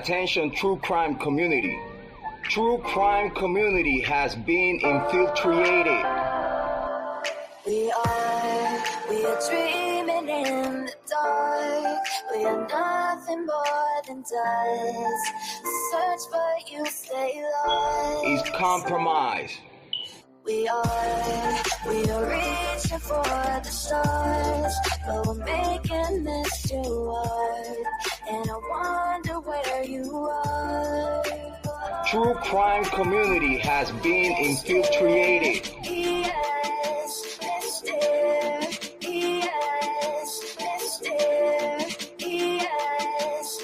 Attention true crime community. True crime community has been infiltrated. We are dreaming in the dark. We are nothing more than dust. Search but you stay lost. Is compromised. We are reaching for the stars, but we're making this too hard. And I wonder where you are. True crime community has been infiltrated. Yes, Mr. Yes, Mr. Yes.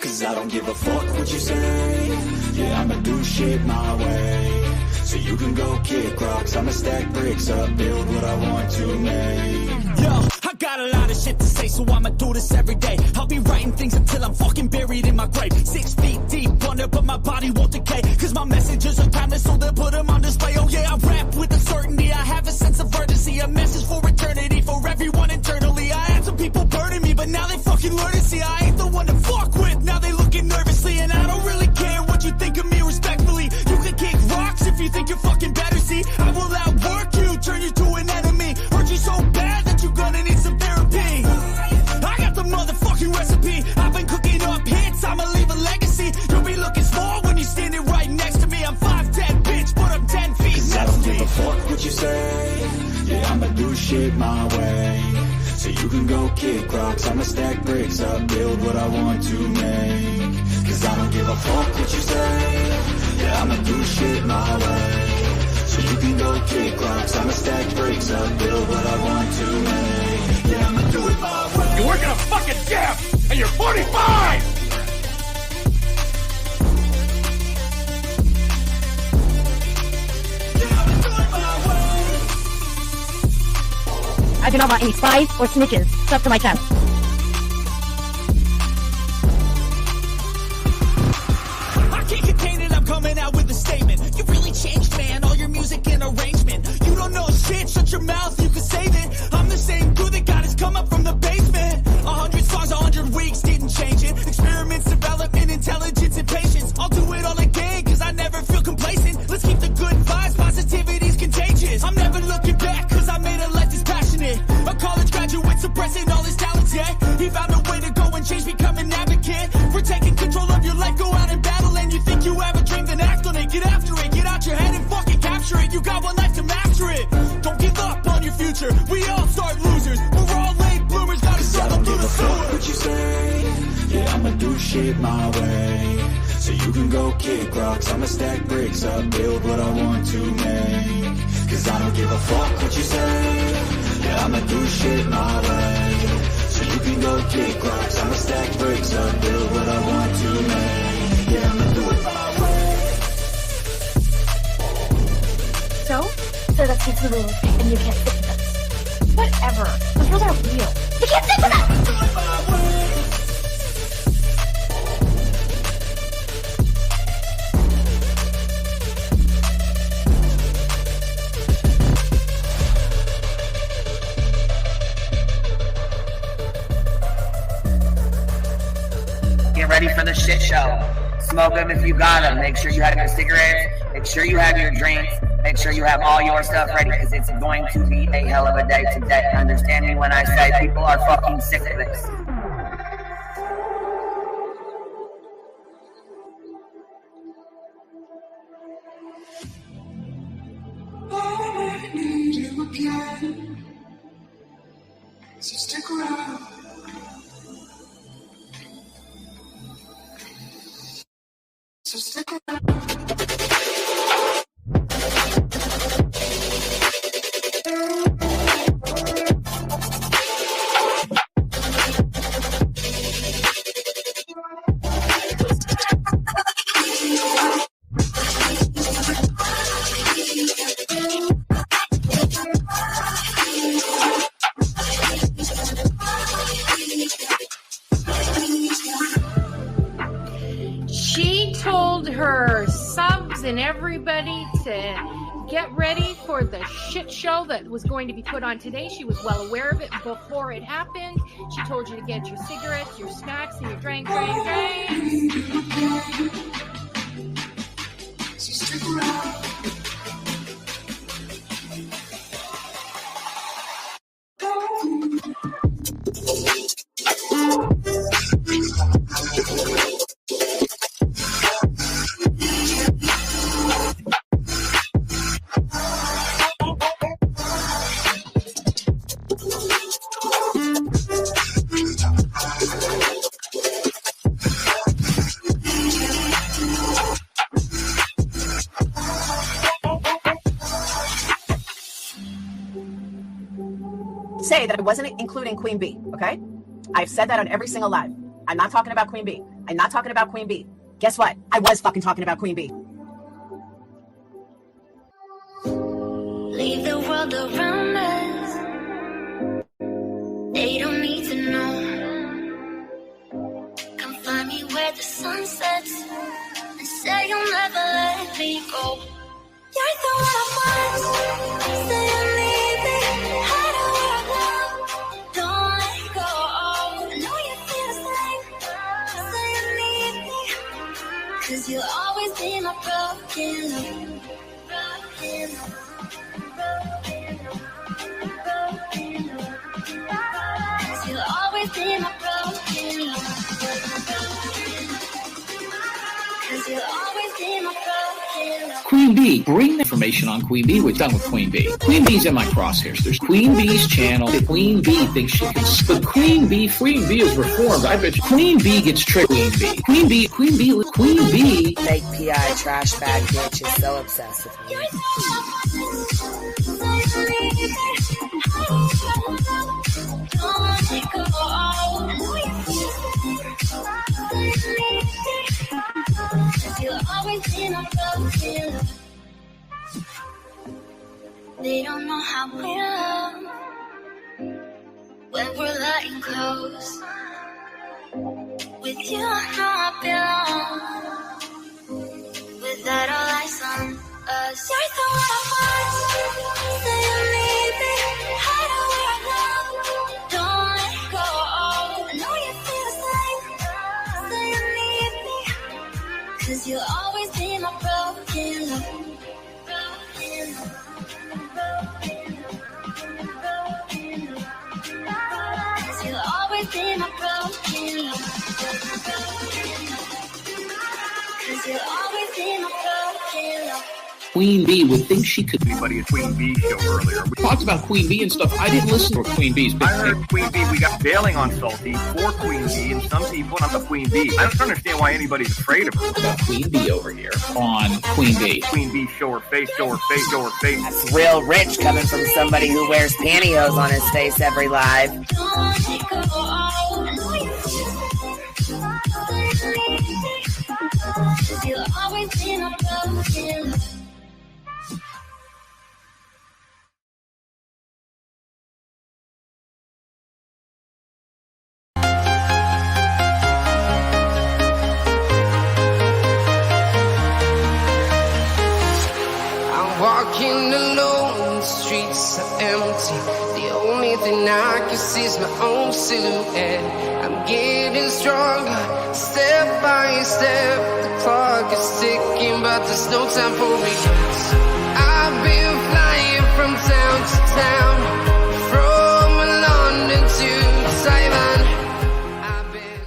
Cause I don't give a fuck what you say. Yeah, I'ma do shit my way. So you can go kick rocks, I'ma stack bricks up, build what I want to make. Yo, I got a lot of shit to say, so I'ma do this every day. I'll be writing things until I'm fucking buried in my grave. 6 feet deep under, but my body won't decay. Cause my messages are timeless, so they'll put them on display. Oh yeah, I rap with a certainty, I have a sense of urgency. A message for eternity, for everyone internally. I had some people burning me, but now they fucking learn to see I ain't the one to fuck with. Now they looking nervously, and I don't really care what you think of me respectfully. You can kick rocks if you think you're fucking better, see. I will outwork you, turn you to an enemy. Hurt you so bad that you're gonna need some therapy. I got the motherfucking recipe. I've been cooking up hits, I'ma leave a legacy. You'll be looking small when you're standing right next to me. I'm 5'10", bitch, but I'm 10 feet next to me. I don't give a fuck what you say. Yeah, I'ma do shit my way. So you can go kick rocks, I'ma stack bricks up, build what I want to make. Cause I don't give a fuck what you say. Yeah, I'ma do shit my way. So you can go kick rocks, I'ma stack bricks up, build what I want to make. Yeah, I'ma do it my way. You work in a fucking gym, and you're 45! I do not want any spies or snitches stuck to my chest. I can't contain it, I'm coming out with a statement. You really changed, man, all your music and arrangement. You don't know shit, shut your mouth, you can save it. I'm the same dude that got his come up from the basement. 100 songs, 100 weeks, didn't change it. Experiments, development, intelligence, and patience. I'll do it all again, cause I never feel complacent. Let's keep the good vibes, positivity's contagious. I'm never looking back, cause I made a life that's passionate. A college graduate suppressing all his talents, yeah. He found a way to go and change, become an advocate. For taking control of your life, go out and battle. And you think you have a dream, then act on it. Get after it, get out your head and fucking capture it. You got one life to master it. Don't give up on your future, we all start losers. We're all late bloomers, gotta struggle through the sewer. What you say? Yeah, I'ma do shit my way. So you can go kick rocks, I'ma stack bricks up, build what I want to make. Cause I don't give a fuck what you say. Yeah, I'ma do shit my way. So you can go kick rocks, I'ma stack bricks up, build what I want to make. Yeah, I'ma do it my way. So that's the rule, and you can't sit with us. Whatever. Those rules aren't real. You can't sit with us! Do it my way. Get ready for the shit show. Smoke them if you got them. Make sure you have your cigarettes. Make sure you have your drinks. Make sure you have all your stuff ready because it's going to be a hell of a day today. Understand me when I say people are fucking sick of this. I need you again, so stick around. So stick around. She told her subs and everybody to get ready for the shit show that was going to be put on today. She was well aware of it before it happened. She told you to get your cigarettes, your snacks, and your drinks. So stick around. Say that I wasn't including Queen B, okay? I've said that on every single live. I'm not talking about Queen B. I'm not talking about Queen B. Guess what? I was fucking talking about Queen B. Leave the world around us. They don't need to know. Come find me where the sun sets and say you'll never let me go. You're the one I want. Say you need me. Hide where I love. Don't let go. I know you feel the same. Say you need me. 'Cause you'll always be my broken love. Broken love. You'll always be my broken love. 'Cause you'll always be my broken love. Queen B, bring the information on Queen B. We're done with Queen B. Queen B's in my crosshairs. There's Queen B's channel. Queen B thinks she can. But Queen B is reformed. I bet you Queen B gets tricked. Queen B. Fake PI trash bag bitch is so obsessed with me. You'll always be my broken love. They don't know how we love when we're lying close. With you, I know I belong. Without all eyes on us, you're the one I want. Say you need me. Hide where I love. Don't let go. I know you feel the same. Say you need me. 'Cause you'll always be my broken love. Broken love. Cause you'll always be my broken love. Cause you'll always be my broken love. Queen B would think she could. Anybody at Queen B show earlier. We talked about Queen B and stuff. I didn't listen to Queen B's. I heard Queen B. We got bailing on Salty for Queen B, and some people not the Queen B. I don't understand why anybody's afraid of her. About Queen B over here on Queen B. Queen B, show her face, show her face, show her face. That's real rich coming from somebody who wears pantyhose on his face every live. You'll always be my broken love. Walking alone, the streets are empty. The only thing I can see is my own silhouette. I'm getting stronger, step by step. The clock is ticking, but there's no time for regrets. I've been flying from town to town, from London to Taiwan. I've been...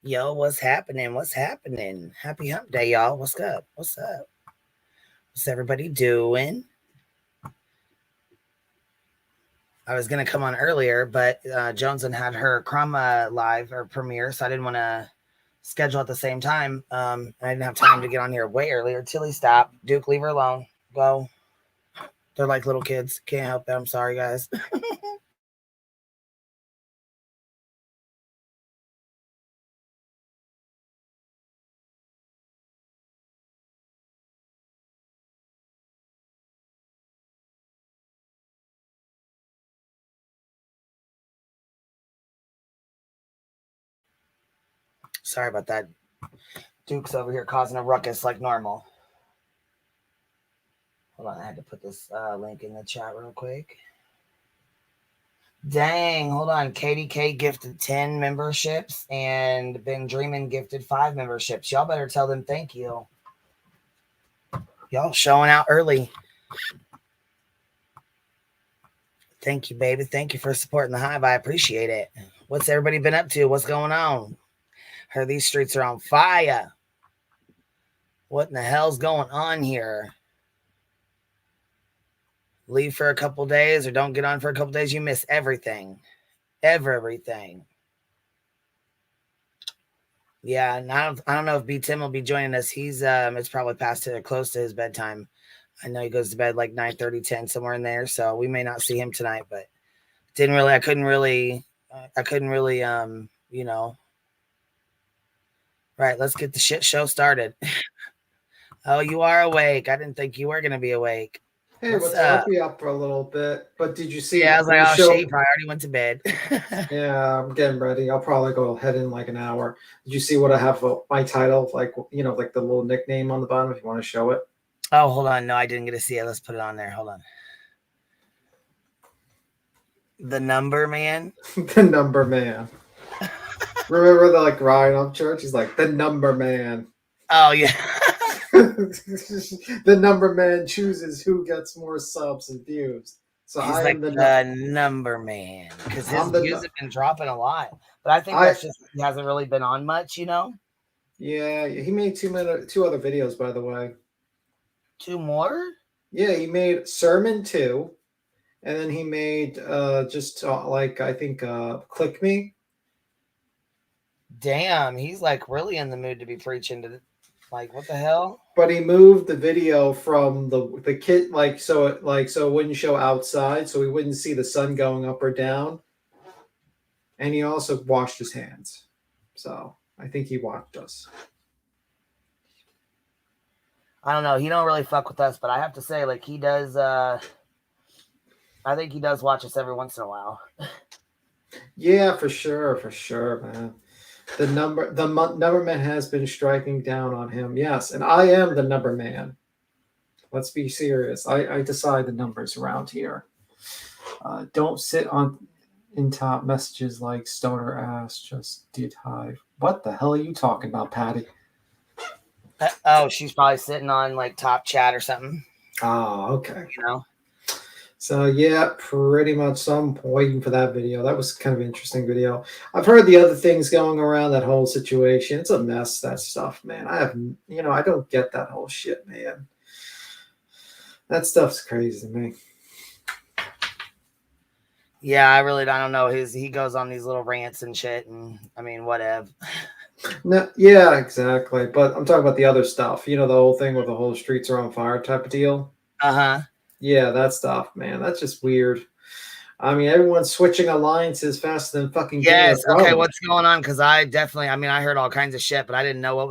Yo, what's happening? What's happening? Happy hump day, y'all. What's up? What's up? What's everybody doing? I was going to come on earlier, but Joneson had her Chroma live or premiere, so I didn't want to schedule at the same time. And I didn't have time to get on here way earlier. Tilly, stop. Duke, leave her alone. Go. They're like little kids. Can't help it. I'm sorry, guys. Sorry about that. Duke's over here causing a ruckus like normal. Hold on, I had to put this link in the chat real quick. Dang, hold on. Katie K gifted 10 memberships and Ben Dreamin gifted 5 memberships. Y'all better tell them thank you. Y'all showing out early. Thank you, baby. Thank you for supporting the hive. I appreciate it. What's everybody been up to? What's going on? Heard these streets are on fire. What in the hell's going on here? Leave for a couple days or don't get on for a couple days. You miss everything. Everything. Yeah, and I don't know if B Tim will be joining us. He's it's probably past close to his bedtime. I know he goes to bed like 9:30, 10, somewhere in there. So we may not see him tonight, but I couldn't really, you know. Right, let's get the shit show started. Oh, you are awake. I didn't think you were gonna be awake. Hey, what's up? I'll be up for a little bit. But did you see? Yeah, I was like, oh shit, he probably already went to bed. Yeah, I'm getting ready. I'll probably go ahead in like an hour. Did you see what I have for my title? Like, you know, like the little nickname on the bottom if you want to show it. Oh, hold on. No, I didn't get to see it. Let's put it on there. Hold on. The Number Man. The Number Man. Remember the like Ryan up church? He's like the Number Man. Oh yeah. The Number Man chooses who gets more subs and views. So he's I like am the number man because his views have been dropping a lot. But I think that's just he hasn't really been on much, you know. Yeah, he made two other videos, by the way. 2 more? Yeah, he made Sermon 2, and then he made just like I think Click Me. Damn, he's like really in the mood to be preaching to. Like, what the hell? But he moved the video from the kit so it wouldn't show outside, so we wouldn't see the sun going up or down. And he also washed his hands. So I think he watched us. I don't know. He don't really fuck with us, but I have to say, like, he does. I think he does watch us every once in a while. Yeah, for sure, man. The number man has been striking down on him. Yes, and I am the number man. Let's be serious. I decide the numbers around here. Don't sit in top messages like stoner ass just did hive. What the hell are you talking about, Patty? Oh, she's probably sitting on like top chat or something. Oh, okay. You know. So yeah, pretty much. So I'm waiting for that video. That was kind of an interesting video. I've heard the other things going around that whole situation. It's a mess, that stuff, man. I don't get that whole shit, man. That stuff's crazy to me. Yeah, I don't know. He goes on these little rants and shit, and I mean, whatever. No, yeah, exactly. But I'm talking about the other stuff. You know, the whole thing with the whole streets are on fire type of deal. Uh-huh. Yeah, that stuff, man. That's just weird. I mean, everyone's switching alliances faster than fucking. Yes. Okay. What's going on? Because I heard all kinds of shit, but I didn't know what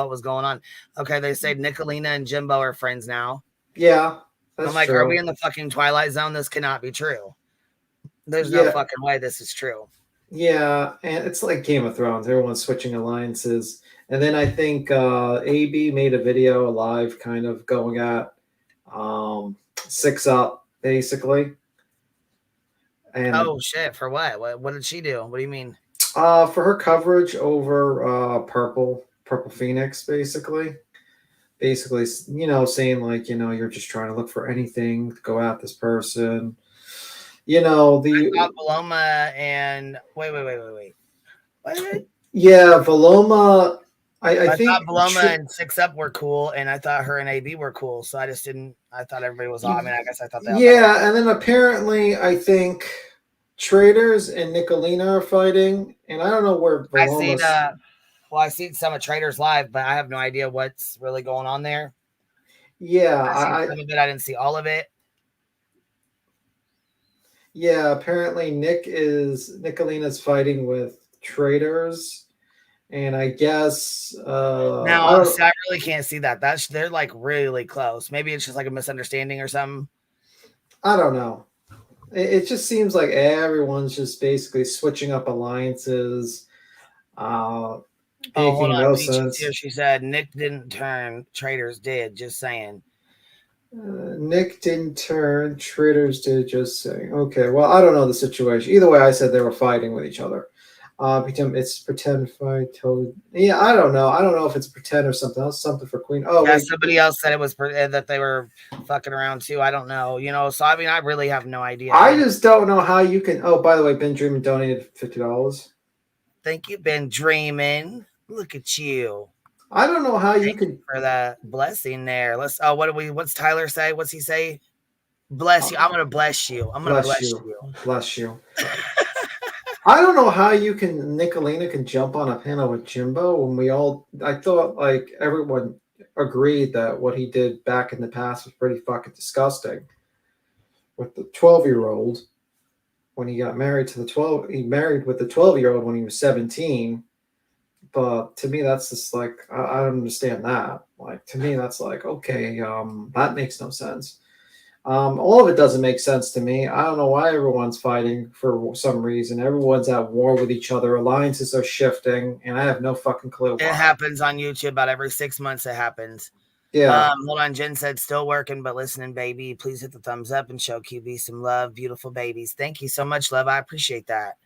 was going on. Okay, they say Nicolina and Jimbo are friends now. Yeah, I'm like, are we in the fucking Twilight Zone? This cannot be true. There's no fucking way this is true. Yeah, and it's like Game of Thrones. Everyone's switching alliances, and then I think AB made a video, a live kind of going at 6 Up basically. And oh shit! For what? What did she do? What do you mean? For her coverage over Purple Phoenix, basically, you know, saying like, you know, you're just trying to look for anything to go at this person. You know, Valoma and wait. What? Yeah, Valoma I think thought Paloma and 6 Up were cool, and I thought her and AB were cool. So I just didn't. I thought everybody was all. I mean, I guess I thought they all. Yeah, and then apparently I think Traders and Nicolina are fighting, and I don't know where Paloma's. I seen some of Traders live, but I have no idea what's really going on there. Yeah, I seen some of it. I didn't see all of it. Yeah, apparently Nicolina's fighting with Traders, and I guess now I really can't see that. They're like really close. Maybe it's just like a misunderstanding or something. I don't know. It just seems like everyone's just basically switching up alliances. Hold on. No sense. Here she said Nick didn't turn, Traders did. Just saying. Nick didn't turn, Traders did. Just saying. Okay, well, I don't know the situation. Either way, I said they were fighting with each other. It's pretend fight. Yeah, I don't know. I don't know if it's pretend or something else. Something for Queen. Oh, yeah, wait. Somebody else said it was that they were fucking around too. I don't know. So I mean, I really have no idea. I just don't know how you can. Oh, by the way, Ben Dreamin donated $50. Thank you, Ben Dreamin. Look at you. I don't know how you can for that blessing there. What's Tyler say? What's he say? Bless you. I'm gonna bless you. I'm gonna bless you. Bless you. I don't know how Nicolina can jump on a panel with Jimbo when I thought like everyone agreed that what he did back in the past was pretty fucking disgusting. With the 12-year-old, when he got married he married with the 12-year-old when he was 17. But to me, that's just like, I don't understand that. Like, to me, that's like, okay, that makes no sense. All of it doesn't make sense to me. I don't know why everyone's fighting for some reason. Everyone's at war with each other. Alliances are shifting, and I have no fucking clue why. It happens on YouTube about every 6 months. It happens. Yeah. Hold on. Jen said, still working, but listening, baby. Please hit the thumbs up and show QB some love. Beautiful babies. Thank you so much, love. I appreciate that.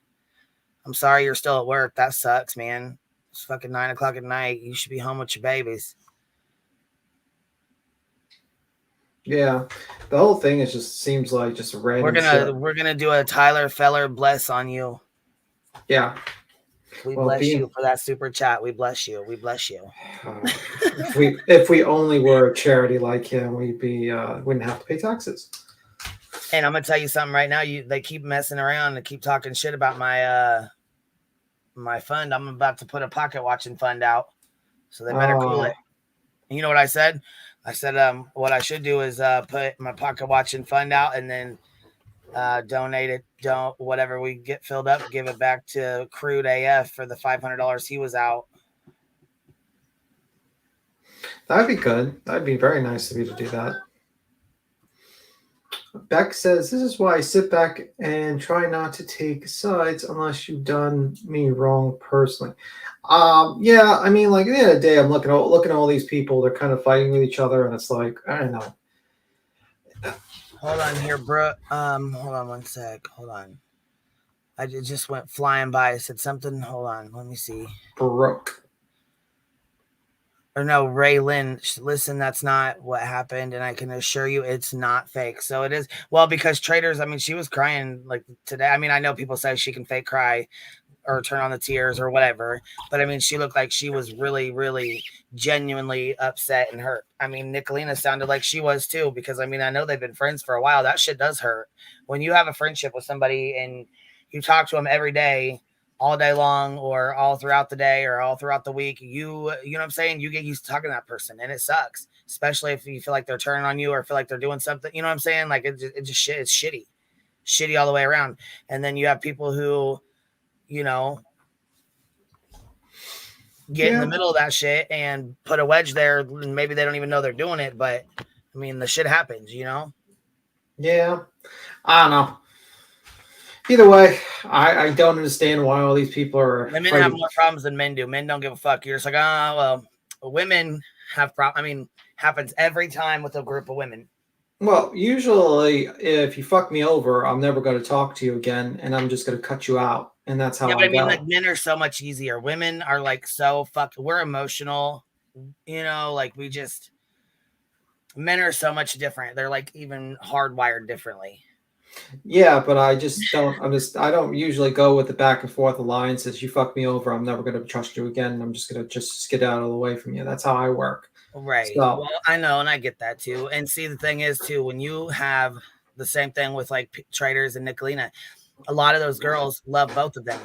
I'm sorry you're still at work. That sucks, man. It's fucking 9 o'clock at night. You should be home with your babies. Yeah, the whole thing seems like just random. We're gonna do a Tyler Feller bless on you. Yeah, we bless you for that super chat. We bless you. We bless you. If we only were a charity like him, we'd be wouldn't have to pay taxes. And I'm gonna tell you something right now. They keep messing around and keep talking shit about my my fund. I'm about to put a pocket watching fund out, so they better cool it. And you know what I said? I said, what I should do is put my pocket watching fund out and then donate it. Whatever we get filled up, give it back to Crude AF for the $500 he was out. That'd be good. That'd be very nice of you to do that. Beck says, this is why I sit back and try not to take sides unless you've done me wrong personally. Yeah, I mean, like at the end of the day, I'm looking at all these people. They're kind of fighting with each other, and it's like, I don't know. Hold on here, bro. Hold on one sec. Hold on. I just went flying by. I said something. Hold on. Let me see. Brooke. Or no, Ray Lynn. Listen, that's not what happened, and I can assure you it's not fake. So it is. Well, because Traders, I mean, she was crying like today. I mean, I know people say she can fake cry or turn on the tears or whatever, but I mean, she looked like she was really, really genuinely upset and hurt. I mean, Nicolina sounded like she was too, because I mean, I know they've been friends for a while. That shit does hurt. When you have a friendship with somebody and you talk to them every day, all day long, or all throughout the day, or all throughout the week, you know what I'm saying? You get used to talking to that person, and it sucks, especially if you feel like they're turning on you or feel like they're doing something. You know what I'm saying? Like it's shitty all the way around. And then you have people who, get in the middle of that shit and put a wedge there, and maybe they don't even know they're doing it, but I mean, the shit happens, Yeah, I don't know. Either way, I don't understand why all these people are. Women have more problems than men do. Men don't give a fuck. You're just like, well, women have problems. I mean, happens every time with a group of women. Well, usually, if you fuck me over, I'm never going to talk to you again, and I'm just going to cut you out, and that's how I mean, go. Like men are so much easier. Women are like so we're emotional, like men are so much different. They're like even hardwired differently. Yeah, but I just don't. I don't usually go with the back and forth alliances. You fuck me over, I'm never going to trust you again. I'm just going to just get out of the way from you. That's how I work. Right. So, Well, I know, and I get that too. And see, the thing is too, when you have the same thing with like traders and Nicolina, a lot of those girls love both of them.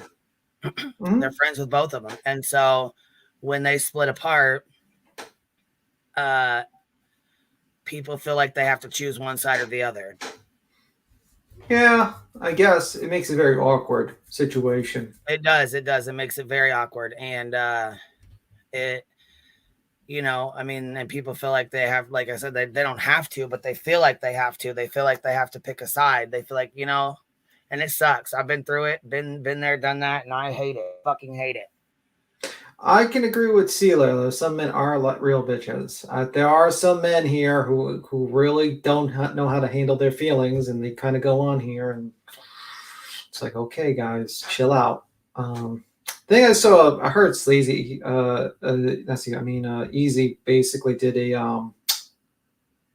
They're friends with both of them, and so when they split apart, people feel like they have to choose one side or the other. yeah, I guess it makes a very awkward situation. It does. It does. It makes it very awkward, and it. You know, I mean, and people feel like they have, like I said, they don't have to, but they feel like they have to. They feel like they have to pick a side. They feel like, you know, and it sucks. I've been through it, been there, done that, and I hate it. Fucking hate it. I can agree with Celia, though. Some men are like real bitches. There are some men here who really don't know how to handle their feelings, and they kind of go on here, and it's like, okay, guys, chill out. Thing I saw, I heard Sleazy. Easy basically did a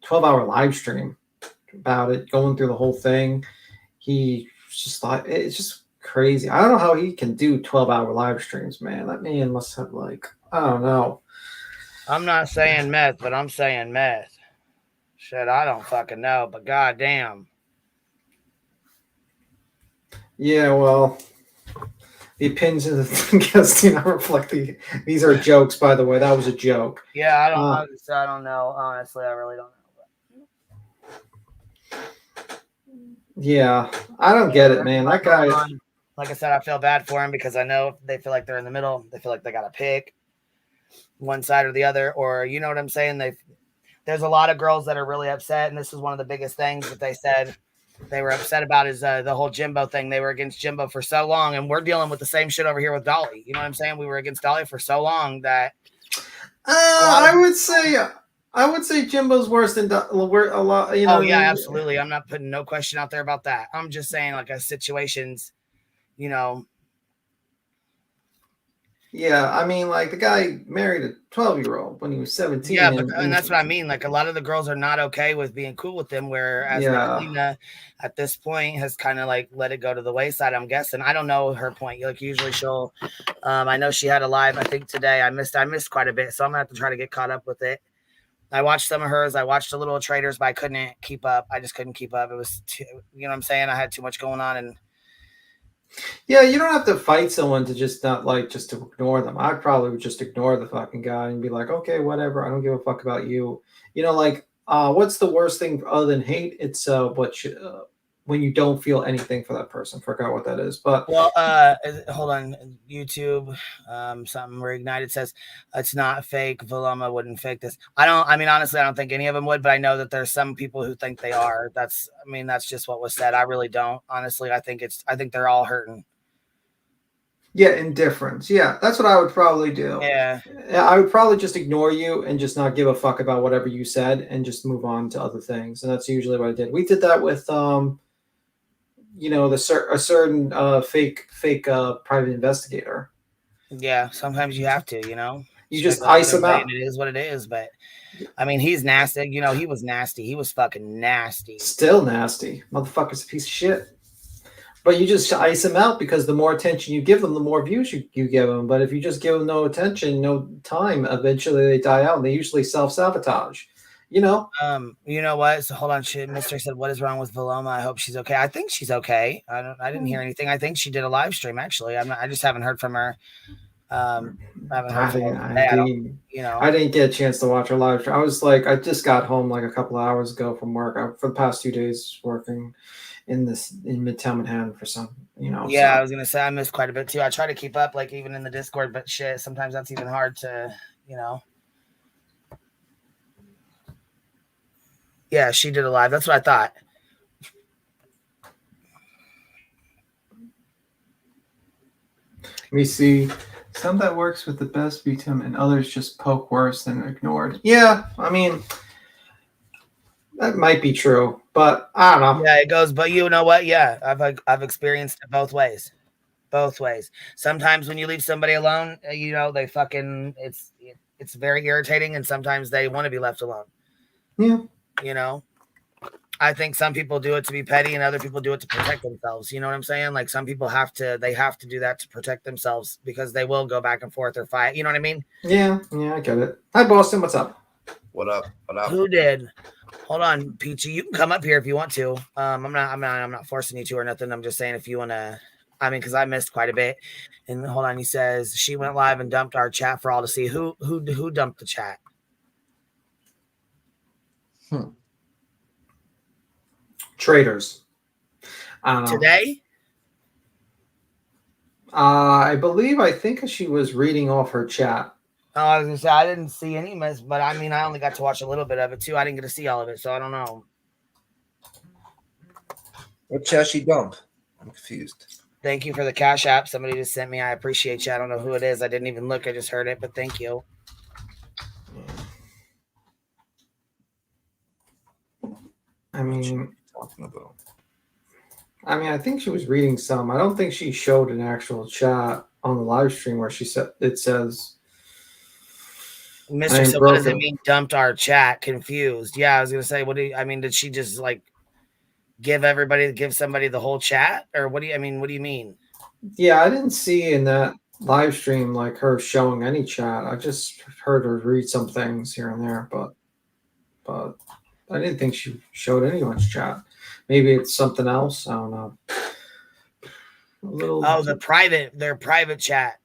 12-hour live stream about it, going through the whole thing. He just thought it's just crazy. I don't know how he can do 12-hour live streams, man. That man must have, like, I don't know. I'm not saying meth, but I'm saying meth. Shit, I don't fucking know, but goddamn. Yeah, well, the opinions of the guests do not reflect these are jokes, by the way. That was a joke. Yeah, I don't know. Honestly, I really don't know. Yeah, I don't get it, man. That guy. Like I said, I feel bad for him because I know they feel like they're in the middle. They feel like they got to pick one side or the other, or you know what I'm saying? There's a lot of girls that are really upset, and this is one of the biggest things that they said they were upset about is the whole Jimbo thing. They were against Jimbo for so long, and we're dealing with the same shit over here with Dolly. You know what I'm saying? We were against Dolly for so long that I would say Jimbo's worse than a lot. You know. Oh yeah, absolutely. I'm not putting no question out there about that. I'm just saying, like, as situations, you know. Yeah, I mean, like, the guy married a 12-year-old when he was 17. Yeah, but and that's what I mean. Like, a lot of the girls are not okay with being cool with them, whereas Nicolina at this point has kind of like let it go to the wayside, I'm guessing. I don't know her point. Like, usually she'll I know she had a live, I think today. I missed quite a bit, so I'm gonna have to try to get caught up with it. I watched some of hers. I watched a little Traders, but I couldn't keep up. I just couldn't keep up. It was too, you know what I'm saying? I had too much going on. And yeah, you don't have to fight someone to just not like just to ignore them. I probably would just ignore the fucking guy and be like, okay, whatever. I don't give a fuck about you. You know, like, what's the worst thing other than hate? It's when you don't feel anything for that person. Forgot what that is, but well, hold on, YouTube, something Reignited says it's not fake. Viloma wouldn't fake this. I mean, honestly, I don't think any of them would, but I know that there's some people who think they are. That's just what was said. I really don't. Honestly, I think they're all hurting. Yeah, indifference. Yeah, that's what I would probably do. Yeah, I would probably just ignore you and just not give a fuck about whatever you said and just move on to other things. And that's usually what I did. We did that with you know, a certain fake private investigator. Yeah, sometimes you have to, you know. You just ice him out. It is what it is, but I mean, he's nasty. You know, he was nasty. He was fucking nasty. Still nasty. Motherfucker's a piece of shit. But you just ice him out because the more attention you give them, the more views you give them. But if you just give them no attention, no time, eventually they die out and they usually self-sabotage. You know? You know what? So hold on. Mr. said, what is wrong with Viloma? I hope she's okay. I think she's okay. I didn't hear anything. I think she did a live stream, actually. I just haven't heard from her. I didn't get a chance to watch her live stream. I was like, I just got home like a couple of hours ago from work. For the past 2 days working in Midtown Manhattan for some, you know. Yeah, so. I was gonna say I missed quite a bit too. I try to keep up, like, even in the Discord, but shit, sometimes that's even hard to, you know. Yeah, she did a live. That's what I thought. Let me see. Some that works with the best beat him, and others just poke worse than ignored. Yeah, I mean, that might be true, but I don't know. Yeah, it goes. But you know what? Yeah, I've experienced it both ways. Both ways. Sometimes when you leave somebody alone, you know, they fucking it's very irritating, and sometimes they want to be left alone. Yeah. You know, I think some people do it to be petty and other people do it to protect themselves. You know what I'm saying? Like some people have to do that to protect themselves because they will go back and forth or fight. You know what I mean? Yeah, I get it. Hi, Boston. What's up? What up? What up? Who did? Hold on, Peachy. You can come up here if you want to. I'm not forcing you to or nothing. I'm just saying if you want to. I mean, because I missed quite a bit. And hold on, he says she went live and dumped our chat for all to see. Who dumped the chat? Traders. Today? I think she was reading off her chat. Oh, I was gonna say I didn't see any mess, but I mean I only got to watch a little bit of it too. I didn't get to see all of it, so I don't know. What chat she dumped? I'm confused. Thank you for the Cash App. Somebody just sent me. I appreciate you. I don't know who it is. I didn't even look. I just heard it, but thank you. I mean, I think she was reading some. I don't think she showed an actual chat on the live stream where she said it says. Mr. So what does it mean? Dumped our chat? Confused. Yeah, I was gonna say. What do you? I mean, did she just like give somebody the whole chat, or what do you? I mean, what do you mean? Yeah, I didn't see in that live stream like her showing any chat. I just heard her read some things here and there, but I didn't think she showed anyone's chat. Maybe it's something else. I don't know. Their private chat.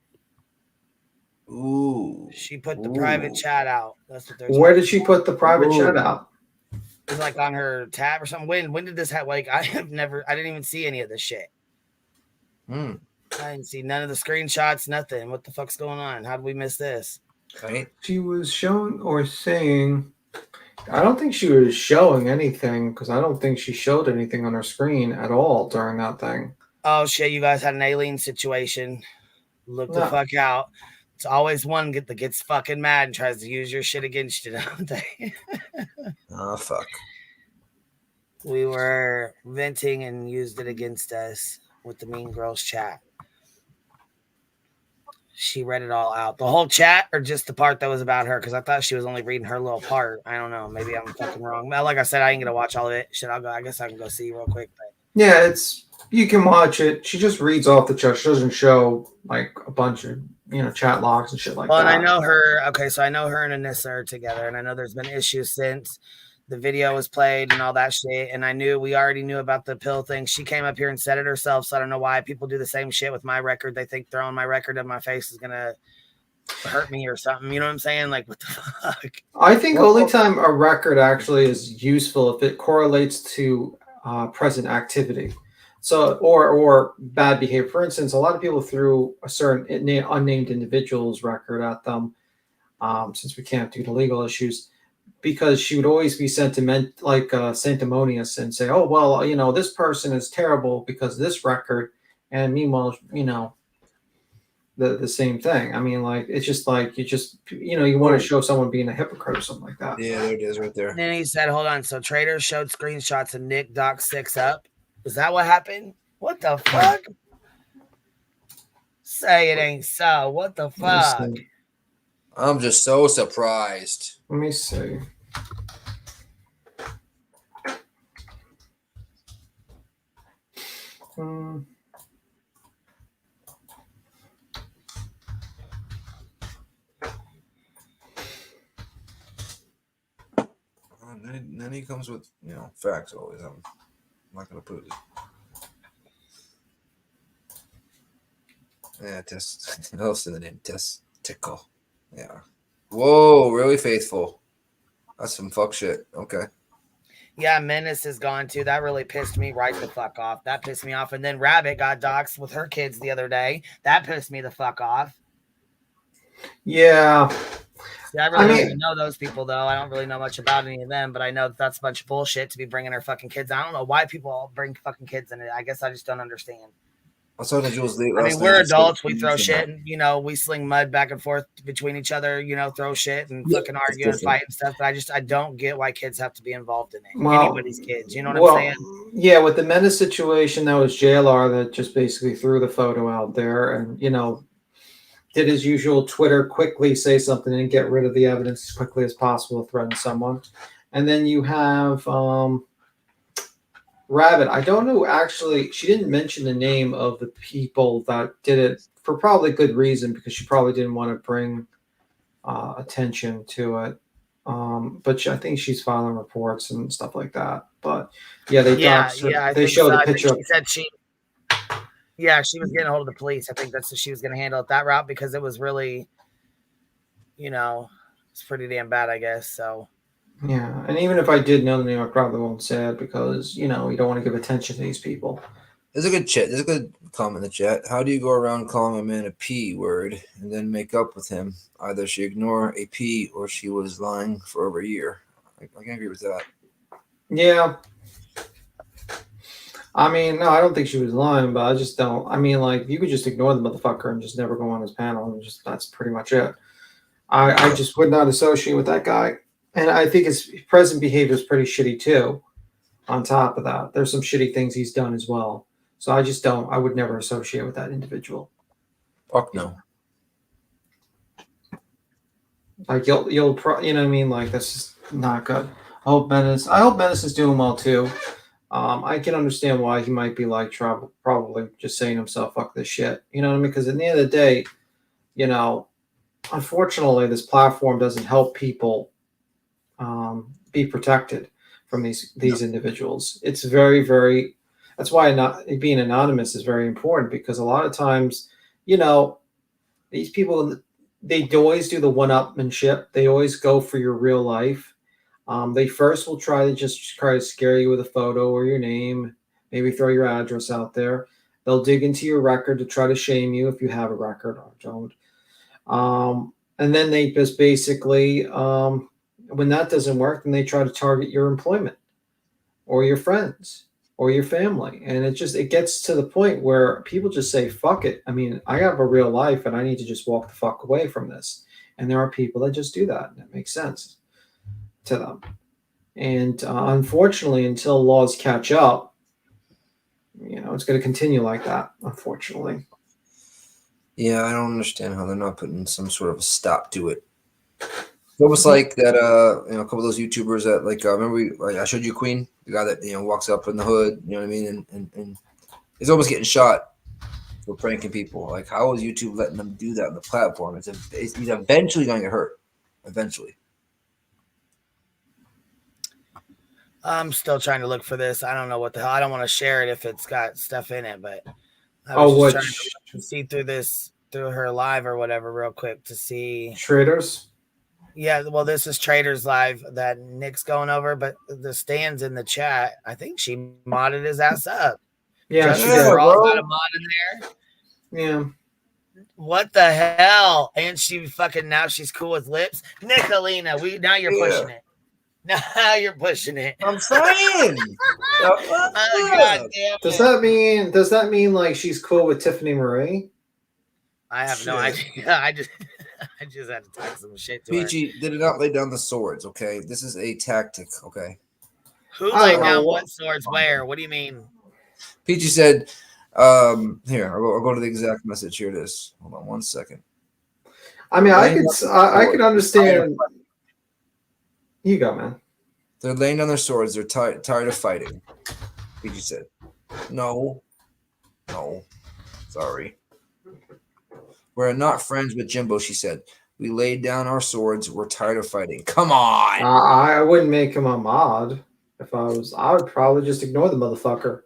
Ooh. She put the private chat out. That's what they're. Where did she put the private chat out? It's like on her tab or something. When did this happen? Like I didn't even see any of this shit. I didn't see none of the screenshots, nothing. What the fuck's going on? How did we miss this? Right. She was showing or saying. I don't think she was showing anything because I don't think she showed anything on her screen at all during that thing. Oh shit! You guys had an alien situation. Look the fuck out. It's always one that gets fucking mad and tries to use your shit against you, don't they? Oh, fuck. We were venting and used it against us with the Mean Girls chat. She read it all out. The whole chat or just the part that was about her? Because I thought she was only reading her little part. I don't know. Maybe I'm fucking wrong. Like I said, I ain't going to watch all of it. Shit, I'll go. I guess I can go see real quick. But. Yeah, you can watch it. She just reads off the chat. She doesn't show like a bunch of chat logs and shit like that. And I know her. Okay, so I know her and Anissa are together, and I know there's been issues since the video was played and all that shit. And we already knew about the pill thing. She came up here and said it herself, so I don't know why people do the same shit with my record. They think throwing my record in my face is gonna hurt me or something. You know what I'm saying? Like, what the fuck? I think only time a record actually is useful if it correlates to present activity. So, or bad behavior. For instance, a lot of people threw a certain unnamed individual's record at them, since we can't due to legal issues, because she would always be sanctimonious and say, "Oh well, this person is terrible because of this record," and meanwhile, the same thing. I mean, like it's just like you want to show someone being a hypocrite or something like that. Yeah, there it is right there. And then he said, "Hold on." So traders showed screenshots of Nick Doxxing up. Is that what happened? What the fuck? Say it ain't so. What the fuck? I'm just so surprised. Let me see. Then he comes with facts always. I'm not gonna put it. Yeah, also the name Testicle. Yeah. Whoa, really faithful. That's some fuck shit. Okay. Yeah, Menace is gone too. That really pissed me right the fuck off. That pissed me off. And then Rabbit got doxxed with her kids the other day. That pissed me the fuck off. Yeah. See, I really don't even know those people, though. I don't really know much about any of them, but I know that's a bunch of bullshit to be bringing her fucking kids. I don't know why people all bring fucking kids in it. I guess I just don't understand. I saw the Jules. I mean, we're adults. We throw shit, and we sling mud back and forth between each other. Throw shit and fucking argue and fight and stuff. But I don't get why kids have to be involved in it. Anybody's kids, you know what I'm saying? Yeah, with the Menace situation, that was JLR that just basically threw the photo out there, and did his usual Twitter quickly say something and get rid of the evidence as quickly as possible to threaten someone. And then you have Rabbit, I don't know actually. She didn't mention the name of the people that did it for probably good reason because she probably didn't want to bring attention to it. But I think she's filing reports and stuff like that. But yeah, they doxed her. I They think showed so. a I think picture. she said she was getting a hold of the police. I think that's what she was going to handle it that route because it was really, it's pretty damn bad, I guess. So. Yeah, and even if I did know the name, I probably won't say it because you don't want to give attention to these people. There's a good chat. There's a good comment in the chat. How do you go around calling a man a P word and then make up with him? Either she ignored a P or she was lying for over a year. I can agree with that. Yeah. I mean, no, I don't think she was lying, but I just don't. I mean, like, you could just ignore the motherfucker and just never go on his panel, and just that's pretty much it. I just would not associate with that guy, and I think his present behavior is pretty shitty too. On top of that, there's some shitty things he's done as well. So I just don't. I would never associate with that individual. Fuck no. Like you know what I mean? Like that's just not good. I hope Menace is doing well too. I can understand why he might be like probably just saying to himself, fuck this shit. You know what I mean? Because at the end of the day, unfortunately, this platform doesn't help people be protected from these individuals. It's very, very. That's why being anonymous is very important because a lot of times, these people, they always do the one-upmanship. They always go for your real life. They first will try to scare you with a photo or your name, maybe throw your address out there. They'll dig into your record to try to shame you if you have a record or don't. And then they just basically, when that doesn't work, then they try to target your employment or your friends or your family. And it gets to the point where people just say, fuck it. I mean, I have a real life and I need to just walk the fuck away from this. And there are people that just do that. And it makes sense to them. And unfortunately, until laws catch up, it's going to continue like that, unfortunately. Yeah, I don't understand how they're not putting some sort of a stop to it. It's almost like that, a couple of those YouTubers that, like, remember I showed you Queen, the guy that, walks up in the hood, you know what I mean? And he's almost getting shot for pranking people. Like, how is YouTube letting them do that on the platform? He's eventually going to get hurt. Eventually. I'm still trying to look for this. I don't know what the hell. I don't want to share it if it's got stuff in it, but I was just trying to see through her live or whatever real quick to see. Traders? Yeah, well, this is Traders Live that Nick's going over, but the stands in the chat, I think she modded his ass up. Yeah, she got a mod in there. Yeah. What the hell? And now she's cool with lips. Nicolina, now you're pushing it. Now you're pushing it. I'm saying. God damn Does that mean like she's cool with Tiffany Marie? I have no idea. I just had to talk some shit to PG did not lay down the swords, okay? This is a tactic, okay? Who laid down what swords where? What do you mean? PG said, here, I'll go to the exact message. Here it is. Hold on 1 second. I mean, I could understand. You go, man. They're laying down their swords. They're tired of fighting. PG said, no, sorry. We're not friends with Jimbo, she said. We laid down our swords. We're tired of fighting. Come on. I wouldn't make him a mod. If I would probably just ignore the motherfucker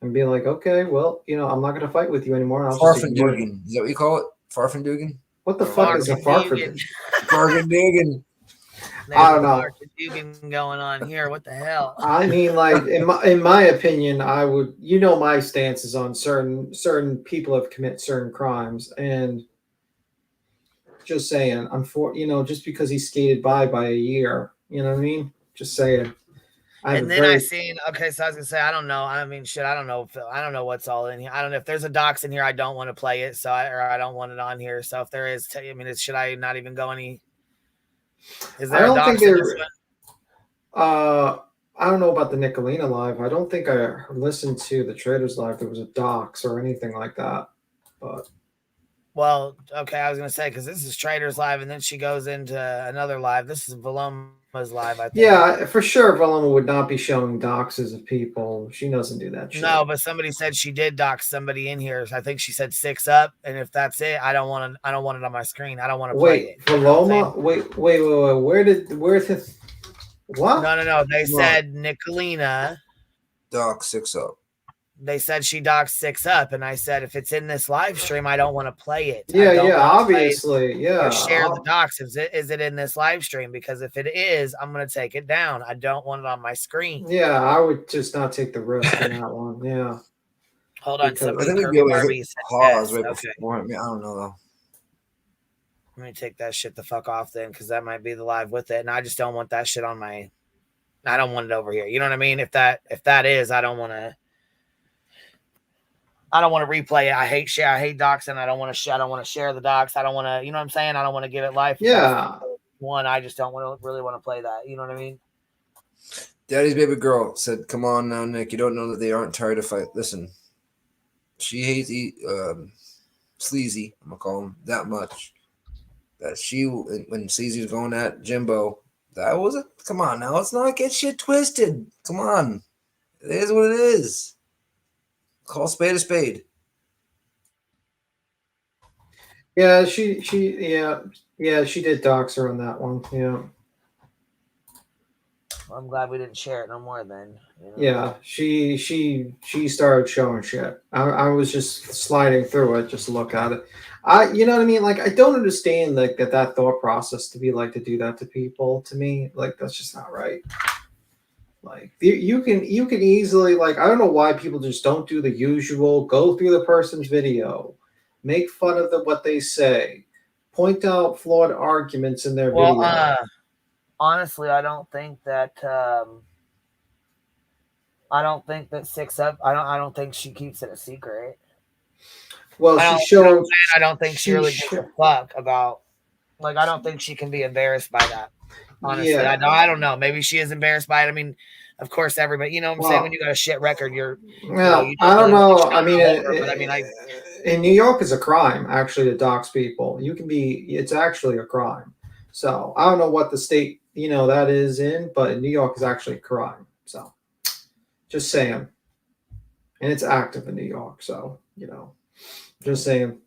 and be like, okay, well, I'm not going to fight with you anymore. Farfendugan. Is that what you call it? Farfendugan? What the fuck is a Farfendugan? Farfendugan. I don't know. Going on here. What the hell? I mean, like in my opinion, I would. My stances on certain people have committed certain crimes, and just saying, just because he skated by a year, you know what I mean? Just saying. I seen. Okay, so I was gonna say, I don't know. I mean, shit, I don't know. I don't know what's all in here. I don't know if there's a dox in here. I don't want to play it, I don't want it on here. So if there is, should I not even go any? Is there a dox in this one? I don't know about the Nicolina live. I don't think I listened to the Traders live. There was a dox or anything like that. But well, okay, I was gonna say because this is Traders live, and then she goes into another live. This is Valoma live, I think. Yeah, for sure. Velma would not be showing doxes of people. She doesn't do that shit. No, but somebody said she did dox somebody in here. I think she said 6 up, and if that's it, I don't want it on my screen. I don't want to play it. Velma? Wait. Where did what? No. They said Nicolina dox 6 up. They said she doxed 6 up, and I said if it's in this live stream, I don't want to play it. Obviously, yeah. Or share the dox. Is it in this live stream? Because if it is, I'm gonna take it down. I don't want it on my screen. Yeah, I would just not take the risk in that one. Yeah. Hold on, I think we'd be able to hit pause right before. I mean, I don't know though. Let me take that shit the fuck off then, because that might be the live with it, and I just don't want that shit on my. I don't want it over here. You know what I mean? If that is, I don't want to. I don't want to replay it. I hate doxing. I don't want to share the docs. I don't want to, you know what I'm saying? I don't want to give it life. Yeah. One, I just don't really want to play that. You know what I mean? Daddy's baby girl said, "Come on now, Nick. You don't know that they aren't tired of fight. Listen, she hates Sleazy. I'm gonna call him that much. That she when Sleazy was going at Jimbo, that was it. Come on now. Let's not get shit twisted. Come on. It is what it is. Call spade a spade." Yeah, she did dox her on that one. Yeah. Well, I'm glad we didn't share it no more then. You know? Yeah, she started showing shit. I was just sliding through it just to look at it. You know what I mean? Like, I don't understand like that thought process to be like to do that to people. To me, like, that's just not right. Like, you can easily, like, I don't know why people just don't do the usual, go through the person's video, make fun of what they say, point out flawed arguments in their video. Honestly, I don't think that 6 up. I don't think she keeps it a secret. Well, I don't think she really gives a fuck about. Like, I don't think she can be embarrassed by that. Honestly, yeah. I don't know. Maybe she is embarrassed by it. I mean, of course, everybody. You know what I'm saying? When you got a shit record, you're. Well, I don't know. I mean, in New York, it's a crime actually to dox people. It's actually a crime. So I don't know what the state that is in, but in New York is actually a crime. So just saying, and it's active in New York. So just saying.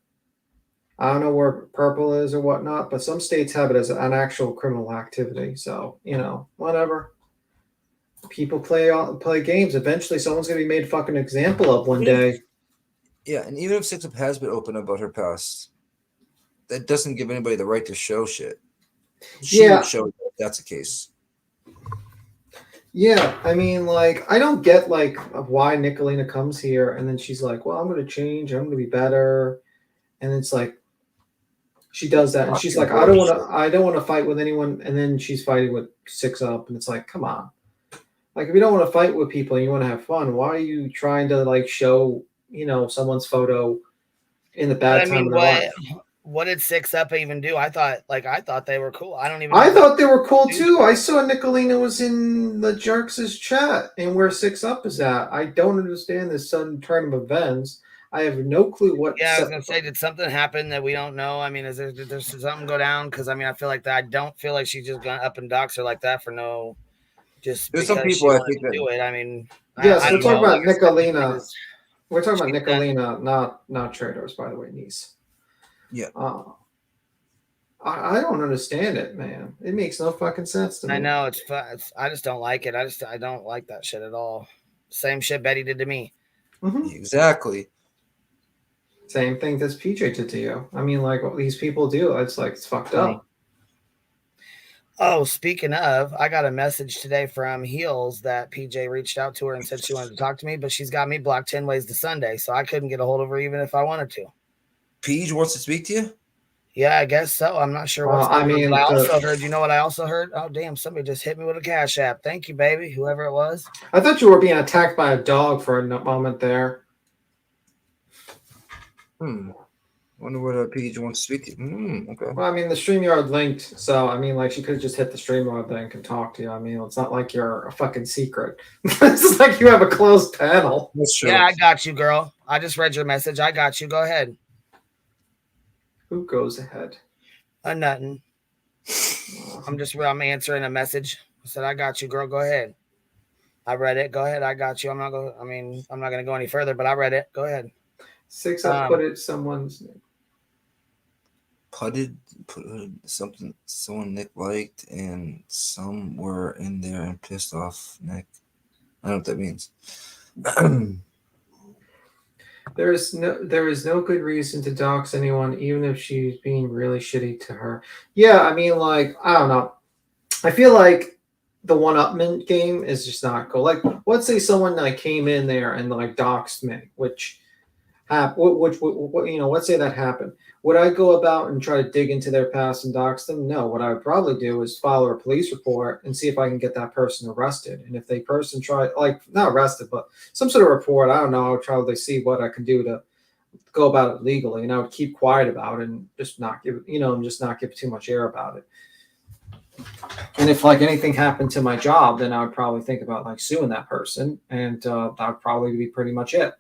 I don't know where purple is or whatnot, but some states have it as an actual criminal activity. So, whatever. People play games. Eventually, someone's going to be made a fucking example of one day. Yeah, and even if 6 Up has been open about her past, that doesn't give anybody the right to show shit. She would show if that's the case. Yeah, I mean, like, I don't get, like, why Nicolina comes here and then she's like, well, I'm going to change. I'm going to be better. And it's like, she does that, and she's like, I don't want to fight with anyone, and then she's fighting with 6 Up, and it's like, come on. Like, if you don't want to fight with people and you want to have fun, why are you trying to like show, someone's photo in the bad time of their life? What did 6 Up even do? I thought they were cool. I thought they were cool too. I saw Nicolina was in the Jerks' chat and where 6 Up is at. I don't understand this sudden turn of events. I have no clue what. Yeah, I was gonna say, did something happen that we don't know? I mean, did there something go down? Because I mean, I feel like that. I don't feel like she just gone up and dox her like that for no. Just there's some people I think that do it. I mean, yes, we're talking about Nicolina. We're talking about Nicolina, not Traders, by the way, niece. Yeah. I don't understand it, man. It makes no fucking sense to me. I know it's I just don't like it. I don't like that shit at all. Same shit Betty did to me. Mm-hmm. Exactly. Same thing that PJ did to you. I mean, like, what these people do, it's like, it's fucked up. Oh, speaking of, I got a message today from Heels that PJ reached out to her and said she wanted to talk to me, but she's got me blocked 10 ways to Sunday, so I couldn't get a hold of her even if I wanted to. PJ wants to speak to you? Yeah, I guess so. I'm not sure what's going on. I also heard, you know what I also heard? Oh, damn, somebody just hit me with a Cash App. Thank you, baby, whoever it was. I thought you were being attacked by a dog for a moment there. Wonder what PJ wants to speak to you. Okay. Well, I mean, the StreamYard linked, so I mean, like, she could have just hit the StreamYard link and talk to you. I mean, it's not like you're a fucking secret. It's like you have a closed panel. That's true. Yeah, I got you, girl. I just read your message. I got you. Go ahead. Who goes ahead? Nothing. I'm answering a message. I said, I got you, girl. Go ahead. I read it. Go ahead. I got you. I'm not going to go any further, but I read it. Go ahead. 6 up put it someone's put something someone Nick liked, and some were in there and pissed off Nick. I don't know what that means. There is no good reason to dox anyone, even if she's being really shitty to her. Yeah, I mean, like, I don't know. I feel like the one-upment game is just not cool. Like, let's say someone like came in there and like doxed me, which let's say that happened. Would I go about and try to dig into their past and dox them? No. What I would probably do is file a police report and see if I can get that person arrested. And if the person not arrested, but some sort of report, I don't know, I'll try to see what I can do to go about it legally. And I would keep quiet about it and just not give too much air about it. And if like anything happened to my job, then I would probably think about like suing that person, and that would probably be pretty much it.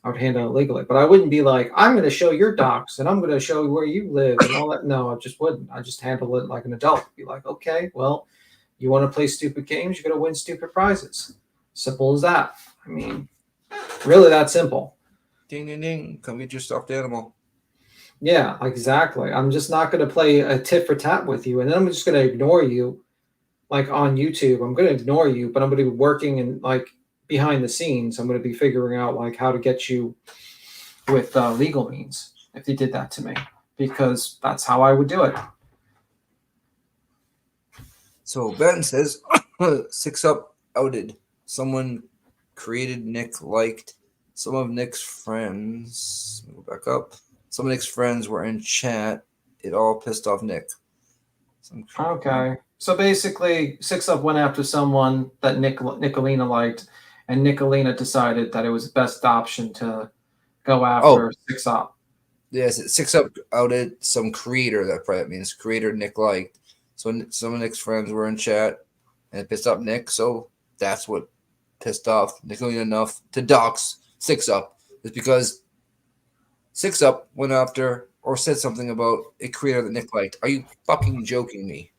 I would handle it legally, but I wouldn't be like, I'm going to show your docs and I'm going to show you where you live and all that. No, I just wouldn't. I just handle it like an adult. Be like, okay, well, you want to play stupid games, you're going to win stupid prizes. Simple as that. I mean, really that simple. Ding, ding, ding. Come get your stuffed animal. Yeah, exactly. I'm just not going to play a tit for tat with you, and then I'm just going to ignore you, like on YouTube. I'm going to ignore you, but I'm going to be working and like behind the scenes. I'm going to be figuring out like how to get you with legal means if they did that to me, because that's how I would do it. So Ben says 6 up outed. Someone created Nick liked. Some of Nick's friends. Go back up. Some of Nick's friends were in chat. It all pissed off Nick. Okay. So basically 6 up went after someone that Nicolina liked, and Nicolina decided that it was the best option to go after 6 up. Yes, 6 up outed some creator. That probably means creator Nick liked. So some of Nick's friends were in chat, and it pissed off Nick. So that's what pissed off Nicolina enough to dox 6 up. It's because 6 up went after or said something about a creator that Nick liked. Are you fucking joking me?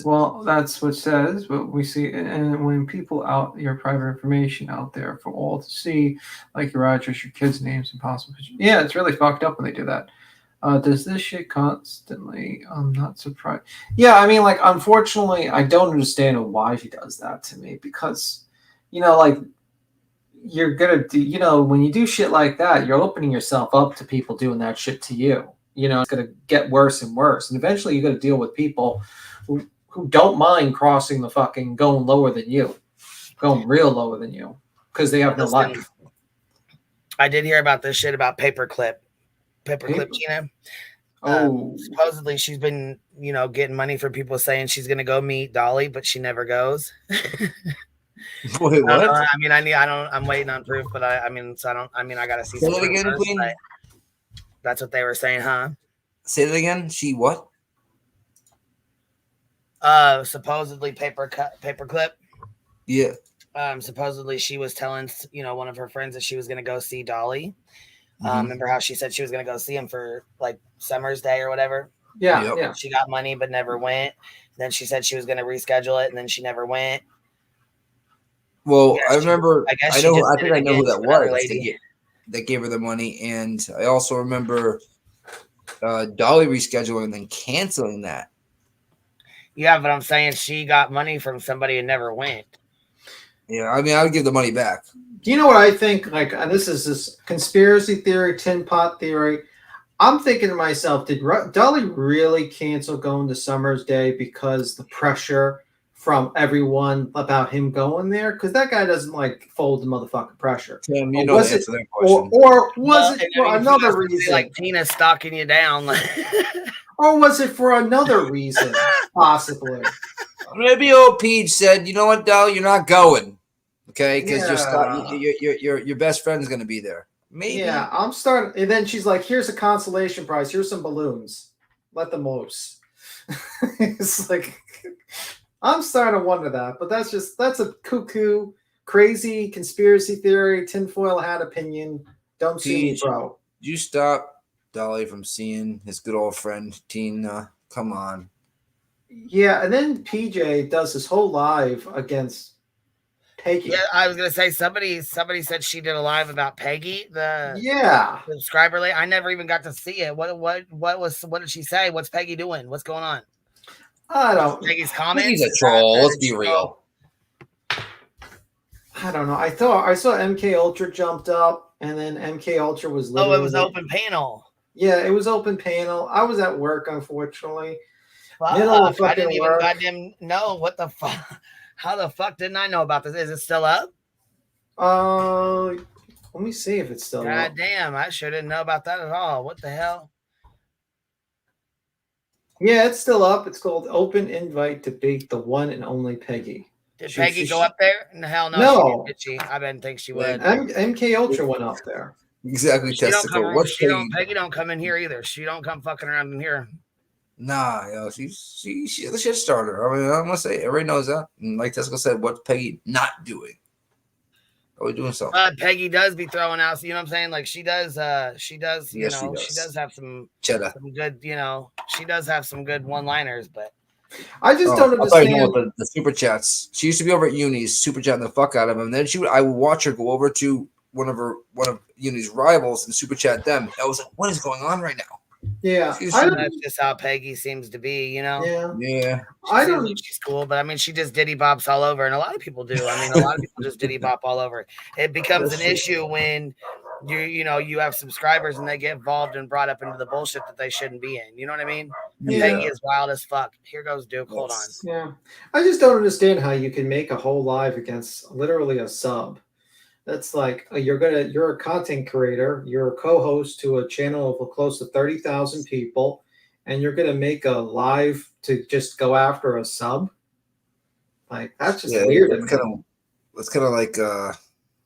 Well, that's what it says, but we see, and when people out your private information out there for all to see, like your address, your kids' names, and possible pictures. Yeah, it's really fucked up when they do that. Does this shit constantly? I'm not surprised. Yeah, I mean, like, unfortunately, I don't understand why she does that to me, because, like, you're gonna do, when you do shit like that, you're opening yourself up to people doing that shit to you. It's gonna get worse and worse, and eventually you got to deal with people who don't mind crossing the fucking going lower than you, going real lower than you, because they have no life. I did hear about this shit about Paperclip Gina. Supposedly she's been, getting money for people saying she's gonna go meet Dolly, but she never goes. Wait, what? I'm waiting on proof, but I gotta see. Say that again, Queen. That's what they were saying, huh? Say that again. She what? Supposedly Paperclip. Yeah. Supposedly she was telling, one of her friends that she was gonna go see Dolly. Remember how she said she was gonna go see him for like Summer's Day or whatever? Yeah, yeah. She got money but never went. Then she said she was gonna reschedule it, and then she never went. Well, I remember. I think I know who that was. That gave her the money, and I also remember Dolly rescheduling and then canceling that. Yeah, but I'm saying she got money from somebody and never went. Yeah, I mean, I would give the money back. Do you know what I think? Like, this is this conspiracy theory, tin pot theory. I'm thinking to myself, did Dolly really cancel going to Summer's Day because the pressure from everyone about him going there? Because that guy doesn't fold the motherfucking pressure. Tim, you know the answer to that question. Or was it for another reason? Like Tina stalking you down. Or was it for another reason, possibly? Maybe old Peach said, "You know what, Dolly, you're not going, okay? Because your best friend's going to be there." Maybe. Yeah, I'm starting. And then she's like, "Here's a consolation prize. Here's some balloons. Let them loose." It's like, I'm starting to wonder that, but that's a cuckoo, crazy conspiracy theory, tinfoil hat opinion. Don't see me, bro. You stop Dolly from seeing his good old friend Tina. Come on. Yeah, and then PJ does this whole live against Peggy. Yeah, I was gonna say somebody said she did a live about Peggy, the subscriber lady. I never even got to see it. What did she say? What's Peggy doing? What's going on? I don't. Peggy's comments. Peggy's a troll. Let's be real. I don't know. I saw MK Ultra jumped up, and then MK Ultra was literally. Oh, it was open panel. Yeah, it was open panel. I was at work, unfortunately. Fuck, I didn't even goddamn know what the fuck. How the fuck didn't I know about this? Is it still up? Let me see if it's still up. God damn, I sure didn't know about that at all. What the hell? Yeah, it's still up. It's called Open Invite to Beat the One and Only Peggy. Did Peggy go up there? Hell no. No. I didn't think she would. MK Ultra went up there. Exactly. Peggy don't come in here either. She don't come fucking around in here. Nah, she's the shit starter. I mean, I'm gonna say everybody knows that. And like Tesco said, what's Peggy not doing? Are we doing something? Peggy does be throwing out. You know what I'm saying? Like she does. She does have some good. She does have some good one-liners, but. I just don't understand. With the super chats. She used to be over at Uni's, super chatting the fuck out of him. Then I would watch her go over to one of Uni's rivals and super chat them. I was like, what is going on right now? Yeah, that's just how Peggy seems to be, Yeah. She's cool, but I mean, she just diddy bops all over, and a lot of people do. I mean, a lot of people just diddy bop all over. It becomes an issue when you have subscribers and they get involved and brought up into the bullshit that they shouldn't be in. You know what I mean? Yeah. Peggy is wild as fuck. Here goes Duke. Hold on. Yeah, I just don't understand how you can make a whole live against literally a sub. That's like you're a content creator, you're a co-host to a channel of close to 30,000 people, and you're gonna make a live to just go after a sub. Like that's just weird. It's kind of like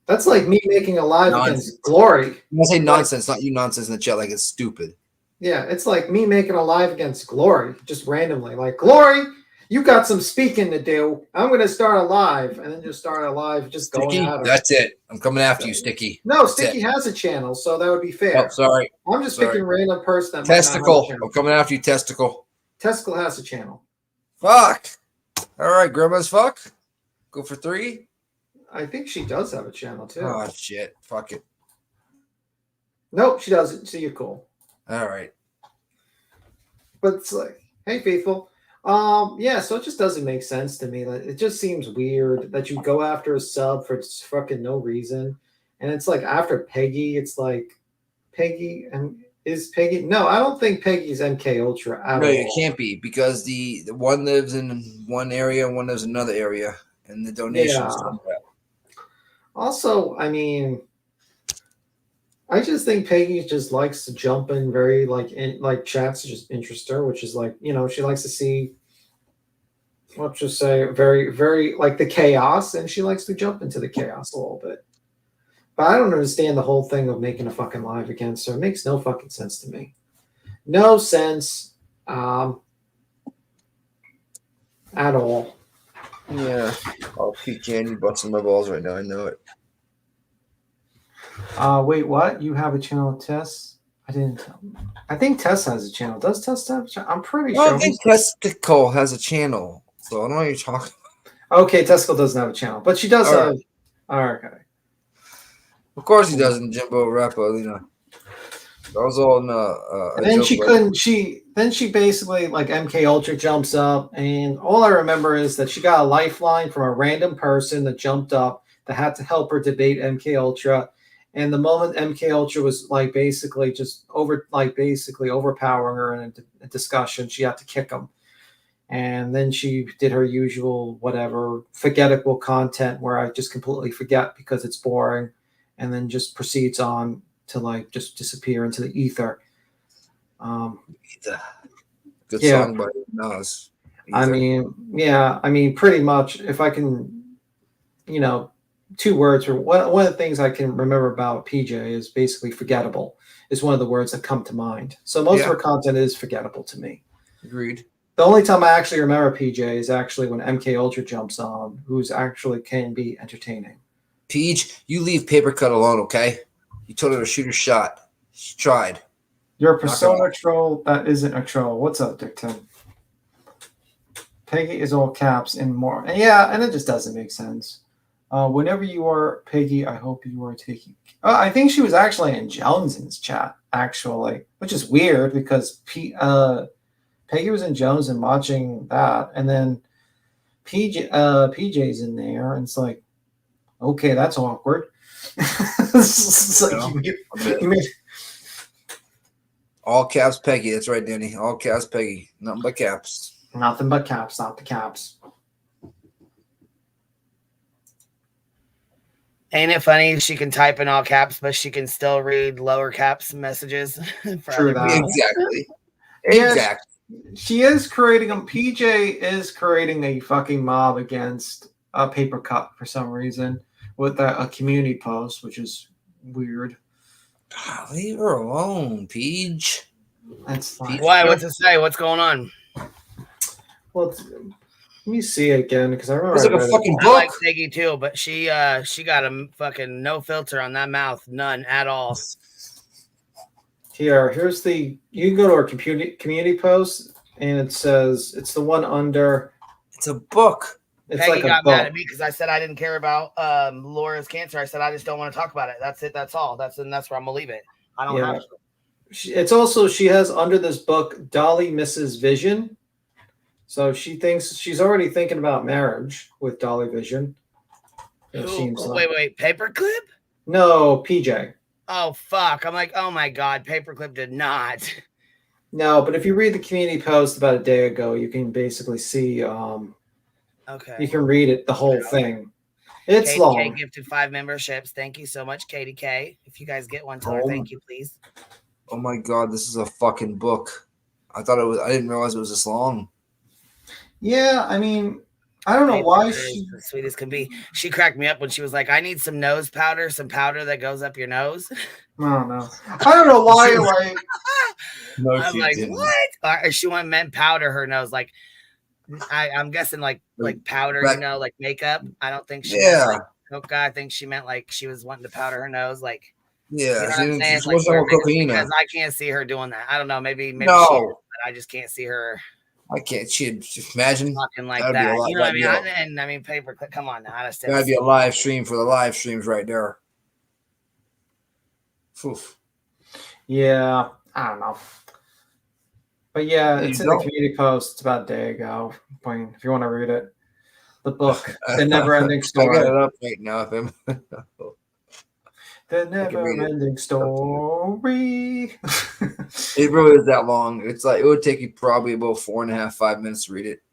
that's like me making a live against Glory. I'm gonna say nonsense, not you nonsense in the chat. Like it's stupid. Yeah, it's like me making a live against Glory, just randomly. Like Glory, you got some speaking to do. I'm going to start a live, and then just start a live, just Sticky, going at her. that's it. I'm coming after you, Sticky. No, that's Sticky has a channel, so that would be fair. Oh, sorry. I'm just picking a random person. That Testicle. I'm coming after you, Testicle. Testicle has a channel. Fuck. All right, Grandma's fuck. Go for 3. I think she does have a channel too. Oh shit! Fuck it. Nope, she doesn't. So you're cool. All right. But it's like, hey, faithful. Yeah, so it just doesn't make sense to me. Like, it just seems weird that you go after a sub for fucking no reason. And it's like after Peggy, it's like Peggy and is Peggy? No, I don't think Peggy's MK Ultra at all. No, it can't be because the one lives in one area and one lives in another area, and the donations. Yeah. Also, I mean, I just think Peggy just likes to jump in very like chats just interest her, which is like, she likes to see, let's just say, very, very like the chaos, and she likes to jump into the chaos a little bit. But I don't understand the whole thing of making a fucking live against her. It makes no fucking sense to me. No sense at all. Yeah. I'll keep candy busting my balls right now. I know it. Wait, what? You have a channel, Tess? I didn't tell. I think Tess has a channel. Does Tess have a channel? I'm pretty sure. I think Testicle has a channel. So I don't know what you're talking about. Okay, Testicle doesn't have a channel. But she does have. All right. Okay. Of course he doesn't, Jimbo Rappa, That was all in and then she couldn't. Then she basically like MK Ultra jumps up, and all I remember is that she got a lifeline from a random person that jumped up that had to help her debate MK Ultra. And the moment MK Ultra was basically overpowering her in a discussion, she had to kick him. And then she did her usual forgettable content where I just completely forget because it's boring, and then just proceeds on to just disappear into the ether. Good song by Nas. I mean, pretty much. If I can, 2 words. Or one of the things I can remember about PJ is basically forgettable. Is one of the words that come to mind. So most of her content is forgettable to me. Agreed. The only time I actually remember PJ is actually when MK Ultra jumps on, who's actually can be entertaining. Peach, you leave Paper Cut alone, okay? You told her to shoot her shot. She tried. You're a persona troll that isn't a troll. What's up, Dick 10? Peggy is all caps and more. And yeah, and it just doesn't make sense. Whenever you are Peggy, I hope you are taking. I think she was actually in Jones's chat, actually, which is weird because Peggy was in Jones and watching that, and then PJ's in there, and it's like, okay, that's awkward. It's like you made all caps Peggy. That's right, Danny. All caps Peggy. Nothing but caps. Nothing but caps, not the caps. Ain't it funny? She can type in all caps, but she can still read lower caps messages. True that. Exactly. Yes, Exactly. she is creating them. PJ is creating a fucking mob against a paper cut for some reason with a community post, which is weird. Leave her alone, Peach. That's fine. Why? What's it say? What's going on? Well, let me see again because I remember It's like a fucking I book. like Peggy too, but she got a fucking no filter on that mouth, none at all. Here's the. You can go to our community post, and it says it's the one under. It's a book. It's Peggy like a got book. mad at me because I said I didn't care about Laura's cancer. I said I just don't want to talk about it. That's it. That's all. That's where I'm gonna leave it. I don't have to. It's also she has under this book Dolly Misses Vision, so she thinks she's already thinking about marriage with Dolly Vision. It seems like. Wait, paperclip? No, PJ. Oh fuck! I'm like, oh my god, paperclip did not. No, but if you read the community post about a day ago, you can basically see. Okay. You can read it, the whole thing. It's Katie long. K gifted 5 memberships. Thank you so much, Katie K. If you guys get one, tell her thank you, please. Oh my god, this is a fucking book. I didn't realize it was this long. Yeah, I mean, I don't know why she as sweet as can be. She cracked me up when she was like, I need some nose powder, some powder that goes up your nose. I don't know. I don't know why. Like, no, I'm like, didn't. what? Or she meant powder her nose. Like, I'm guessing like powder, like makeup. I don't think she meant like coca. I think she meant like she was wanting to powder her nose. Like, yeah, you know she wasn't on cocaine. because I can't see her doing that. I don't know. Maybe No. she is, but I just can't see her. I can't. She'd imagine talking like that'd be that. a lot- You know what I mean? that'd be And I mean, paperclip. Come on now. That'd be a live stream for the live streams right there. Oof. yeah, I don't know. But yeah, You it's in the don't. community post. It's about a day ago. If you want to read it, the book, The Never-Ending Story. I got it up right now. If I'm The Never-Ending Story. It really is that long. It's like it would take you probably about 4.5, 5 minutes to read it.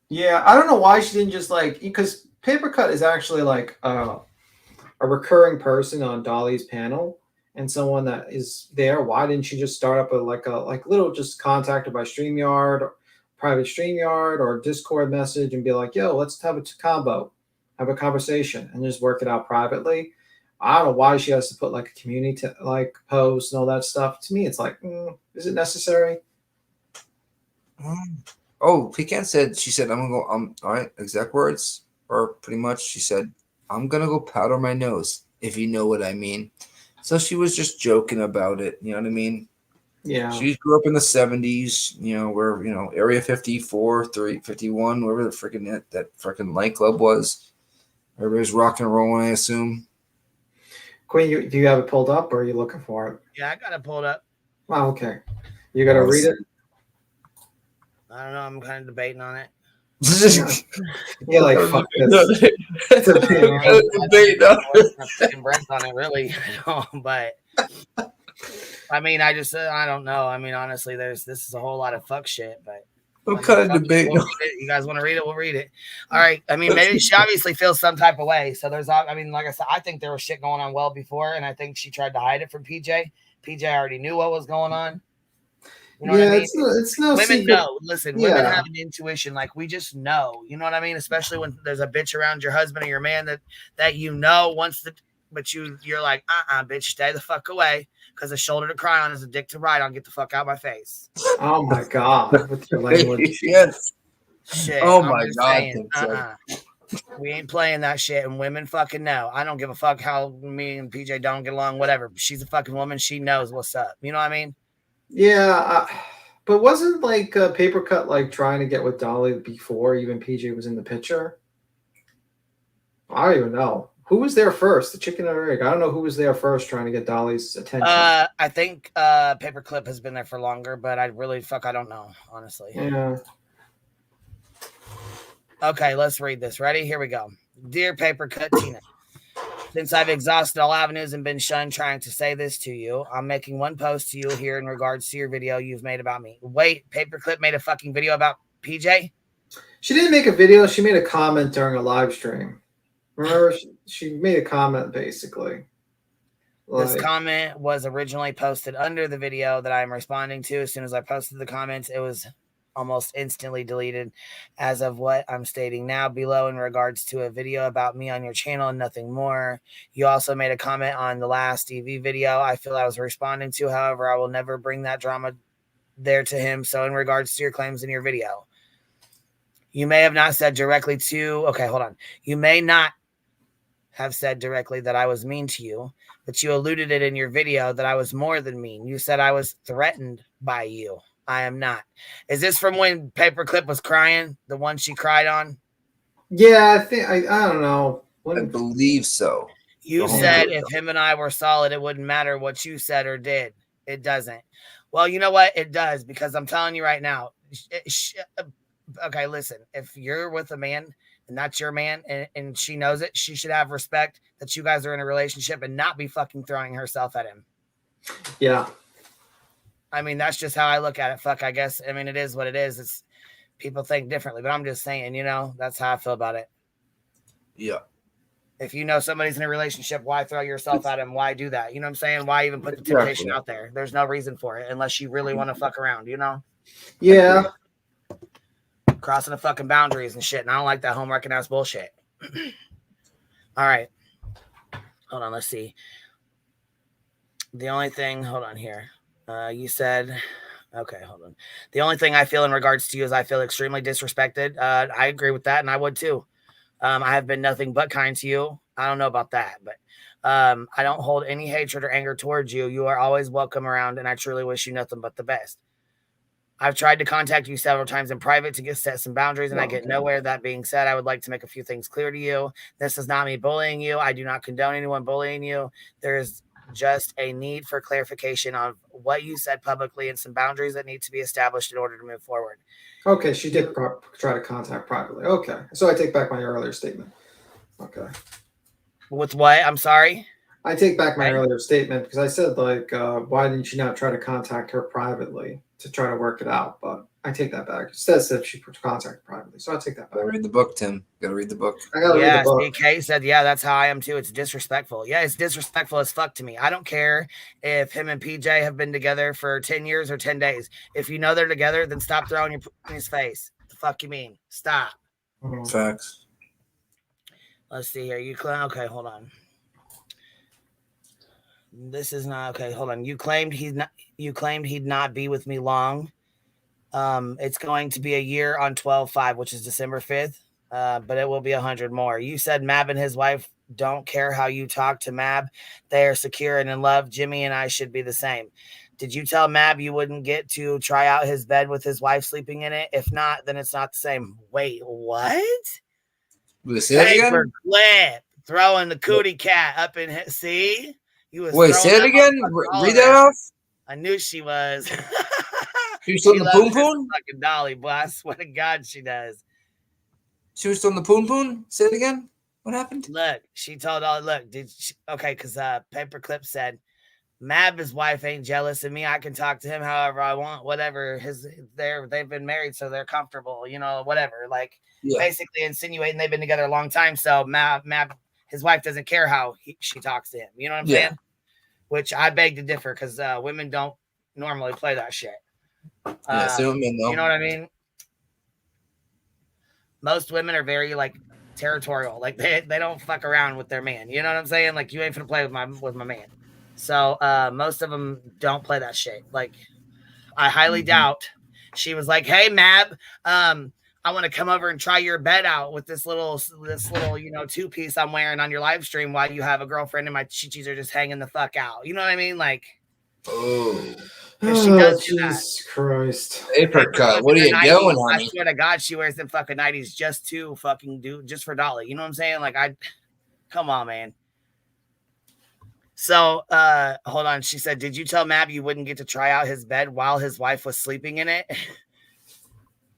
Yeah, I don't know why she didn't just because Papercut is actually like a recurring person on Dolly's panel and someone that is there. Why didn't she just start up a little just contact her by StreamYard, or private StreamYard, or Discord message and be like, yo, let's have a combo, have a conversation, and just work it out privately. I don't know why she has to put like a community post and all that stuff. To me, it's like, is it necessary? Oh, Pecan said, she said, I'm gonna go, all right, exact words, or pretty much she said, I'm gonna go powder my nose, if you know what I mean. So she was just joking about it, you know what I mean? Yeah. She grew up in the 70s, where, Area 54, 51, wherever the freaking that freaking nightclub was. Everybody's rocking and rolling, I assume. Queen, do you have it pulled up, or are you looking for it? Yeah, I got it pulled up. Oh, okay. You got to read it? I don't know. I'm kind of debating on it. Yeah, like fuck this. Breath on it, really. But I mean, I don't know. I mean, honestly, this is a whole lot of fuck shit. But what kind of debate? You guys want to read it? We'll read it. All right. I mean, maybe she obviously feels some type of way. So I mean, like I said, I think there was shit going on well before, and I think she tried to hide it from PJ. PJ already knew what was going on. You know what I mean? It's no women secret. know. Listen, women have an intuition. Like, we just know. You know what I mean? Especially when there's a bitch around your husband or your man that wants to, but you're like, bitch, stay the fuck away, because a shoulder to cry on is a dick to ride on. Get the fuck out of my face. Oh my god, with your language. Yes. Shit. Oh I'm my just god. saying, we ain't playing that shit, and women fucking know. I don't give a fuck how me and PJ don't get along. Whatever. She's a fucking woman. She knows what's up. You know what I mean? Yeah, But wasn't like Paper Cut like trying to get with Dolly before even PJ was in the picture? I don't even know. Who was there first? The chicken or egg? I don't know who was there first trying to get Dolly's attention. I think Paperclip has been there for longer, but I don't know, honestly. Yeah. Okay, let's read this. Ready? Here we go. Dear Papercut Tina, since I've exhausted all avenues and been shunned trying to say this to you, I'm making one post to you here in regards to your video you've made about me. Wait, Paperclip made a fucking video about PJ? She didn't make a video. She made a comment during a live stream. Remember, she made a comment basically. This comment was originally posted under the video that I'm responding to. As soon as I posted the comments, it was almost instantly deleted as of what I'm stating now below in regards to a video about me on your channel and nothing more. You also made a comment on the last TV video I feel I was responding to. However, I will never bring that drama there to him. So in regards to your claims in your video, you may have not said directly to, okay, hold on. You may not have said directly that I was mean to you, but you alluded it in your video that I was more than mean. You said I was threatened by you. I am not. Is this from when Paperclip was crying? The one she cried on? Yeah, I think I don't know. I believe so. You said if him and I were solid, it wouldn't matter what you said or did. It doesn't. Well, you know what? It does, because I'm telling you right now. Okay, listen. If you're with a man and that's your man and she knows it, she should have respect that you guys are in a relationship and not be fucking throwing herself at him. Yeah. I mean, that's just how I look at it. Fuck, I guess. I mean, it is what it is. It's people think differently, but I'm just saying, that's how I feel about it. Yeah. If you know somebody's in a relationship, why throw yourself at him? Why do that? You know what I'm saying? Why even put the temptation out there? There's no reason for it unless you really want to fuck around, Yeah. Crossing the fucking boundaries and shit. And I don't like that homework and ass bullshit. All right. Hold on. Let's see. The only thing, hold on here. You said, okay, hold on. The only thing I feel in regards to you is I feel extremely disrespected. I agree with that, and I would too. I have been nothing but kind to you. I don't know about that, but I don't hold any hatred or anger towards you. You are always welcome around, and I truly wish you nothing but the best. I've tried to contact you several times in private to set some boundaries, and I get nowhere. That being said, I would like to make a few things clear to you. This is not me bullying you. I do not condone anyone bullying you. There is just a need for clarification on what you said publicly and some boundaries that need to be established in order to move forward. Okay, she did try to contact privately. Okay, so I take back my earlier statement. Okay. With what? I'm sorry? I take back my earlier statement because I said, why didn't you not try to contact her privately to try to work it out? But I take that back. It says that she contacted privately, so I take that back. Gotta read the book, Tim. Gotta read the book. I gotta read the book. DK said, yeah, that's how I am too. It's disrespectful. Yeah, it's disrespectful as fuck to me. I don't care if him and PJ have been together for 10 years or 10 days. If you know they're together, then stop throwing your in his face. What the fuck you mean? Stop. Facts. Let's see here. Okay, hold on. This is not okay. Hold on. You claimed he'd not be with me long. It's going to be a year on 12/5, which is December 5th. But it will be 100 more. You said Mab and his wife don't care how you talk to Mab. They are secure and in love. Jimmy and I should be the same. Did you tell Mab you wouldn't get to try out his bed with his wife sleeping in it? If not, then it's not the same. Wait, what? Paper clip throwing the cootie cat up in his. See? Wait, say it again. Read that off. I knew she was. She was still in the poon poon? Fucking Dolly, boy. I swear to God, she does. She was still in the poon poon? Say it again. What happened? Look, she told all. Look, because Paperclip said, Mab's wife ain't jealous of me. I can talk to him however I want. Whatever. They've been married, so they're comfortable. Whatever. Basically insinuating they've been together a long time. So Mab, his wife doesn't care how she talks to him. You know what I'm saying? Which I beg to differ because women don't normally play that shit. You know what I mean? Most women are very territorial. They don't fuck around with their man. You know what I'm saying? You ain't finna play with my man. So most of them don't play that shit. I highly doubt she was like, hey Mab, I want to come over and try your bed out with this little, two-piece I'm wearing on your live stream while you have a girlfriend and my chichis are just hanging the fuck out. You know what I mean? Oh. Because she does do Jesus Christ. Apricot, what are you doing, I honey? swear to God, she wears them fucking 90s just for Dolly. You know what I'm saying? Like, come on, man. So, hold on. She said, did you tell Mab you wouldn't get to try out his bed while his wife was sleeping in it?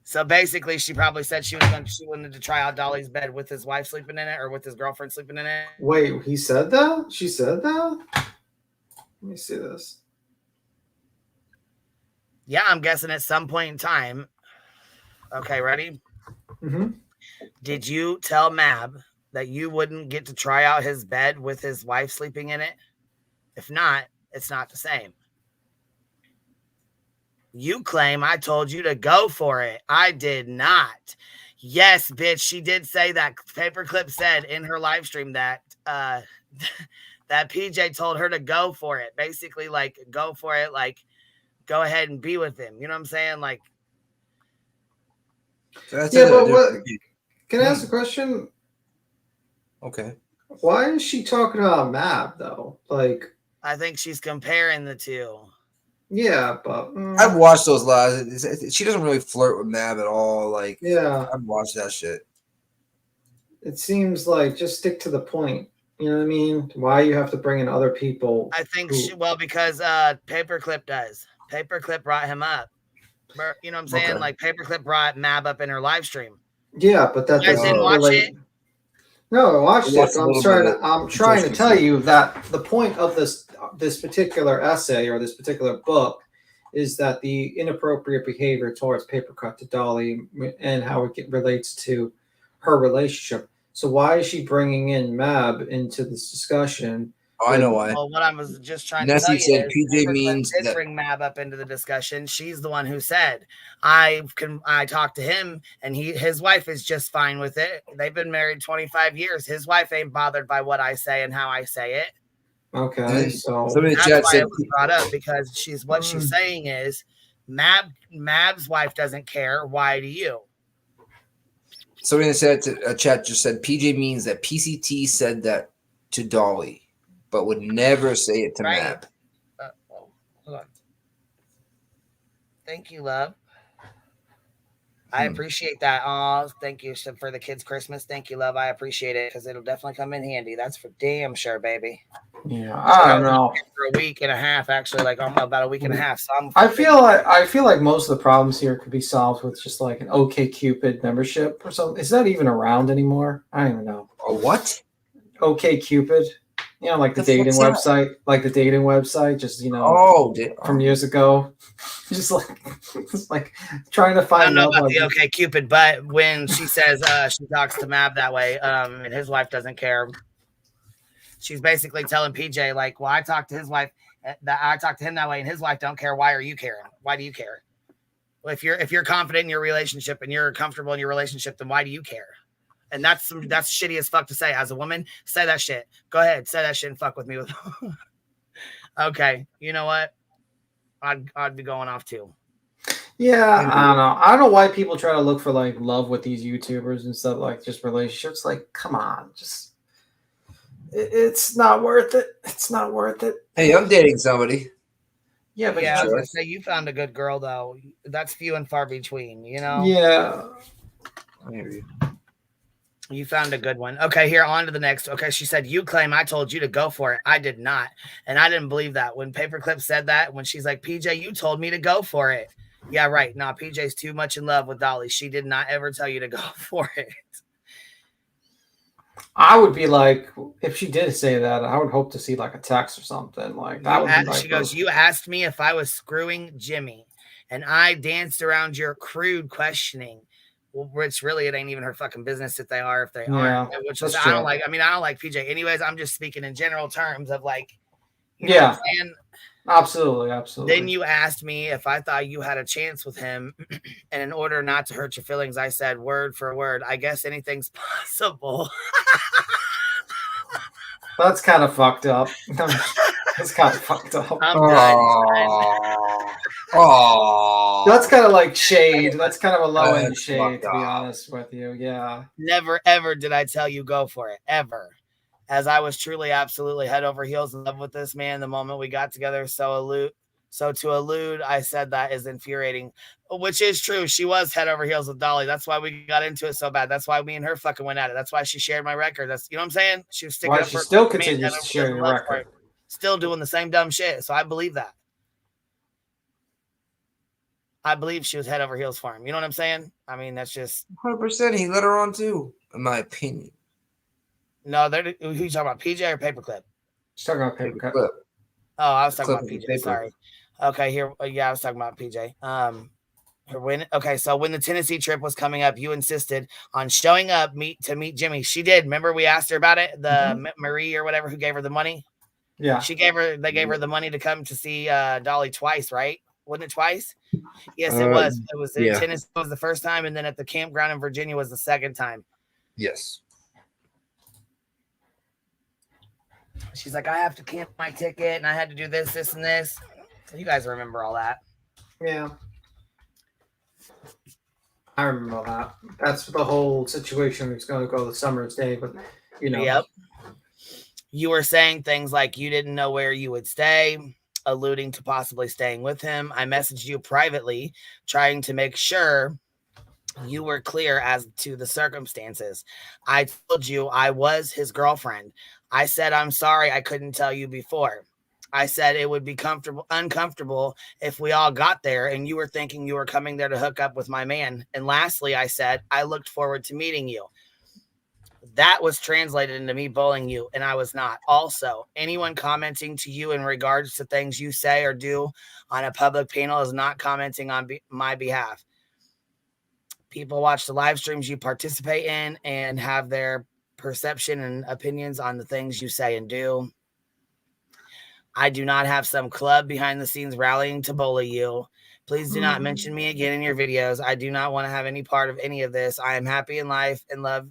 So basically, she probably said she wanted to try out Dolly's bed with his wife sleeping in it or with his girlfriend sleeping in it. Wait, he said that? She said that? Let me see this. Yeah, I'm guessing at some point in time. Okay, ready? Mm-hmm. Did you tell Mab that you wouldn't get to try out his bed with his wife sleeping in it? If not, it's not the same. You claim I told you to go for it. I did not. Yes, bitch, she did say that. Paperclip said in her live stream that that PJ told her to go for it. Basically, like, go for it, like, go ahead and be with him. You know what I'm saying? Like, yeah, but what? Can I ask a question? Okay. Why is she talking about Mab though? Like, I think she's comparing the two. Yeah, but I've watched those lives. She doesn't really flirt with Mab at all. Like, yeah, I've watched that shit. It seems like just stick to the point. You know what I mean? Why you have to bring in other people? I think because Paperclip does. Paperclip brought him up. You know what I'm saying? Okay. Like, Paperclip brought Mab up in her live stream. Yeah, but that You guys didn't watch it? No, I watched it. But I'm trying to tell you that the point of this particular essay or this particular book is that the inappropriate behavior towards Papercut to Dolly and how it relates to her relationship. So why is she bringing in Mab into this discussion? Oh, I know why. Well, what I was just trying Nessie to tell you said is PJ Paperclip means did that- bring Mab up into the discussion. She's the one who said, I talked to him and his wife is just fine with it. They've been married 25 years. His wife ain't bothered by what I say and how I say it. Okay, so That's why it was brought up, because she's saying is Mab's wife doesn't care. Why do you? Somebody in the chat just said PJ means that PCT said that to Dolly, but would never say it to Mab. Hold on. Thank you, love. I appreciate that. Oh, thank you for the kids' Christmas. Thank you, love. I appreciate it because it'll definitely come in handy. That's for damn sure, baby. Yeah, I don't know. For a week and a half, actually, like about a week and a half. So I feel like most of the problems here could be solved with just like an OkCupid membership or something. Is that even around anymore? I don't even know. A what? OkCupid. You know, like the dating website, just, you know, from years ago. just like trying to find. I don't know about the OkCupid, but when she says she talks to Mab that way, and his wife doesn't care, she's basically telling PJ, like, well, I talked to his wife, that I talked to him that way, and his wife don't care. Why are you caring? Why do you care? Well, if you're confident in your relationship and you're comfortable in your relationship, then why do you care? And that's shitty as fuck to say. As a woman, say that shit. Go ahead, say that shit and fuck with me. Okay, you know what? I'd be going off too. Yeah, I don't know. I don't know why people try to look for like love with these YouTubers and stuff, like just relationships. Like, come on, just it's not worth it. It's not worth it. Hey, I'm dating somebody. Yeah, but I was gonna say you found a good girl though. That's few and far between, you know. Yeah. I hear you. You found a good one. Okay, here, on to the next. Okay, she said, you claim I told you to go for it. I did not. And I didn't believe that. When Paperclip said that, when she's like, PJ, you told me to go for it. Yeah, right. No, PJ's too much in love with Dolly. She did not ever tell you to go for it. I would be like, if she did say that, I would hope to see like a text or something. Like that would be like she goes, you asked me if I was screwing Jimmy, and I danced around your crude questioning. Which really, it ain't even her fucking business if they are, if they aren't. Which is, I don't like PJ. Anyways, I'm just speaking in general terms of like, you know what I'm saying? Absolutely. Then you asked me if I thought you had a chance with him, and in order not to hurt your feelings, I said word for word, I guess anything's possible. That's kind of fucked up. That's kind of fucked up. I'm done. Oh, that's kind of like shade. That's kind of a low end shade, to be honest with you. Yeah. Never ever did I tell you go for it. Ever. as I was truly absolutely head over heels in love with this man the moment we got together. So to allude, I said that is infuriating, which is true. She was head over heels with Dolly. That's why we got into it so bad. That's why me and her fucking went at it. That's why she shared my record. That's, you know what I'm saying? She was sticking Why up she for still me, continues head to over share heels in your love record. for it. Still doing the same dumb shit. So I believe that. I believe she was head over heels for him. You know what I'm saying? I mean, that's just 100%. He let her on too, in my opinion. no. Who you talking about? PJ or Paperclip? She's talking about Paperclip. Oh, I was talking about Clip PJ. paper. Sorry. Okay, here. Yeah, I was talking about PJ. So when the Tennessee trip was coming up, you insisted on showing up to meet Jimmy. She did. Remember we asked her about it? The Marie or whatever who gave her the money. Yeah. They gave her the money to come to see Dolly twice, right? Wasn't it twice? Yes, it was. It was in Tennessee was the first time, and then at the campground in Virginia was the second time. Yes. She's like, I have to cancel my ticket, and I had to do this, and this. You guys remember all that? Yeah. I remember that. That's the whole situation. It's going to go to Summer's Day, but you know. Yep. You were saying things like you didn't know where you would stay, alluding to possibly staying with him. I messaged you privately, trying to make sure you were clear as to the circumstances. I told you I was his girlfriend. I said, I'm sorry I couldn't tell you before. I said it would be uncomfortable if we all got there and you were thinking you were coming there to hook up with my man. And lastly, I said, I looked forward to meeting you. That was translated into me bullying you, and I was not. Also, anyone commenting to you in regards to things you say or do on a public panel is not commenting on my behalf. People watch the live streams you participate in and have their perception and opinions on the things you say and do. I do not have some club behind the scenes rallying to bully you. Please do not mention me again in your videos. I do not want to have any part of any of this. I am happy in life and love,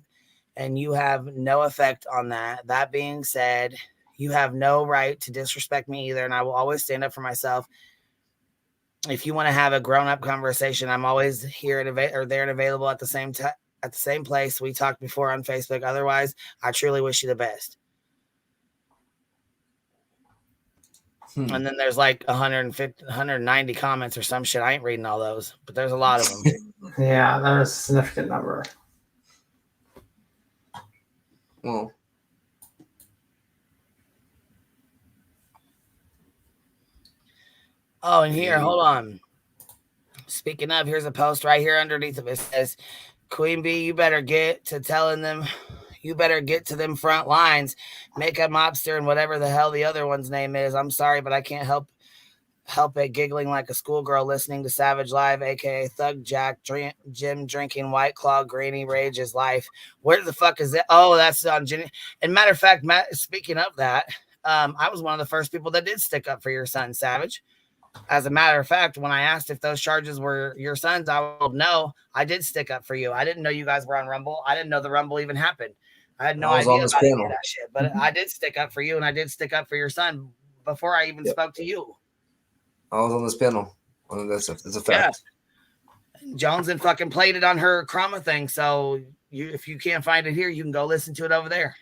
and you have no effect on that. That being said, you have no right to disrespect me either, and I will always stand up for myself. If you want to have a grown-up conversation, I'm always here or there and available at the same place. We talked before on Facebook. Otherwise, I truly wish you the best. And then there's like 190 comments or some shit. I ain't reading all those, but there's a lot of them. Yeah, that's a significant number. Well, oh, and here, hold on. Speaking of, here's a post right here underneath of it. It says, Queen Bee, you better get to telling them, you better get to them front lines. Makeup mobster and whatever the hell the other one's name is. I'm sorry, but I can't help it giggling like a schoolgirl listening to Savage Live, aka Thug Jack, Jim drinking White Claw, Granny Rage is life. Where the fuck is it? Oh, that's on Jenny. And matter of fact, Matt, speaking of that, I was one of the first people that did stick up for your son, Savage. As a matter of fact, when I asked if those charges were your son's, I told no, I did stick up for you. I didn't know you guys were on Rumble. I didn't know the Rumble even happened. I had no idea about any of that shit, but I did stick up for you, and I did stick up for your son before I even spoke to you. I was on this panel. That's a fact. Yeah. Jones and fucking played it on her Chroma thing, so if you can't find it here, you can go listen to it over there.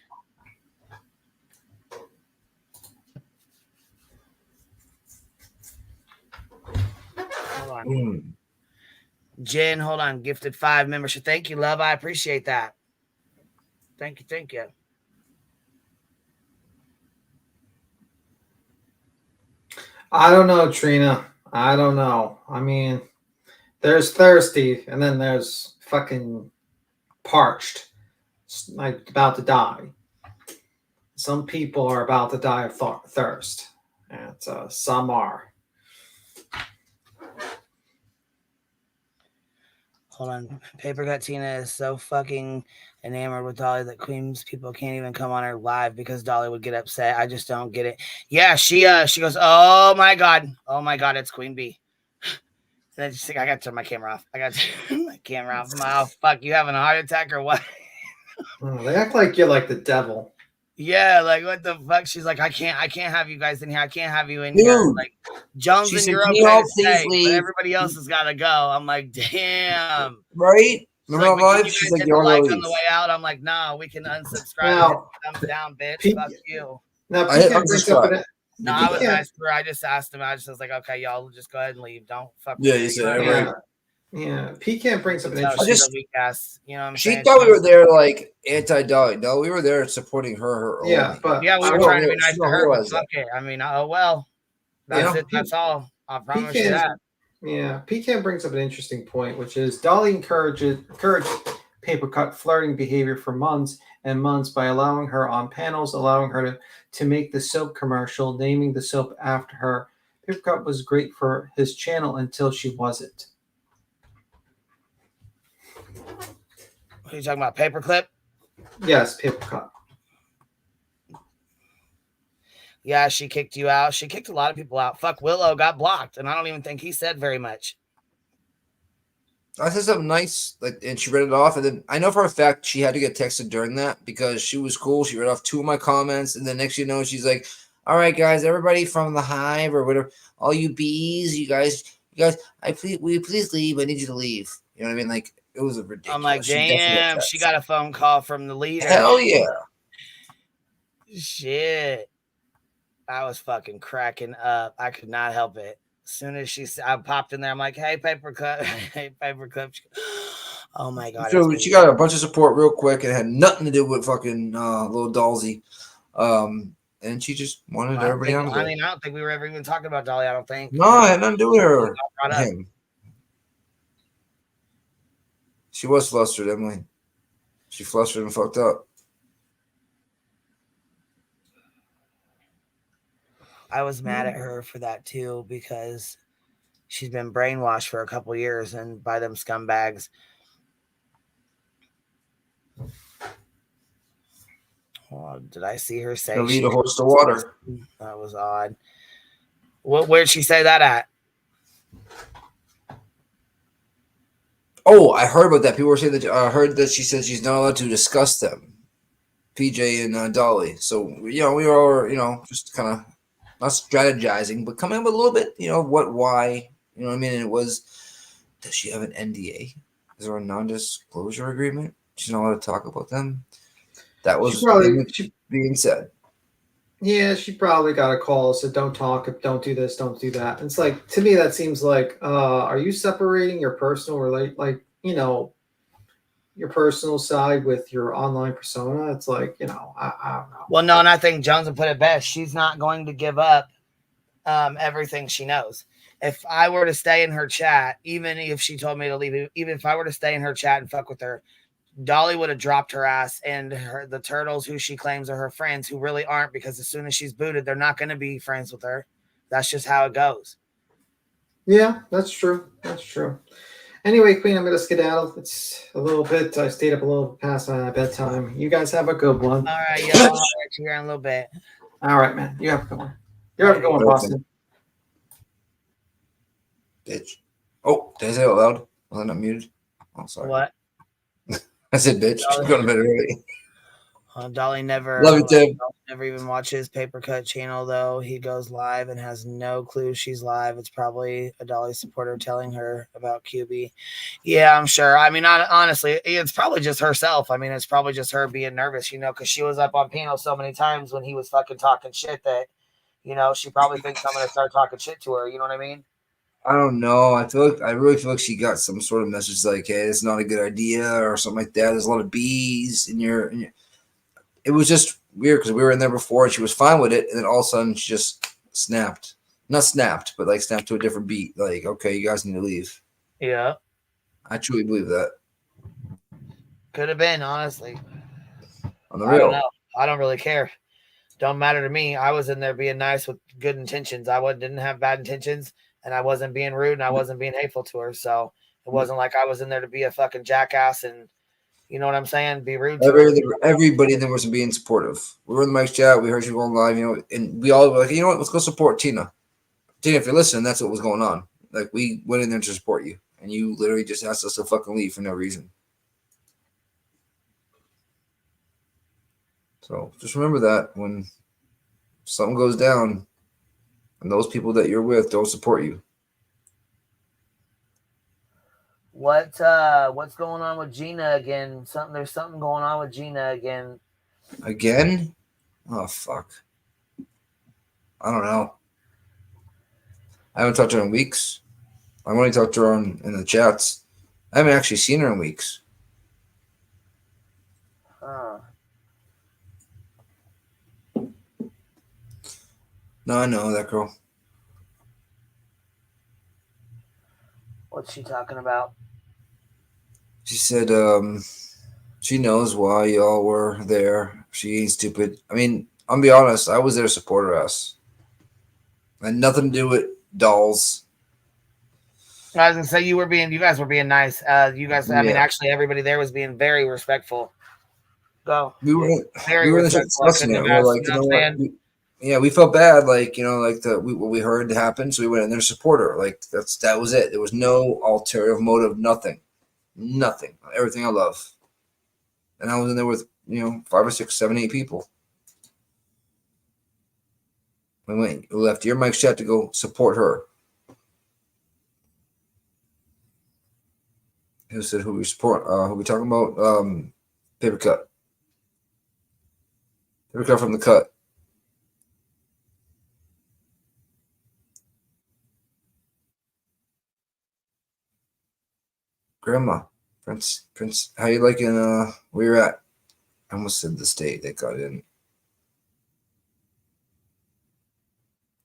Hold on. Jen, hold on. Gifted 5 membership. Thank you, love. I appreciate that. Thank you. I don't know, Trina. I don't know. I mean, there's thirsty, and then there's fucking parched, like about to die. Some people are about to die of thirst, and some are. Hold on. Paper Gut Tina is so fucking enamored with Dolly that Queen's people can't even come on her live because Dolly would get upset. I just don't get it. Yeah, she goes, oh my god, it's Queen Bee. And then she's like, I got to turn my camera off. Oh, fuck, you having a heart attack or what? They act like you're like the devil. Yeah, like what the fuck? She's like, I can't have you guys in here. I can't have you in here. Like Jones and you're okay to stay, but everybody else has got to go. I'm like, damn. Right? Remember on live? You She's guys like, hit "You're the like gonna on the leave." way out. I'm like, no, we can unsubscribe. Now, Hit the thumbs down, bitch. P- Fuck you. Now, I hit Pecan brings up unsubscribe. an No, I was nice to her. I just asked him. I just was like, okay, y'all just go ahead and leave. Don't fuck with Yeah, me. you said know what I mean? right. Yeah, Pecan brings up an So interesting. she's a weak ass. You know what I'm She saying? thought we were there like anti-Dolly. No, we were there supporting her Yeah, only. but Yeah, we She were don't trying to be real- nice she to don't her, but realize fuck it. I mean, oh well. That's Yeah. it. That's all. I promise you Pecan, that. yeah, Pecan brings up an interesting point, which is Dolly encouraged Paper Cut flirting behavior for months and months by allowing her on panels, allowing her to make the soap commercial, naming the soap after her. Paper Cut was great for his channel until she wasn't. What are you talking about? Paperclip? Yes, Paper Cut. Yeah, she kicked you out. She kicked a lot of people out. Fuck, Willow got blocked, and I don't even think he said very much. I said something nice, like, and she read it off, and then I know for a fact she had to get texted during that because she was cool. She read off 2 of my comments, and then next you know, she's like, "All right, guys, everybody from the hive or whatever, all you bees, you guys, will you please leave? I need you to leave." You know what I mean? Like, it was a ridiculous. I'm like, damn, she got a phone call from the leader. Hell yeah. Shit. I was fucking cracking up. I could not help it. As soon as I popped in there, I'm like, hey, Paperclip. Hey, Paperclip. Oh, my God. So she got a bunch of support real quick. It had nothing to do with fucking little Dalsy. And she just wanted everybody on I mean, I don't think we were ever even talking about Dolly, I don't think. No, I had nothing to do with her. Him. She was flustered, Emily. She flustered and fucked up. I was mad at her for that too because she's been brainwashed for a couple years and by them scumbags. Oh, did I see her say? Lead a horse to water. That was odd. Where'd she say that at? Oh, I heard about that. People were saying that. I heard that she said she's not allowed to discuss them. PJ and Dolly. So we were just kind of. Not strategizing, but coming up with a little bit, why, you know what I mean? And it was, does she have an NDA? Is there a non-disclosure agreement? She's not allowed to talk about them. That was being said. Yeah, she probably got a call, said don't talk, don't do this, don't do that. It's like, to me, that seems like, are you separating your personal your personal side with your online persona? It's like, I don't know. Well, no, and I think Jones would put it best. She's not going to give up everything she knows. If I were to stay in her chat, even if she told me to leave, even if I were to stay in her chat and fuck with her, Dolly would have dropped her ass, and the turtles who she claims are her friends, who really aren't, because as soon as she's booted, they're not going to be friends with her. That's just how it goes. Yeah, that's true. That's true. Anyway, Queen, I'm going to skedaddle. It's a little bit, I stayed up a little past my bedtime. You guys have a good one. All right, y'all. I'll catch you here in a little bit. All right, man. You have a good one. You have a good one, Boston. Bitch. Oh, did I say it out loud? Was I not muted? Oh, sorry. What? I said bitch. I'm going to bed early. Dolly never even watches Papercut channel, though. He goes live and has no clue she's live. It's probably a Dolly supporter telling her about QB. Yeah, I'm sure. I mean, honestly, it's probably just herself. I mean, it's probably just her being nervous, because she was up on panel so many times when he was fucking talking shit that, she probably thinks I'm going to start talking shit to her. You know what I mean? I don't know. I really feel like she got some sort of message like, hey, it's not a good idea or something like that. There's a lot of bees in your it was just weird because we were in there before and she was fine with it. And then all of a sudden she just snapped. Not snapped, but like snapped to a different beat. Like, okay, you guys need to leave. Yeah. I truly believe that. Could have been, honestly. On the real. I don't know. I don't really care. Don't matter to me. I was in there being nice with good intentions. Didn't have bad intentions, and I wasn't being rude and I wasn't being hateful to her. So it wasn't like I was in there to be a fucking jackass and, you know what I'm saying, be rude to her. Everybody in there was being supportive. We were in the Mike's chat. We heard you going live, and we all were like, you know what, let's go support Tina. Tina, if you're listening, that's what was going on. Like, we went in there to support you, and you literally just asked us to fucking leave for no reason. So just remember that when something goes down and those people that you're with don't support you. What's going on with Gina again? There's something going on with Gina again. Again? Oh fuck. I don't know. I haven't talked to her in weeks. I've only talked to her in the chats. I haven't actually seen her in weeks. Huh. No, I know that girl. What's she talking about? She said she knows why y'all were there. She ain't stupid. I mean, I'll be honest, I was there to support her ass. Had nothing to do with dolls. I was gonna say you guys were being nice. You guys, I mean, actually, everybody there was being very respectful. Go. We were very respectful. discussing it. We were like, you know what? We felt bad, like, you know, like what we heard happened, so we went in there to support her. Like that was it. There was no ulterior motive, nothing. Everything I love. And I was in there with, 5 or 6, 7, 8 people. We left your mic chat to go support her. Who said who we support? Who we talking about? Paper cut. Paper cut from the cut. Grandma, Prince, how you liking where you're at? I almost said the state that got in.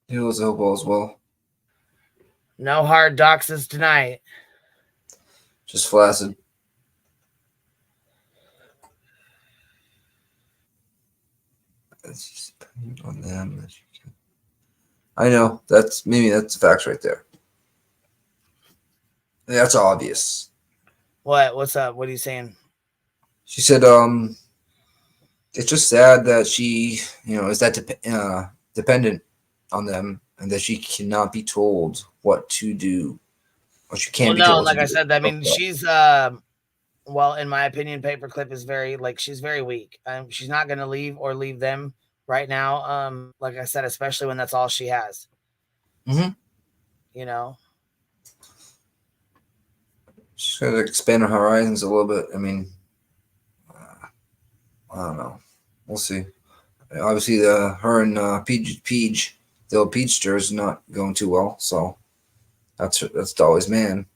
He was hope all as well. No hard doxes tonight. Just flaccid. On them. I know that's the facts right there. That's obvious. What's up? What are you saying? She said, it's just sad that she, is that dependent on them, and that she cannot be told what to do, or she can't be told. Like I said, I mean, she's well, in my opinion, Paperclip is she's very weak. She's not going to leave them right now. Like I said, especially when that's all she has. Mm-hmm. She's got to expand her horizons a little bit. I mean, I don't know. We'll see. Obviously, her and Peach, the old Peachster, is not going too well. So that's Dolly's man.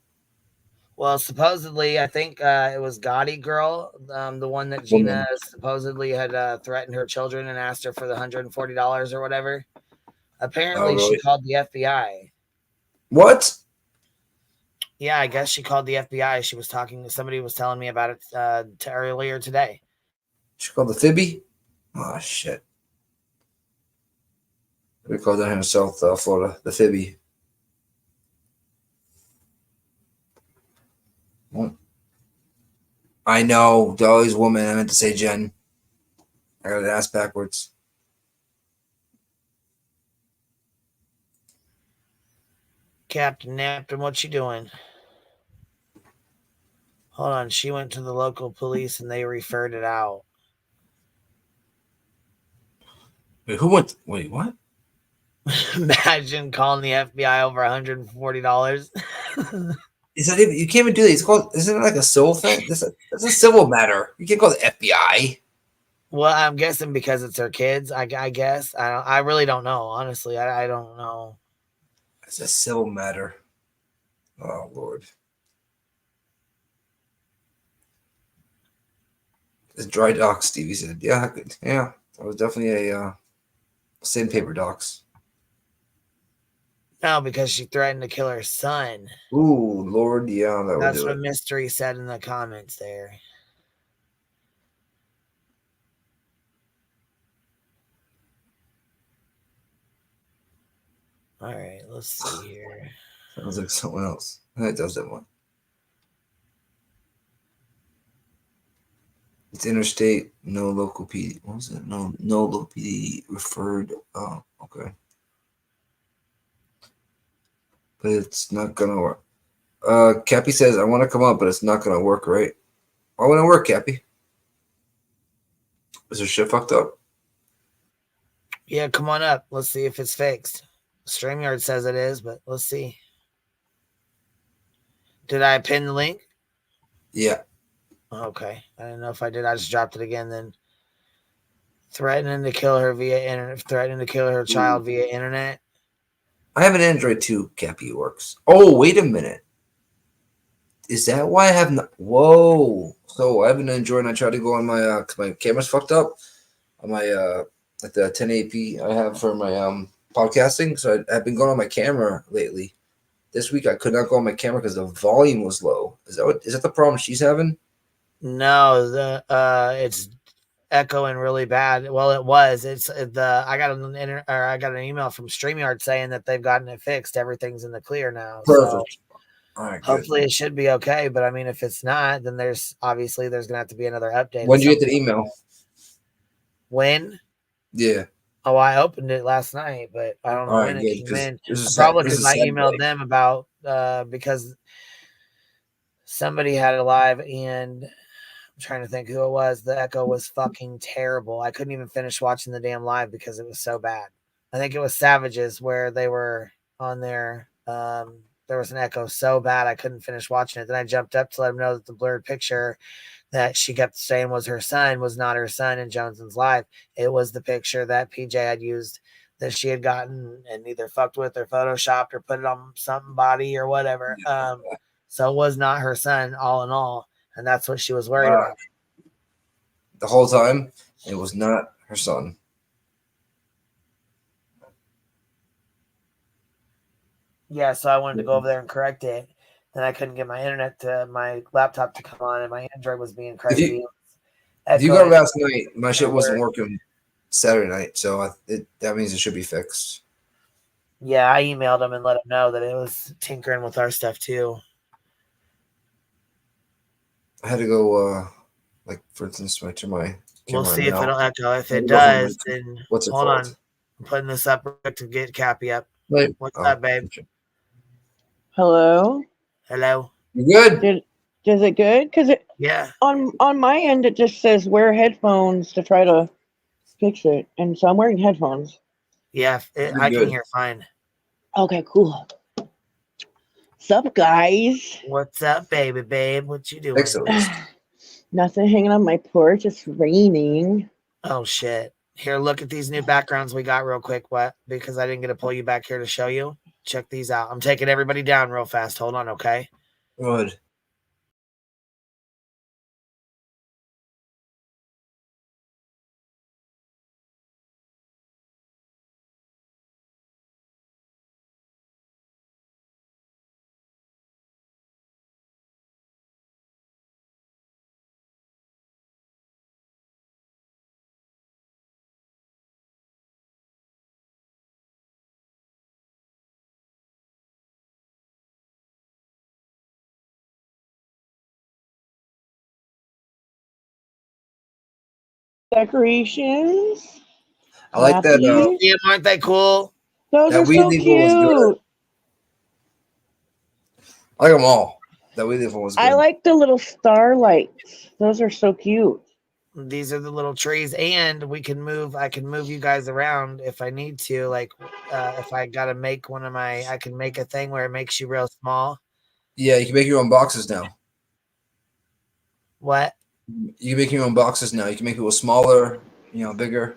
Well, supposedly, I think it was Gotti Girl, the one that Gina supposedly had threatened her children and asked her for the $140 or whatever. Apparently, she called the FBI. What? Yeah, I guess she called the FBI. She was talking. Somebody was telling me about it earlier today. She called the Fibby? Oh, shit. We called that in South Florida, the Fibby. Well, I know. Dolly's woman. I meant to say Jen. I got to ask backwards. Captain Napton, what you doing? Hold on. She went to the local police and they referred it out. Wait, who went? Wait, what? Imagine calling the FBI over $140. Is that even? You can't even do that. It's called. Isn't it like a civil thing? That's a civil matter. You can't call the FBI. Well, I'm guessing because it's her kids. I guess. I really don't know. Honestly, I don't know. It's a civil matter. Oh Lord. It's dry docs, Stevie said. Yeah, good. Yeah, that was definitely a sandpaper docs. No, because she threatened to kill her son. Ooh, Lord, yeah, that's what Mystery said in the comments there. All right, let's see here. Sounds like someone else. It does that one. It's interstate, no local PD. What was it? No local PD referred. Oh, okay. But it's not gonna work. Cappy says, I want to come up, but it's not gonna work, right? Why wouldn't it work, Cappy? Is there shit fucked up? Yeah, come on up. Let's see if it's fixed. StreamYard says it is, but let's see. Did I pin the link? Yeah. Okay. I didn't know if I did. I just dropped it again then. Threatening to kill her via internet. Threatening to kill her child via internet. I have an Android too, Cappy. It works. Oh, wait a minute. Is that why I have not? Whoa. So I have an Android and I tried to go on my, cause my camera's fucked up on my, like the 1080p I have for my, podcasting. So I've been going on my camera lately. This week I could not go on my camera because the volume was low. Is that the problem she's having? No, it's echoing really bad. Well, it was. I got an email from StreamYard saying that they've gotten it fixed. Everything's in the clear now. Perfect. So all right. Hopefully it should be okay. But I mean, if it's not, then there's gonna have to be another update. When did you get the email? When? Yeah. Oh, I opened it last night, but I don't know when it came in. Probably because I emailed them about because somebody had it live, and I'm trying to think who it was. The echo was fucking terrible. I couldn't even finish watching the damn live because it was so bad. I think it was Savages where they were on there. There was an echo so bad I couldn't finish watching it. Then I jumped up to let them know that the blurred picture that she kept saying was her son was not her son in Jones's live. It was the picture that PJ had used that she had gotten and either fucked with or photoshopped or put it on somebody or whatever. So it was not her son all in all. And that's what she was worried about. The whole time, it was not her son. Yeah, so I wanted to go over there and correct it. Then I couldn't get my laptop to come on, and my Android was being crazy. If you got last night, my shit wasn't working Saturday night, so that means it should be fixed. Yeah, I emailed them and let them know that it was tinkering with our stuff too. I had to go, like for instance, I turn my. We'll see if it'll echo. If it does, then hold on. I'm putting this up to get Cappy up. Wait. What's up, babe? Hello. Hello. You good? Does it good? Because on my end it just says wear headphones to try to fix it, and so I'm wearing headphones. Yeah, I can hear fine. Okay, cool. What's up, guys? What's up, babe? What you doing? Nothing, hanging on my porch. It's raining. Oh shit! Here, look at these new backgrounds we got real quick. What? Because I didn't get to pull you back here to show you. Check these out. I'm taking everybody down real fast. Hold on, okay? Good. Decorations. I like that. Yeah, aren't they cool? Those are so cute. I like them all. That weed leaf one was good. I like the little starlights. Those are so cute. These are the little trees, and I can move you guys around if I need to. Like, if I gotta make I can make a thing where it makes you real small. Yeah, you can make your own boxes now. What? You can make your own boxes now. You can make people smaller, bigger.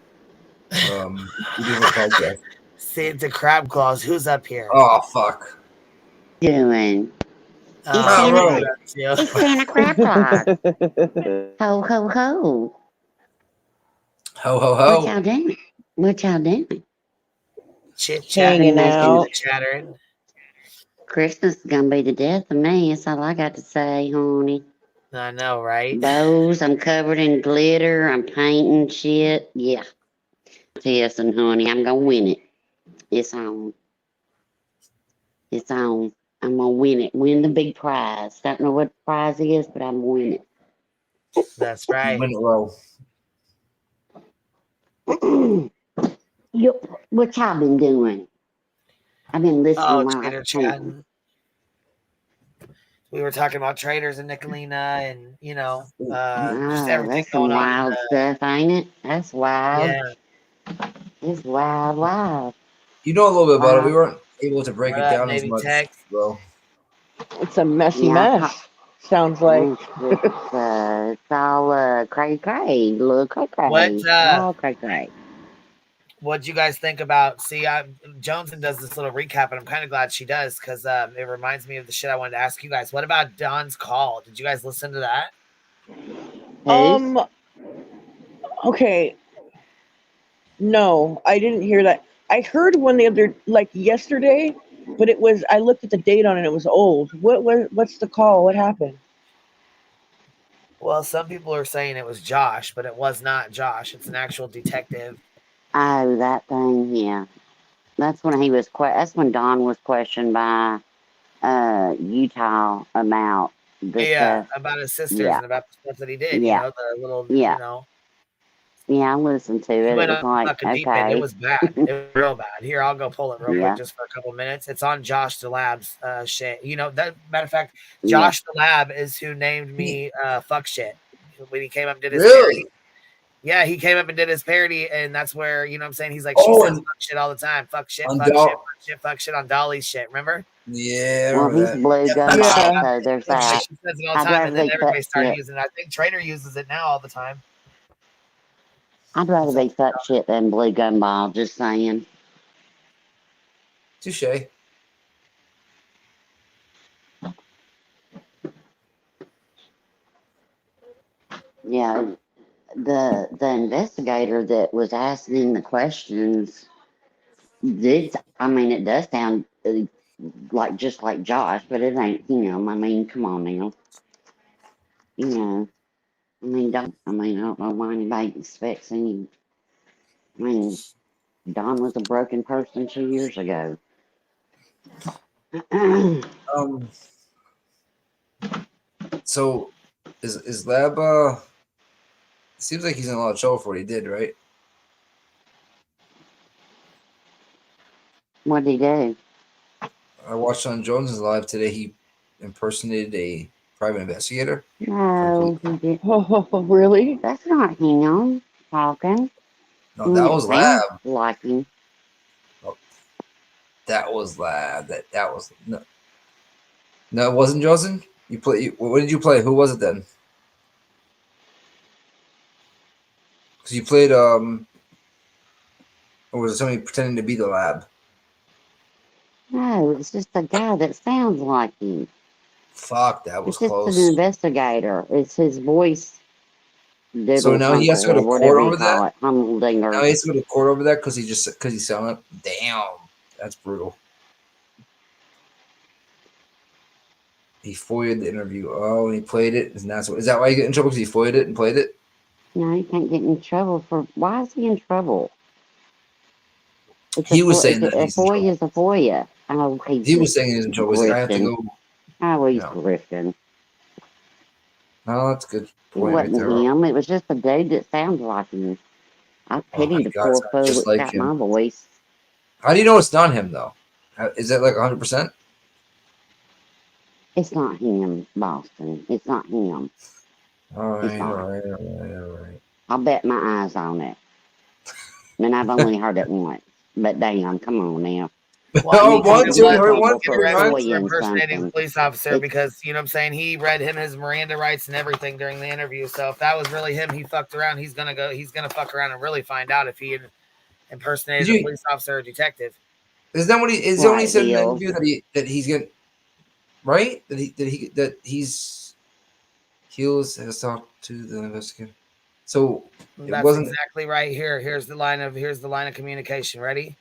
See, it's a crab claws. Who's up here? Oh fuck. Doing. It's Santa Crab Claus. Ho ho ho. Ho ho ho. What y'all doing? Chit-chatting out. Chattering. Christmas is gonna be the death of me. That's all I got to say, honey. I know, right? Bows, I'm covered in glitter. I'm painting shit. Yeah. Listen, honey, I'm gonna win it. It's on. It's on. I'm gonna win it. Win the big prize. Don't know what the prize is, but I'm gonna win it. That's right. Win it low. What y'all been doing? I've been listening. Oh, Trader chatting. We were talking about traders and Nicolina and, just everything that's some going on. wild stuff, ain't it? That's wild. Yeah. It's wild. You know a little bit about it. We weren't able to break it down as much, bro. It's a messy Yeah, mess. Sounds like. it's all cray cray, little cray cray, all cray cray. What'd you guys think about? See, Joneson does this little recap, and I'm kind of glad she does because it reminds me of the shit I wanted to ask you guys. What about Don's call? Did you guys listen to that? Okay. No, I didn't hear that. I heard one the other, like yesterday, but it was. I looked at the date on it. It was old. What's the call? What happened? Well, some people are saying it was Josh, but it was not Josh. It's an actual detective. Oh, that thing, yeah. That's when he was. That's when Don was questioned by Utah about the stuff. About his sisters Yeah. and about the stuff that he did. Yeah. You know, the little, Yeah. you know. Yeah, I listened to it. He went It was like, fucking deep okay. in. It was bad. It was real bad. Here, I'll go pull it real Yeah. quick just for a couple minutes. It's on Josh the Lab's shit. You know, that matter of fact, Josh the Lab is who named me fuck shit when he came up and did his parody. Yeah, he came up and did his parody, and that's where, you know what I'm saying? He's like, she says fuck shit all the time. Fuck shit, fuck shit, fuck shit, fuck shit on Dolly's shit. Remember? Yeah. Well, he's blue gum, so there's that. She says it all the time, and then everybody started using it. I think Trader uses it now all the time. I'd rather be fuck shit than blue gumball, just saying. Touche. Yeah, the investigator that was asking the questions it does sound like just like Josh, but it ain't him. I mean, come on now. You know, I don't know why anybody expects any. I mean, Don was a broken person 2 years ago. So is Lab seems like he's in a lot of trouble for what he did, right? What did he do? I watched on Jones's live today. He impersonated a private investigator. No, he did. Oh, really? That's not him talking. No, that was Lab. Like him. Oh, that was Lab. That was no. No, it wasn't Johnson. You play. What did you play? Who was it then? Because you played. Or was it somebody pretending to be the Lab? No, it's just a guy that sounds like him. Fuck, that was close. It's just an investigator. It's his voice. So now he has to go to court over that. Now he has to go to court over that because he's selling it. Damn, that's brutal. He foiled the interview. Oh, and he played it. Is that why you get in trouble? Because he foiled it and played it? No, he can't get in trouble for. Why is he in trouble? He was saying that a FOIA is a FOIA. Oh, he was saying he's in trouble. I have to go. Oh, he's grifting. Oh, that's good. It wasn't him. It was just a dude that sounds like him. I pity the poor fool that's got my voice. How do you know it's not him, though? Is that like 100%? It's not him, Boston. It's not him. All right. I'll bet my eyes on it. And I've only heard it once. But damn, come on now. Well, impersonating a police officer because, you know what I'm saying, he read him his Miranda rights and everything during the interview. So if that was really him, he fucked around. He's gonna fuck around and really find out if he impersonated a police officer or detective. Is that what he only said in the interview that he's gonna right? That Heels has talked to the investigator. So that's exactly right. Here's the line of communication. Ready?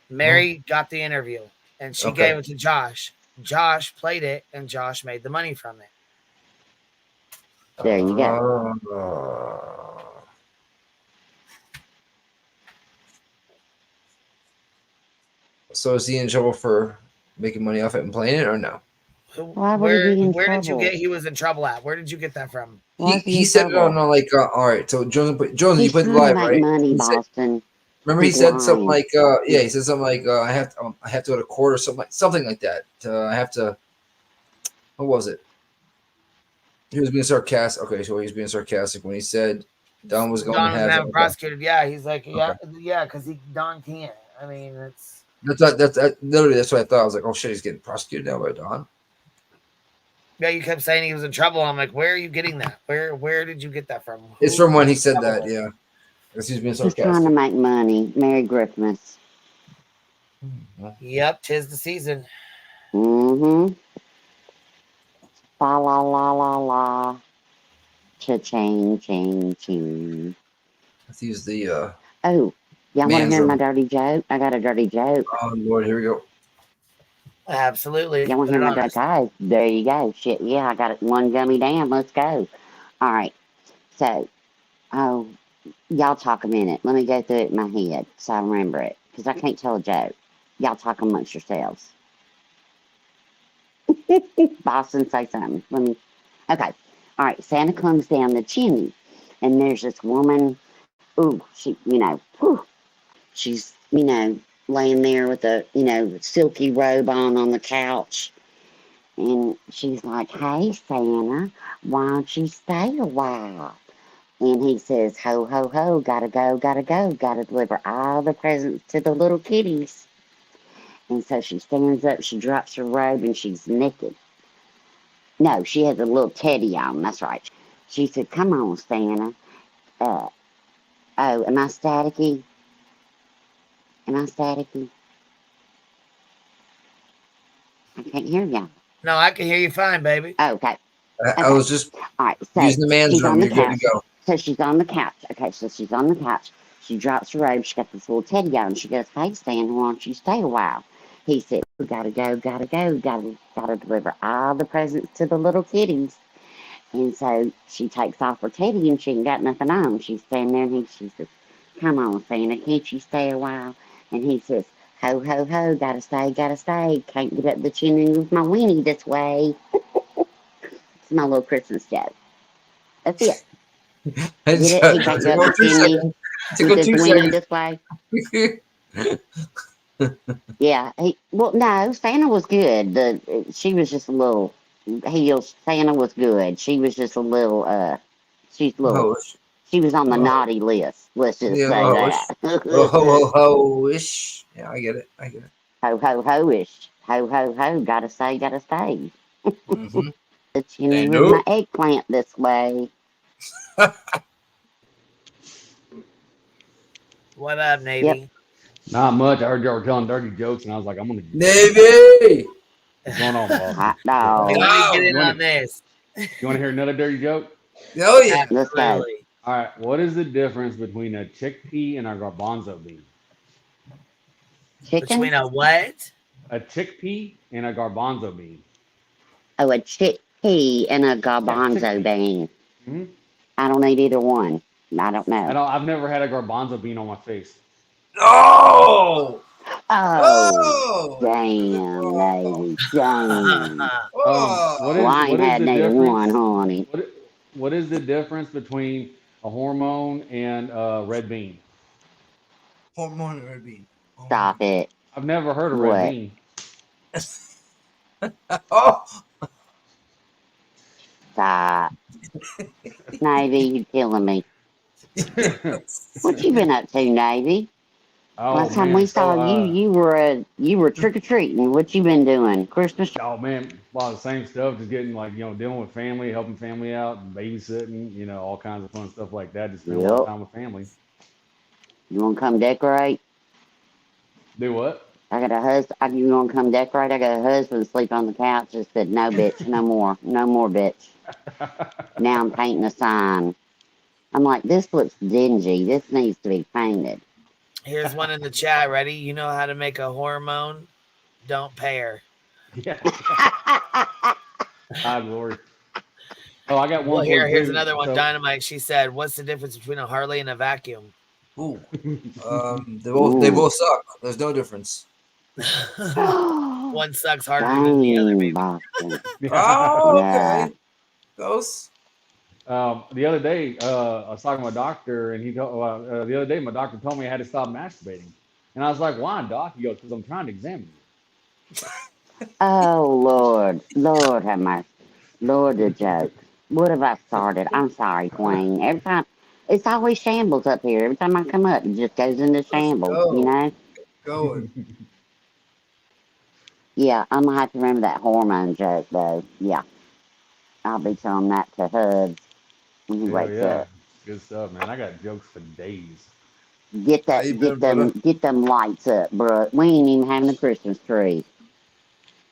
Mary got the interview and she gave it to Josh. Josh played it and Josh made the money from it. There you go. So is he in trouble for making money off it and playing it or no? Where did you get he was in trouble at? Where did you get that from? He said it on like all right. So Jones, you played the live, right? Money, Boston. Remember he said something like he said something like I have to go to court or something like that. I have to. What was it? He was being sarcastic. Okay, so he was being sarcastic when he said Don was going to have him prosecuted. Yeah, he's like because Don can't. I mean, that's literally that's what I thought. I was like, oh shit, he's getting prosecuted now by Don. Yeah, you kept saying he was in trouble. I'm like, where are you getting that? Where did you get that from? It's from when he said that. Yeah, because he's being He's trying to sarcastic. make money. Merry Christmas. Yep, 'tis the season. Mm-hmm. La la la la la. Cha-ching, ching, ching. Let's use the Oh, y'all want to man's hear my room. dirty joke? I got a dirty joke. Oh Lord, here we go. Absolutely. Y'all want to hear my dirty joke? There you go. Shit, yeah, I got it. One gummy down. Let's go. All right. So, y'all talk a minute. Let me go through it in my head so I remember it. Because I can't tell a joke. Y'all talk amongst yourselves. Boston, say something. Okay. All right. Santa comes down the chimney, and there's this woman. Ooh, she, she's, laying there with a, silky robe on the couch. And she's like, "Hey, Santa, why don't you stay a while?" And he says, "Ho, ho, ho, gotta go, gotta deliver all the presents to the little kitties." And so she stands up, she drops her robe, and she's naked. No, she has a little teddy on, that's right. She said, "Come on, Santa." Oh, am I staticky? I can't hear y'all. No, I can hear you fine, baby. Okay. I was just all right, so using the man's she's room. on the You're good couch. to go. So she's on the couch. Okay, so she's on the couch. She drops her robe. She got this little teddy on. She goes, "Hey, Stan, why don't you stay a while?" He said, gotta go, gotta deliver all the presents to the little kitties." And so she takes off her teddy and she ain't got nothing on. She's standing there and she says, "Come on, Santa, can't you stay a while?" And he says, "Ho, ho, ho, gotta stay, can't get up the chimney with my weenie this way." It's my little Christmas joke. That's it. Get it? He can't go up the chimney with his weenie this way. Yeah. No, Santa was good. She was just a little heels. Santa was good. She was just a little, she's little. She was on the naughty list. Let's just say that. Ho-ish. Yeah, I get it. Ho, ho, ho-ish. Ho, ho, ho. Gotta stay. Mm-hmm. The chimney with my eggplant this way. What up, Navy? Yep. Not much. I heard y'all were telling dirty jokes, and I was like, I'm gonna Navy. What's going on, boss? Hot dog. Let me get in on this. You want to hear another dirty joke? Oh yeah. Absolutely. All right. What is the difference between a chickpea and a garbanzo bean? Chicken? Between a what? A chickpea and a garbanzo bean. Oh, a chickpea and a garbanzo bean. Mm-hmm. I don't eat either one. I don't know. I've never had a garbanzo bean on my face. Oh! Damn, Navy. Damn. I ain't what is had the neither difference? one, honey. What is the difference between a hormone and a red bean? Hormone and red bean. Stop it. I've never heard of red bean. Stop. Navy, you killing me. What you been up to, Navy? Last time we saw you were trick or treating. What you been doing? Christmas? Oh man, a lot of the same stuff. Just getting dealing with family, helping family out, babysitting. All kinds of fun stuff like that. Just spending a lot of time with family. You want to come decorate? Do what? I got a husband. You want to come decorate? I got a husband sleep on the couch. Just said, "No, bitch, no more, bitch." Now I'm painting a sign. I'm like, this looks dingy. This needs to be painted. Here's one in the chat. Ready? You know how to make a hormone? Don't pay her. Yeah. God, Lord. Oh, I got one. Well, here's another one. Dynamite. She said, "What's the difference between a Harley and a vacuum?" Ooh. They both suck. There's no difference. One sucks harder than the other, maybe. Oh, okay. Those. The other day, I was talking to my doctor, and the other day my doctor told me I had to stop masturbating, and I was like, "Why, doc?" He goes, "Because I'm trying to examine you." Oh Lord have mercy, Lord the joke. What have I started? I'm sorry, Queen. Every time, it's always shambles up here. Every time I come up, it just goes into shambles. Going. Yeah, I'm gonna have to remember that hormone joke though. Yeah. I'll be telling that to Hubs when he Hell wakes yeah. up. Good stuff, man. I got jokes for days. Get How you been, brother? get them lights up, bro. We ain't even having a Christmas tree.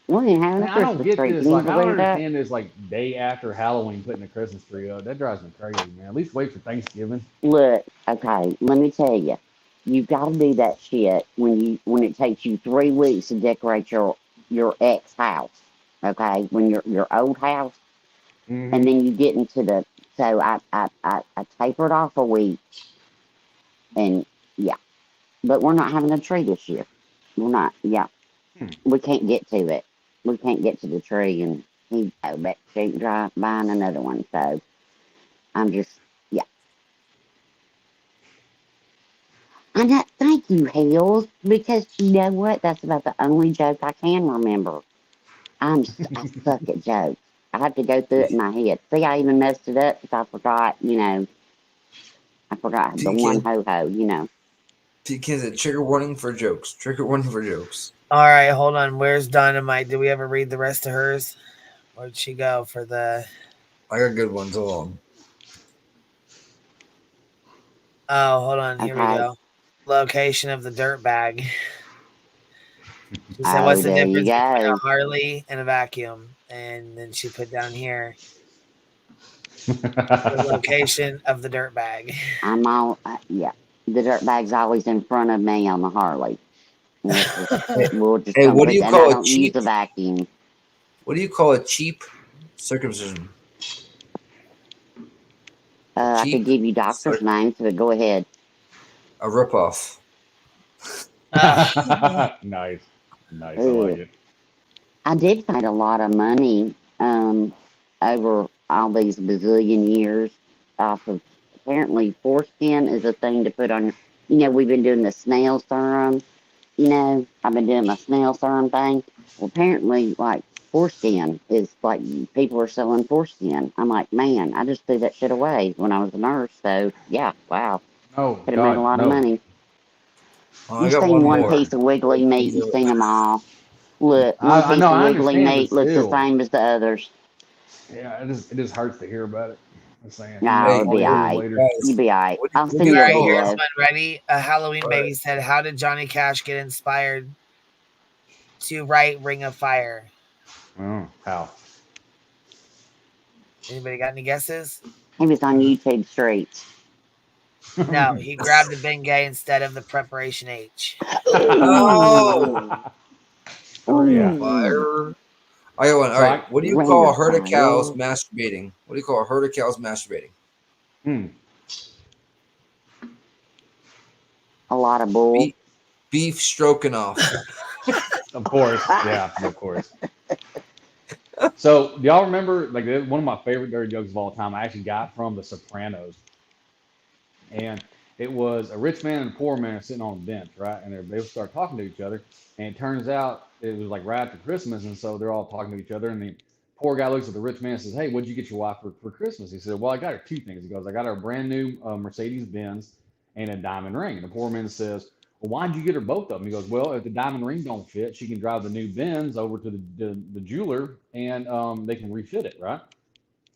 We ain't having a Man, I don't Christmas get tree. this. Can you Like, I don't believe that? understand this. Like, day after Halloween, putting the Christmas tree up. That drives me crazy, man. At least wait for Thanksgiving. Look, okay, let me tell you. You've got to do that shit when it takes you 3 weeks to decorate your ex house. Okay, when your old house, Mm-hmm. and then you get into the. So I tapered off a week, and yeah, but we're not having a tree this year. We're not. Yeah, we can't get to it. We can't get to the tree, and he go back street drive buying another one. So I'm just yeah. I'm not. Thank you, Hills, because you know what? That's about the only joke I can remember. I suck at jokes. I have to go through it in my head. See, I even messed it up because I forgot. I forgot the one ho ho. PK said trigger warning for jokes. Trigger warning for jokes. All right, hold on. Where's Dynamite? Did we ever read the rest of hers? Where'd she go for the? I got good ones. Hold on. Oh, hold on. Here we Okay. go. Location of the dirt bag. She said, Oh, "What's the there you difference between a go. Harley and a vacuum?" And then she put down here the location of the dirt bag. I'm all yeah. The dirt bag's always in front of me on the Harley. We'll just Hey, don't what do put you that. call I a don't use cheap? a vacuum. What do you call a cheap circumcision? I could give you doctor's names, but go ahead. A ripoff. Nice. I Ugh. like it. I did find a lot of money over all these bazillion years off of apparently foreskin is a thing to put on. We've been doing the snail serum. I've been doing my snail serum thing. Well, apparently, like foreskin is like people are selling foreskin. I'm like, man, I just threw that shit away when I was a nurse. So yeah, wow, Oh, could have made a God, lot of no. money. Oh, I You've got seen one one more. piece of wiggly meat, you've seen them all. Look, one I piece know, of I wiggly understand, but meat looks the still. same as the others. Yeah, it just hurts to hear about it. I'm saying, No, it'll all be years alright. later. You'll be alright. I'll what send do you you a All right, call here's video. one. Ready? A Halloween baby said, "How did Johnny Cash get inspired to write Ring of Fire?" Oh, how? Anybody got any guesses? He was on YouTube Streets. No, he grabbed a Bengay instead of the Preparation H. Oh, Yeah. fire. I got one. All right. What do you Ring call a of herd of cows Fire. masturbating? What do you call a herd of cows masturbating? A lot of bull. Beef stroking off. Of course. Yeah, of course. So, do y'all remember, like, one of my favorite dirty jokes of all time I actually got from The Sopranos? And it was a rich man and a poor man sitting on a bench, right? And they start talking to each other. And it turns out it was like right after Christmas. And so they're all talking to each other. And the poor guy looks at the rich man and says, "Hey, what'd you get your wife for Christmas?" He said, "Well, I got her 2 things." He goes, "I got her a brand new Mercedes Benz and a diamond ring." And the poor man says, "Well, why'd you get her both of them?" He goes, "Well, if the diamond ring don't fit, she can drive the new Benz over to the jeweler and they can refit it, right?"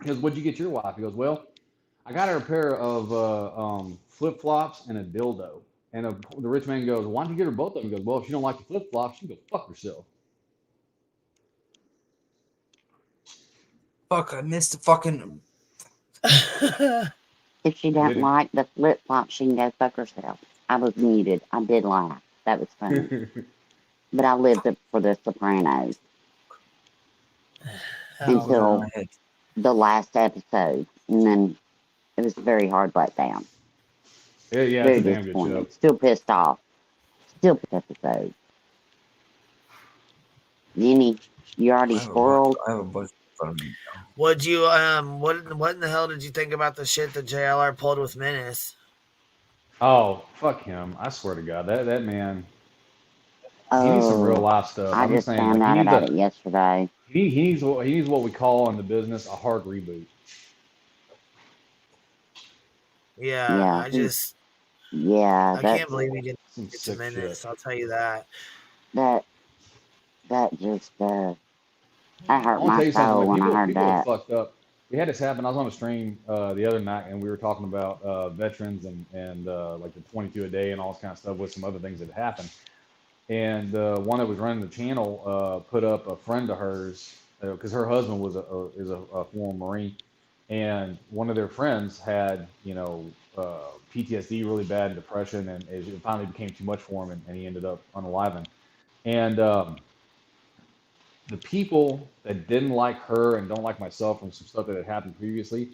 He goes, "What'd you get your wife?" He goes, "Well, I got her a pair of flip flops and a dildo." And the rich man goes, "Why don't you get her both of them?" He goes, "Well, if she don't like the flip flops, she can go fuck herself." Fuck, I missed the fucking. If she doesn't like the flip flop, she can go fuck herself. I was muted. I did laugh. That was funny. But I lived up for The Sopranos until the last episode, and then it was a very hard letdown. Yeah, Very it's a damn good disappointed. show. Still pissed off. Still pissed episode. Jenny, you already spoiled. I have a bunch of fun. Would you what in the hell did you think about the shit that JLR pulled with Menace? Oh, fuck him! I swear to God, that man. He needs some real life stuff. I I'm just saying, found like, out about it yesterday. he needs what we call in the business a hard reboot. Yeah, I can't believe he didn't some get to sick Menace. shit. I'll tell you that. That just that hurt I want to my tell you something. soul Like, when I heard people are that. fucked up. we had this happen. I was on a stream the other night, and we were talking about veterans and like the 22 a day and all this kind of stuff with some other things that happened. And one that was running the channel put up a friend of hers because her husband was is a former Marine, and one of their friends had PTSD really bad and depression, and it finally became too much for him, and he ended up unaliving. And the people that didn't like her and don't like myself from some stuff that had happened previously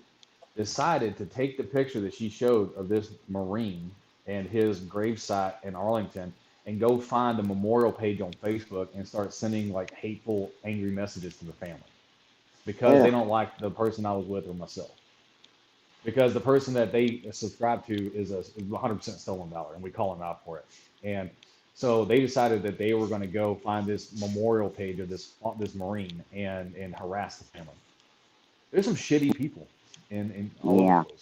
decided to take the picture that she showed of this Marine and his gravesite in Arlington and go find a memorial page on Facebook and start sending like hateful, angry messages to the family because they don't like the person I was with or myself. Because the person that they subscribe to is 100% stolen valor, and we call them out for it. And so they decided that they were going to go find this memorial page of this Marine and harass the family. There's some shitty people in all over the place.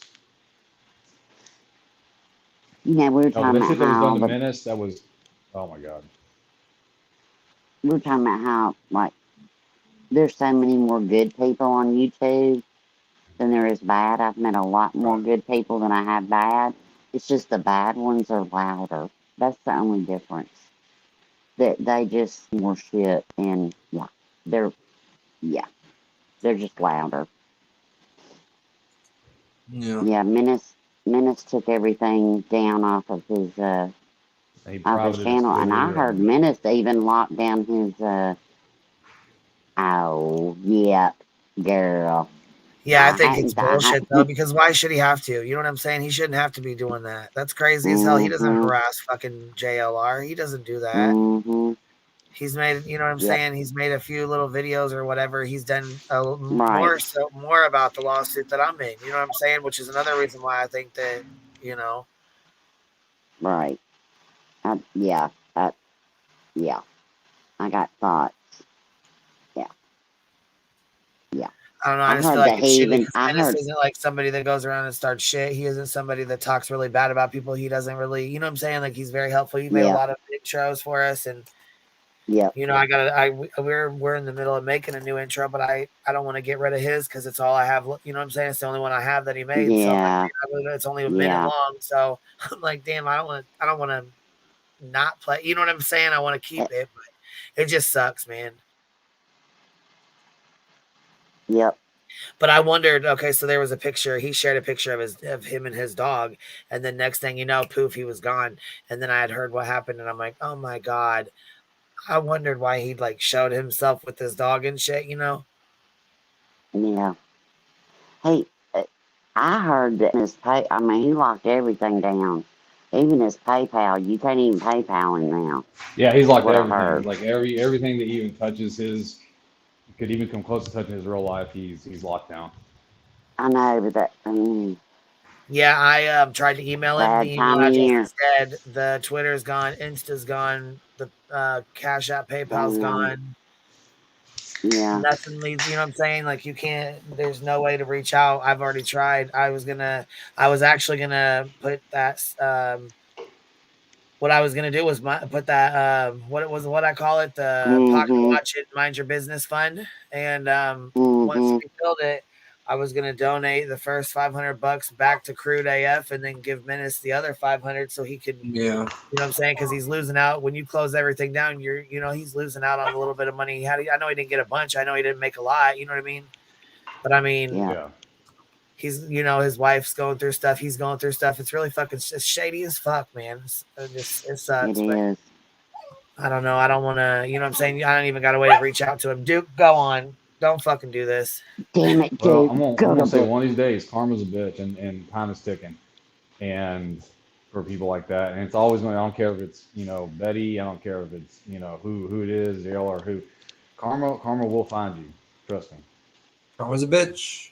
Yeah, we were talking about shit that was done how to Menace, that was, oh my God. we were talking about how like there's so many more good people on YouTube than there is bad. I've met a lot more good people than I have bad. It's just the bad ones are louder. That's the only difference. That they just more shit and they're just louder. Yeah, Menace took everything down off of his channel, and I heard Menace even locked down his girl. Yeah, I think it's bullshit though, because why should he have to? You know what I'm saying? He shouldn't have to be doing that. That's crazy as hell. He doesn't harass fucking JLR. He doesn't do that. He's made, you know what I'm saying? He's made a few little videos or whatever. He's done more about the lawsuit that I'm in. You know what I'm saying? Which is another reason why I think that, you know. Right. I got thoughts. I don't know. I just feel like it's shitty. Menace isn't like somebody that goes around and starts shit. He isn't somebody that talks really bad about people. He doesn't really, you know what I'm saying? Like he's very helpful. He made a lot of intros for us, and you know, we're in the middle of making a new intro, but I don't want to get rid of his because it's all I have. You know what I'm saying? It's the only one I have that he made. So like, it's only a minute long. So I'm like, damn, I don't want to not play. You know what I'm saying? I want to keep it, but it just sucks, man. Yep. But I wondered, okay, so there was a picture. He shared a picture of him and his dog, and then next thing you know, poof, he was gone. And then I had heard what happened, and I'm like, oh my God. I wondered why he like showed himself with his dog and shit, you know? Yeah. Hey, I heard that he locked everything down. Even his PayPal, you can't even PayPal him now. Yeah, he's locked everything. Like everything that he even touches could even come close to touching his real life, he's locked down. I know, but that yeah, I tried to email him. The email address is dead. The Twitter's gone. Insta's gone. The Cash App, PayPal's gone. Yeah. Nothing leads. You know what I'm saying? Like you can't. There's no way to reach out. I've already tried. I was actually gonna put that. What I was gonna do was put that. What I call it, the Pocket Watch It, Mind Your Business Fund. And once we build it, I was gonna donate the first $500 back to Crude AF, and then give Menace the other 500 so he could. Yeah. You know what I'm saying? Because he's losing out when you close everything down. He's losing out on a little bit of money he had. I know he didn't get a bunch. I know he didn't make a lot. You know what I mean? But I mean, he's his wife's going through stuff. He's going through stuff. It's really fucking shady as fuck, man. It sucks. But I don't know. I don't want to. You know what I'm saying? I don't even got a way to reach out to him. Duke, go on. Don't fucking do this. Damn it, dude. Well, I'm gonna say one of these days, karma's a bitch, and time is ticking, and for people like that, and it's always going. I don't care if it's Betty. I don't care if it's who it is, Dale or who. Karma will find you. Trust me. Karma's a bitch.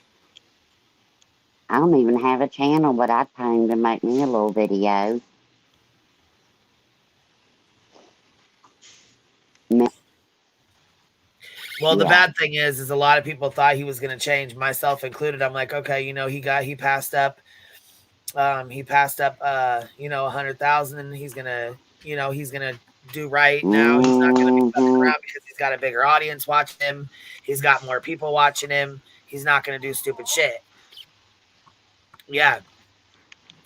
I don't even have a channel, but I'd pay him to make me a little video. Well, the bad thing is a lot of people thought he was going to change, myself included. I'm like, okay, he passed up, 100,000, and he's gonna do right now. He's not going to be fucking around because he's got a bigger audience watching him. He's got more people watching him. he's not going to do stupid shit. Yeah.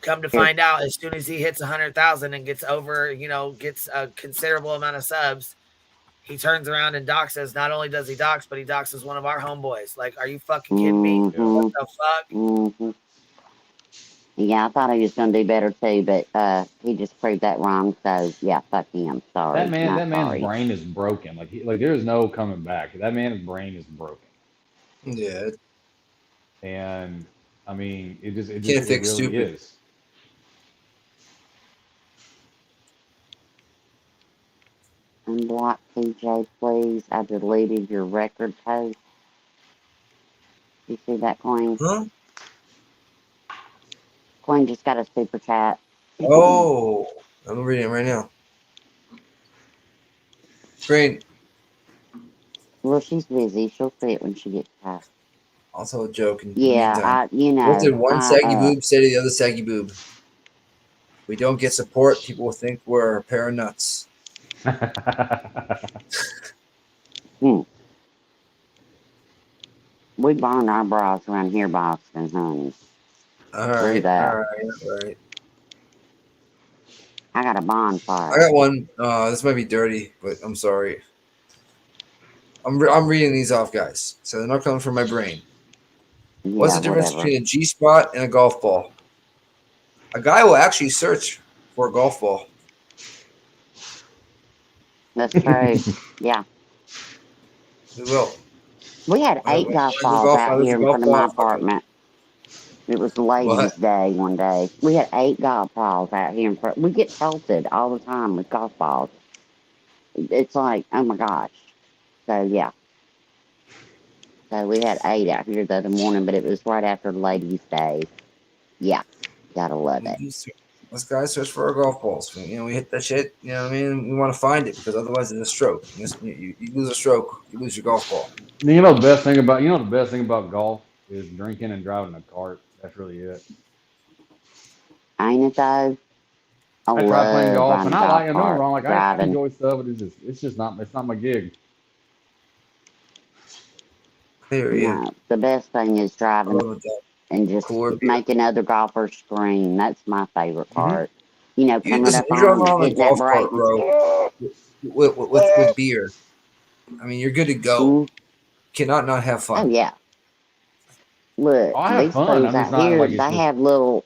Come to find out, as soon as he hits 100,000 and gets over, gets a considerable amount of subs, he turns around and doxes. Not only does he dox, but he doxes one of our homeboys. Like, are you fucking kidding me? What the fuck? Mm-hmm. Yeah, I thought he was going to do better too, but he just proved that wrong. So yeah, fuck him. Sorry. That man's sorry. brain is broken. Like there's no coming back. That man's brain is broken. Yeah. And I mean, it just Can't it fix really stupid. is. Unblock PJ, please. I deleted your record post. You see that, Queen? Huh? Queen just got a super chat. Oh, I'm reading it right now. Great. Well, she's busy. She'll see it when she gets back. Also a joke. In Yeah, the meantime. What did one saggy boob say to the other saggy boob? We don't get support. People will think we're a pair of nuts. We burn our bras around here, Boston, honey. All right. I got a bonfire. I got one. This might be dirty, but I'm sorry. I'm reading these off, guys, so they're not coming from my brain. Yeah, What's the difference between a G-spot and a golf ball? A guy will actually search for a golf ball. That's true. Yeah. We will. We had 8 golf balls out here in front of my apartment. It was Ladies' Day one day. We had 8 golf balls out here in front. We get pelted all the time with golf balls. It's like, oh my gosh. So, yeah. So we had 8 out here the other morning, but it was right after Ladies' Day. Yeah. Gotta love it. Us guys search for our golf balls. We hit that shit. You know what I mean? We want to find it because otherwise it's a stroke. You lose a stroke, you lose your golf ball. You know the best thing about golf is drinking and driving a cart. That's really it. Ain't it though? I tried playing golf, and I like. Don't get me wrong. Like driving. I enjoy stuff, but it's just not. It's not my gig. No, the best thing is driving and just making other golfers scream. That's my favorite part. Coming up on hitting that brake. Bro, with beer. I mean, you're good to go. Cannot not have fun. Oh yeah. Look, these fools out here, they have little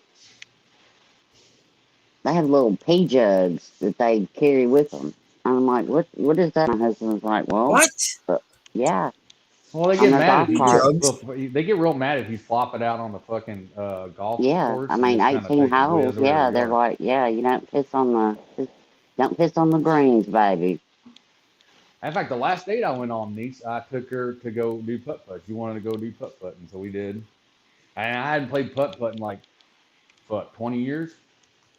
pea jugs that they carry with them. I'm like, what is that? My husband's like, well, what? Yeah. Well, they get mad. They get real mad if you flop it out on the fucking golf course. Yeah, I mean, 18 holes. Yeah, they're like, yeah, you don't piss on the greens, baby. In fact, the last date I went on, niece, I took her to go do putt-putt. She wanted to go do putt-putt, and so we did. And I hadn't played putt-putt in 20 years.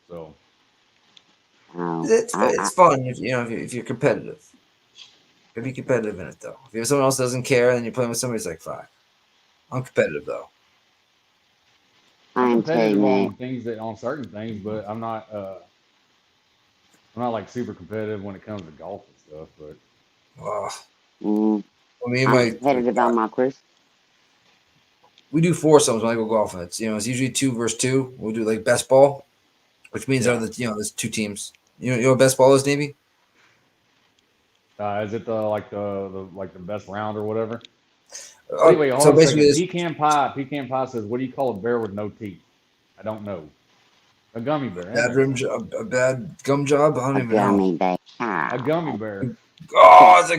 So it's fun if you're competitive. You be competitive in it though. If you have someone else that doesn't care and you're playing with somebody, it's like fuck. I'm competitive though. I'm competitive on certain things, but I'm not like super competitive when it comes to golf and stuff. But I'm competitive on my course. We do foursomes when I go golfing. It's usually 2 versus 2. We'll do like best ball, which means there's 2 teams. You know what best ball is, Navy? Is it the best round or whatever? Anyway, hold on a second. Pecan pie says, "What do you call a bear with no teeth?" I don't know. A gummy bear. A bad gum job. I don't even know. A gummy bear. Oh, I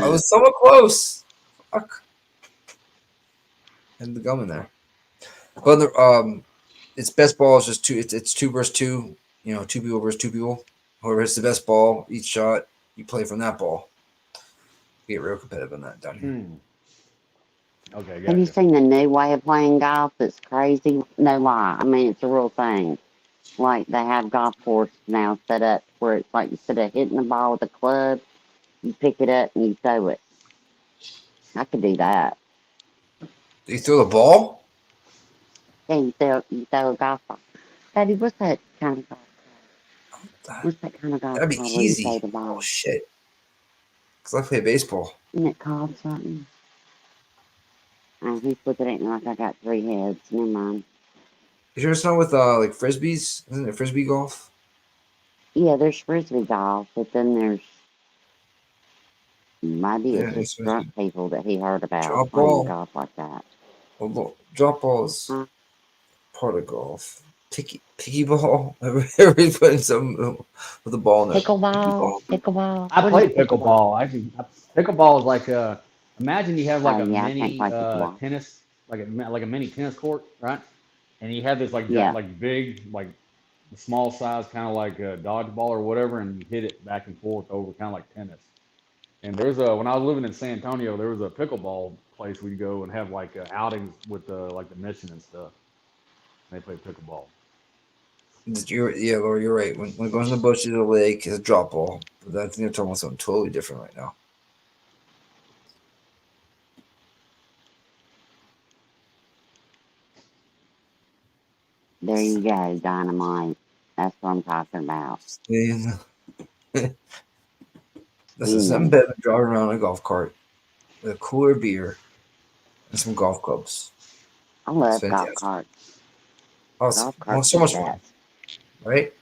was somewhat close. Fuck. And the gum in there. But it's best ball is just 2. It's 2 versus 2. 2 people versus 2 people. Whoever hits the best ball each shot, you play from that ball. You get real competitive on that down here. Okay. Have you seen the new way of playing golf? It's crazy. No lie. I mean, it's a real thing. Like they have golf courses now set up where it's like instead of hitting the ball with a club, you pick it up and you throw it. I could do that. Do you throw the ball? Yeah, you throw a golf ball. Daddy, what's that kind of golf? What's that kind of golf? That'd be easy. Oh shit! Because I play baseball. Isn't it called something? He's looking at me like I got 3 heads. Never mind. You sure it's not with like frisbees? Isn't it frisbee golf? Yeah, there's frisbee golf, but then there's maybe it's Yeah, just drunk people that he heard about drop playing ball. golf like that. Well, drop ball is part of golf. Picky ball. Everybody's putting some with a ball in it. Pickleball. I What played is pickleball? pickleball. Actually, pickleball is like imagine you have like Oh a yeah, I can't mini play pickleball. tennis, like a mini tennis court, right? And you have this like Yeah. like big like small size kind of like a dodgeball or whatever, and you hit it back and forth over kind of like tennis. And there's when I was living in San Antonio, there was a pickleball place we'd go and have like outings with like the mission and stuff. And they played pickleball. Yeah, Laura, you're right. When it goes in the bushes of the lake, it's a drop ball. But I think they're talking about something totally different right now. There you go, dynamite. That's what I'm talking about. This is something better than driving around in a golf cart with a cooler beer and some golf clubs. I love golf carts. Awesome. Golf carts So are much the fun, best. right?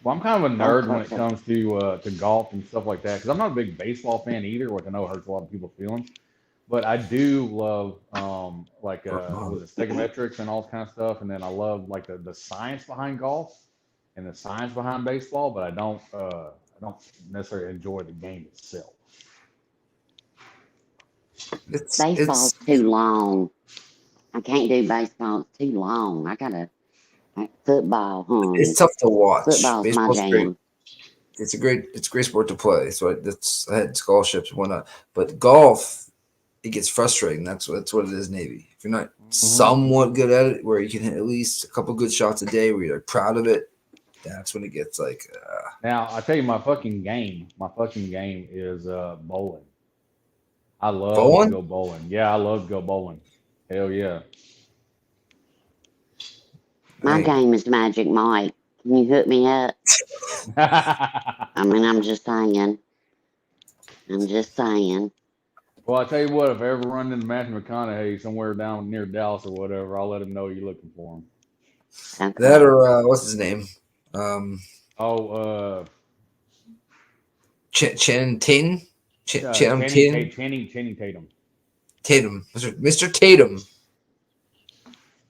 Well, I'm kind of a nerd when it comes to golf and stuff like that because I'm not a big baseball fan either, which I know hurts a lot of people's feelings. But I do love was it stegometrics and all that kind of stuff, and then I love like the science behind golf and the science behind baseball. But I don't necessarily enjoy the game itself. Baseball's too long. I can't do baseball. It's too long. I gotta football, honey. It's tough to watch. Football's my Baseball's great. jam. It's a great sport to play. So I had scholarships and whatnot. But golf, it gets frustrating. That's what it is, Navy. If you're not somewhat good at it, where you can hit at least a couple good shots a day, where you're proud of it, that's when it gets like. Now I tell you, my fucking game is bowling. I love to go bowling. Yeah, I love to go bowling. Hell yeah. My game is Magic Mike. Can you hook me up? I mean, I'm just saying. Well, I tell you what, if I ever run into Matthew McConaughey somewhere down near Dallas or whatever, I'll let him know you're looking for him. Okay. That or what's his name? Channing Tatum. Channing Tatum. Mr. Tatum.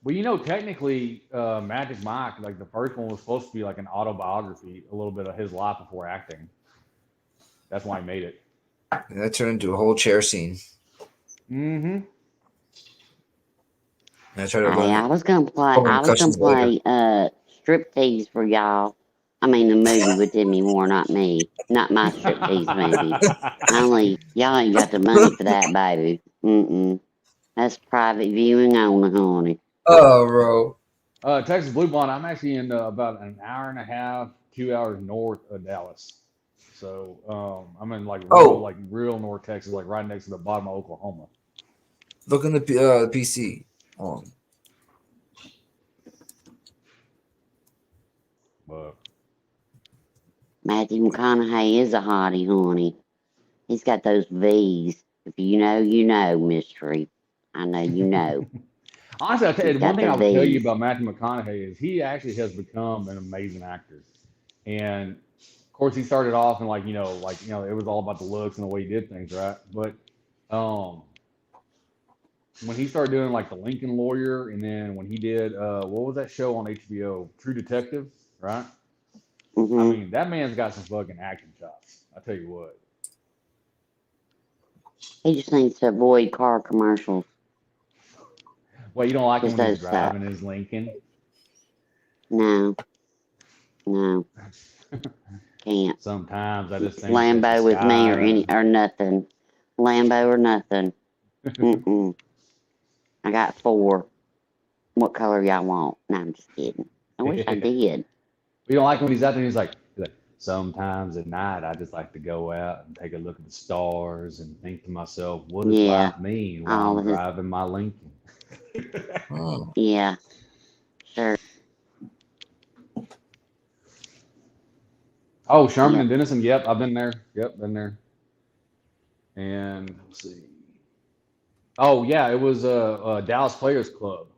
Well, you know, technically, Magic Mike, like the first one was supposed to be like an autobiography, a little bit of his life before acting. That's why he made it. And that turned into a whole chair scene. Mm-hmm. I was gonna play striptease for y'all. I mean, the movie with Demi Moore, not me. Not my striptease movie. Y'all ain't got the money for that, baby. That's private viewing only, honey. Oh, bro. Texas Blue Bond, I'm actually in about an hour and a half, 2 hours north of Dallas. So I'm in real North Texas, like right next to the bottom of Oklahoma. Look in the PC. Matthew McConaughey is a hottie, honey. He's got those V's. If you know, you know, mystery. I know you know. Honestly, I'll tell you, one thing I would tell you about Matthew McConaughey is he actually has become an amazing actor. And of course, he started off and it was all about the looks and the way he did things, right? But when he started doing like the Lincoln Lawyer, and then when he did what was that show on HBO, True Detective, right? I mean, that man's got some fucking acting chops. I tell you what. He just needs to avoid car commercials. Well, you don't like him when he's driving his Lincoln? No. Can't. Sometimes I just think Lambo with me or nothing. Lambo or nothing. I got 4. What color y'all want? No, I'm just kidding. I wish I did. You don't like when he's out there. He's like, sometimes at night I just like to go out and take a look at the stars and think to myself, what does life mean while I'm driving my Lincoln? Yeah, sure. Oh, Sherman and Denison. Yep, I've been there. Yep, been there. And let's see. Oh yeah, it was Dallas Players Club,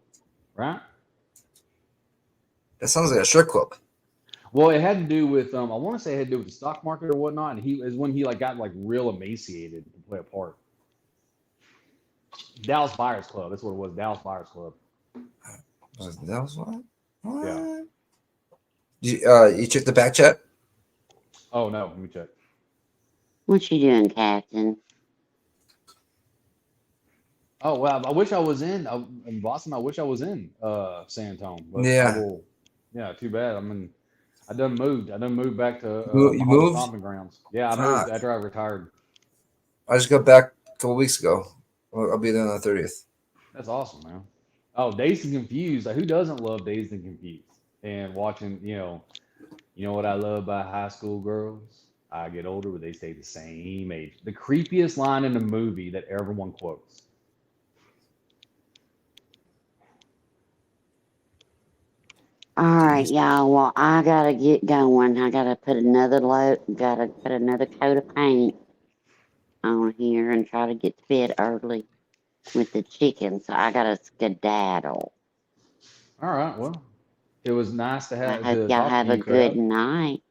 right? That sounds like a strip club. Well, it had to do with I want to say it had to do with the stock market or whatnot, and he is when he like got like real emaciated to play a part. Dallas Buyers Club, that's what it was. Dallas Buyers Club. Was it Dallas what? Yeah. You check the back chat? Oh no, let me check. What you doing, Captain? Oh well, I wish I was in Boston. I wish I was in San Antonio, but Yeah. yeah, too bad. I done moved. I done moved back to You my moved? stomping grounds. Yeah, I Fuck. moved after I retired. I just got back a couple weeks ago. I'll be there on the 30th. That's awesome, man. Oh, Dazed and Confused. Like, who doesn't love Dazed and Confused? And watching, you know what I love about high school girls? I get older, but they stay the same age. The creepiest line in the movie that everyone quotes. All right, y'all. Well, I gotta get going. I gotta put another coat of paint on here and try to get to bed early with the chicken. So I gotta skedaddle. All right, well, it was nice to I have hope to y'all talk have to a you, good Crab. night.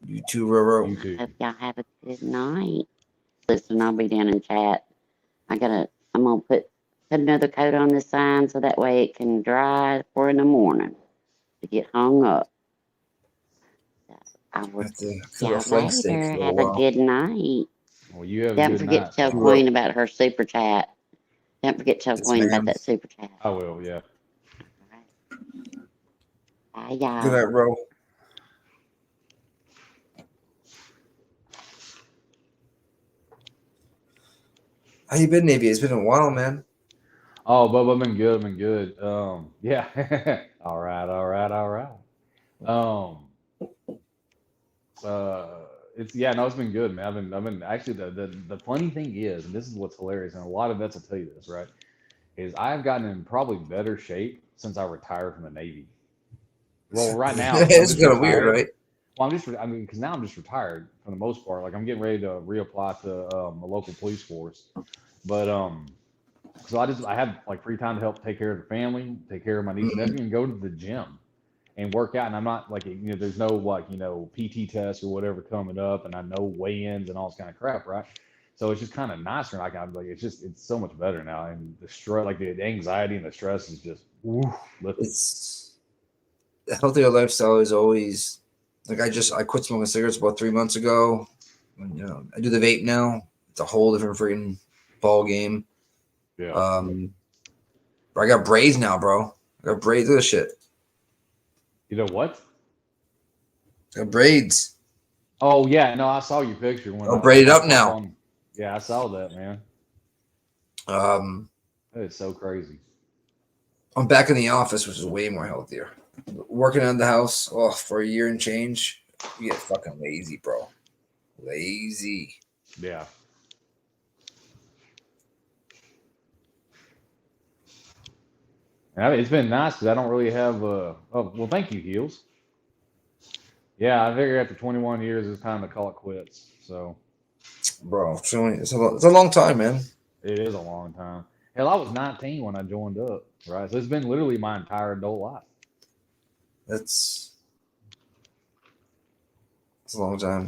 You too, Roro. You too. Hope y'all have a good night. Listen, I'll be down in chat. I'm gonna put another coat on the sign so that way it can dry for in the morning to get hung up. I will see y'all later. Have a good night. Well, you have a Don't good forget night. to tell Queen about her super chat. Don't forget to tell Queen about that super chat. I will, yeah. Bye, y'all. Good night, Ro. How you been, Navy? It's been a while, man. Oh, Bub, I've been good. I've been good. Yeah. All right. It's been good, man. I've been actually the funny thing is, and this is what's hilarious, and a lot of vets will tell you this, right? Is I've gotten in probably better shape since I retired from the Navy. Well, right now it's kind of weird, right? Well, because now I'm just retired for the most part. Like I'm getting ready to reapply to a local police force, but so I have like free time to help take care of the family, take care of my niece and nephew, and go to the gym and work out. And I'm not like there's no like PT test or whatever coming up, and I know weigh-ins and all this kind of crap, right? So it's just kind of nicer. Like I'm like it's so much better now, and the stress, like the anxiety and the stress is just lifted. It's the healthier lifestyle is always like I quit smoking cigarettes about 3 months ago. And, I do the vape now. It's a whole different freaking ball game. Yeah. I got braids now, bro. I got braids. Look at this shit. You know what? I got braids. Oh yeah, no, I saw your picture. When braided up now. Yeah, I saw that, man. That is so crazy. I'm back in the office, which is way more healthier. Working on the house, for a year and change, you get fucking lazy, bro. Lazy. Yeah. It's been nice because I don't really have well, thank you, Heels. Yeah, I figure after 21 years, it's time to call it quits. So, bro, it's a long time, man. It is a long time. Hell, I was 19 when I joined up, right? So it's been literally my entire adult life. It's a long time.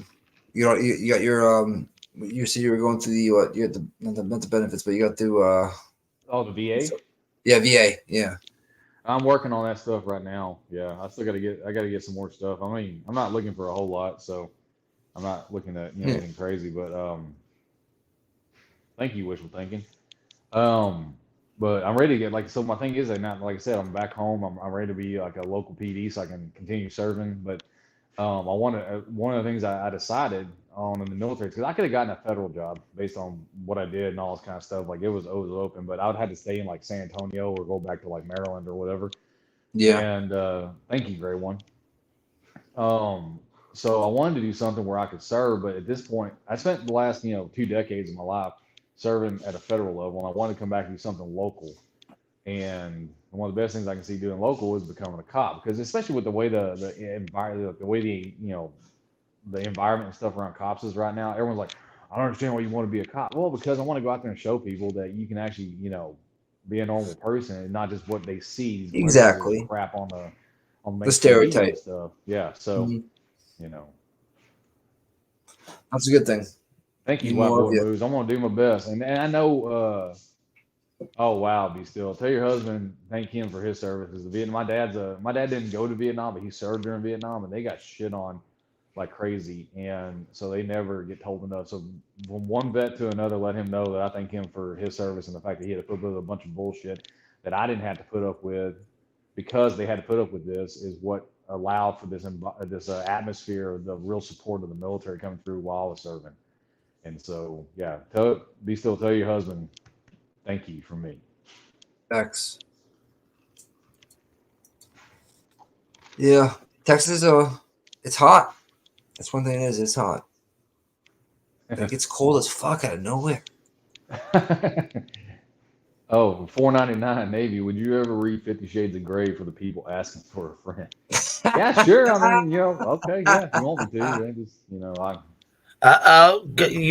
You got your you see you were going through you had not the benefits, but you got through the VA. Yeah, VA. Yeah. I'm working on that stuff right now. Yeah, I got to get some more stuff. I mean, I'm not looking for a whole lot, so I'm not looking at anything crazy. But thank you, wishful thinking. But I'm ready to get so my thing is that now, like I said, I'm back home. I'm ready to be like a local PD so I can continue serving. But one of the things I decided on in the military, because I could have gotten a federal job based on what I did and all this kind of stuff. Like it was open, but I would have to stay in like San Antonio or go back to like Maryland or whatever. Yeah. And thank you, Gray One. So I wanted to do something where I could serve, but at this point, I spent the last 2 decades of my life serving at a federal level, and I wanted to come back and do something local. And one of the best things I can see doing local is becoming a cop, because especially with the way the environment and stuff around cops is right now, everyone's like, I don't understand why you want to be a cop. Well, because I want to go out there and show people that you can actually, be a normal person and not just what they see. These Exactly. crap on the The mainstream media stereotype. and stuff. Yeah. So, Mhm. That's a good thing. Thank you, Need White more Boy of you. Moves. I'm gonna do my best, and I know. Oh wow, be still. Tell your husband thank him for his services. My dad didn't go to Vietnam, but he served during Vietnam, and they got shit on like crazy, and so they never get told enough. So from one vet to another, let him know that I thank him for his service and the fact that he had to put up with a bunch of bullshit that I didn't have to put up with because they had to put up with this is what allowed for this atmosphere of the real support of the military coming through while I was serving. And so, yeah, tell your husband, thank you from me. X. Yeah, Texas, it's hot. That's one thing it is. It's hot. It gets cold as fuck out of nowhere. Oh, $4.99 Navy. Would you ever read 50 Shades of Grey for the people asking for a friend? Yeah, sure. I mean, okay, yeah, if you want me to. Then just, You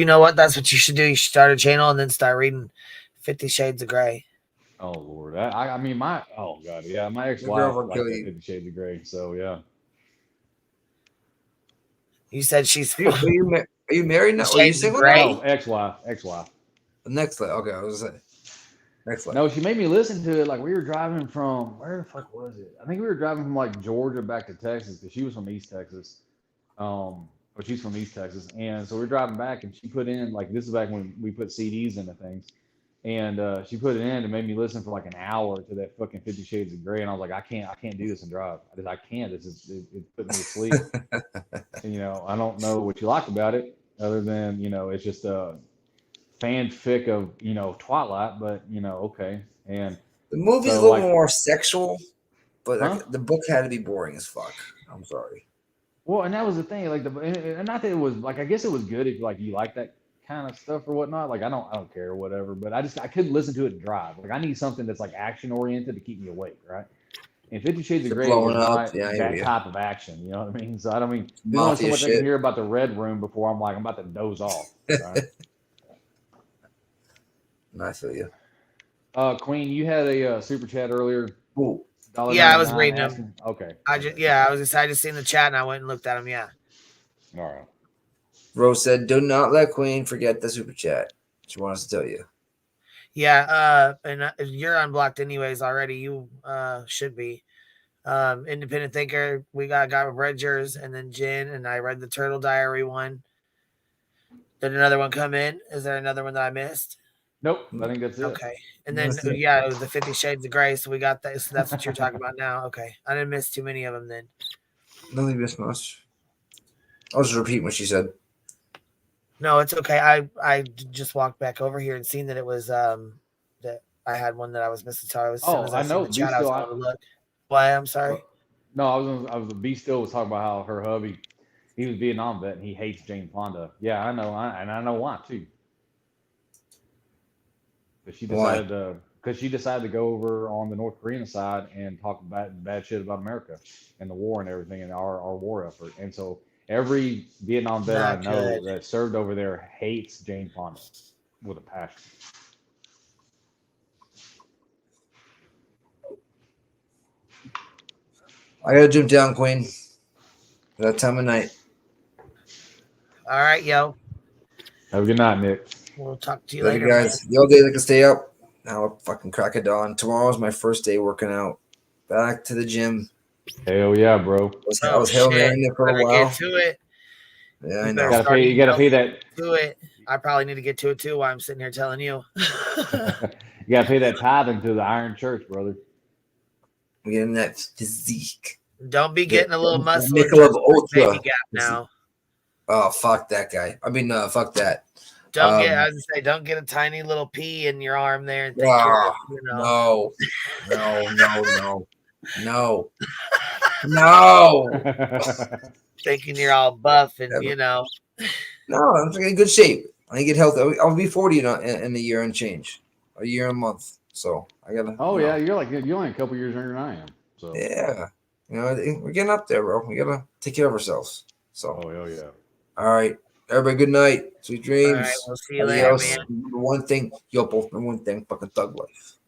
know what? That's what you should do. You should start a channel and then start reading 50 Shades of Grey. Oh Lord, I mean oh God, yeah, my ex-wife liked that 50 Shades of Grey. So yeah. You said she's. Are you married now? Are you single now? No, ex-wife. The next life. Okay, I was gonna say. Next life. No, she made me listen to it. Like we were driving from where the fuck was it? I think we were driving from like Georgia back to Texas because she was from East Texas. But she's from East Texas, and so we're driving back, and she put in like this is back when we put CDs into things, and she put it in and made me listen for like an hour to that fucking 50 Shades of Grey, and I was like, I can't do this and drive. I can't. It put me to sleep. And, I don't know what you like about it, other than it's just a fanfic of Twilight, but okay. And the movie's a little more sexual, but the book had to be boring as fuck. I'm sorry. Well, and that was the thing, like and not that it was like I guess it was good if like you like that kind of stuff or whatnot. Like I don't care or whatever, but I couldn't listen to it and drive. Like I need something that's like action oriented to keep me awake, right? And 50 Shades of Grey is not that type of action. You know what I mean? So I don't mean there's only so much I can hear about the Red Room before I'm about to doze off. Right? I feel you. Queen, you had a super chat earlier. Ooh. Yeah, I was reading them. Okay. I just seen the chat and I went and looked at them. Yeah. All right. Rose said, "Do not let Queen forget the super chat. She wants to tell you." Yeah. And you're unblocked anyways already. You should be. Independent thinker. We got read yours, and then Jen, and I read the Turtle Diary one. Did another one come in? Is there another one that I missed? Nope, I think that's it. Okay, and then it was the 50 Shades of Grey. So we got that. So that's what you're talking about now. Okay, I didn't miss too many of them then. No, you missed much. I'll just repeat what she said. No, it's okay. I just walked back over here and seen that it was that I had one that I was missing. So I know. The chat, I was going to look. Why? I'm sorry. No, I was. B still was talking about how her hubby, he was a Vietnam vet and he hates Jane Fonda. Yeah, I know, and I know why too. But she decided to go over on the North Korean side and talk bad shit about America and the war and everything and our war effort. And so every Vietnam vet I know that served over there hates Jane Fonda with a passion. I gotta jump down, Queen. That time of night. All right, yo. Have a good night, Nick. We'll talk to you later, later, guys. The old days I can stay up. Now a fucking crack of dawn. Tomorrow's my first day working out. Back to the gym. Hell yeah, bro. I was Hail Mary there for a while. Get to it. Yeah, I know. You gotta pay that. To it. I probably need to get to it too while I'm sitting here telling you. You gotta pay that tithing to the Iron Church, brother. I'm getting that physique. Don't be getting a little muscle. Michelob Ultra. Baby gap now. Oh, fuck that guy. I mean, fuck that. Don't don't get a tiny little pea in your arm there. And think No. Thinking you're all buff and No, I'm in good shape. I get healthy. I'll be 40 in a year and change. A year and a month. So I gotta. Oh yeah, you're only a couple years younger than I am. So yeah, we're getting up there, bro. We gotta take care of ourselves. So. Oh hell yeah. All right. Everybody, good night. Sweet dreams. All right, we'll see you later, Adios. man. Remember one thing. Yo, both remember one thing. Fucking thug life.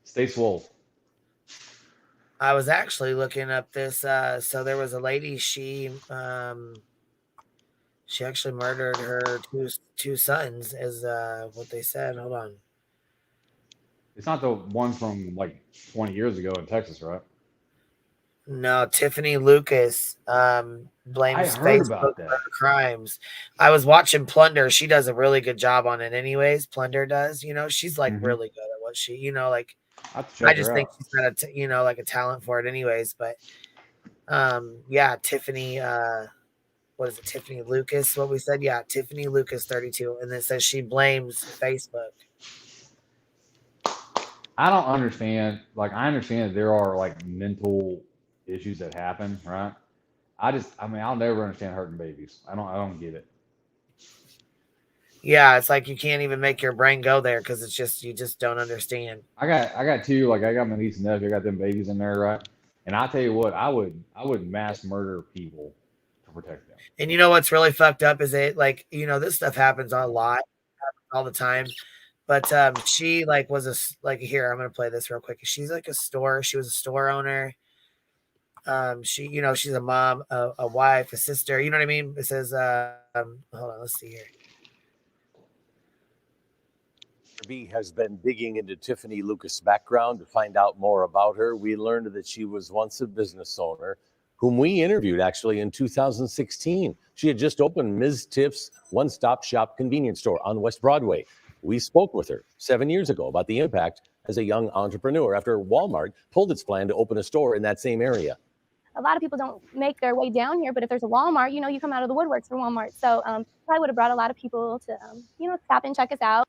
Stay swole. I was actually looking up this. So there was a lady. She actually murdered her two sons, is what they said. Hold on. It's not the one from like 20 years ago in Texas, right? No, Tiffany Lucas blames I heard Facebook about for that. her crimes. I was watching Plunder. She does a really good job on it anyways. Plunder does, she's like really good at what she, like I just think she's got a like a talent for it anyways. But yeah, Tiffany what is it, Tiffany Lucas, what we said? Yeah, Tiffany Lucas 32. And it says she blames Facebook. I don't understand. Like, I understand that there are like mental issues that happen, right? I'll never understand hurting babies. I don't get it. Yeah, it's like you can't even make your brain go there because it's just you just don't understand. I got two. Like, I got my niece and nephew. I got them babies in there, right? And I tell you what, I would mass murder people to protect them. And you know what's really fucked up is it like this stuff happens a lot, all the time. But she like was here. I'm gonna play this real quick. She's like a store. She was a store owner. She she's a mom, a wife, a sister. You know what I mean? It says hold on. Let's see here. B has been digging into Tiffany Lucas' background to find out more about her. We learned that she was once a business owner whom we interviewed actually in 2016. She had just opened Ms. Tiff's one-stop shop convenience store on West Broadway. We spoke with her 7 years ago about the impact as a young entrepreneur after Walmart pulled its plan to open a store in that same area. A lot of people don't make their way down here, but if there's a Walmart, you come out of the woodworks for Walmart. So probably would have brought a lot of people to, stop and check us out.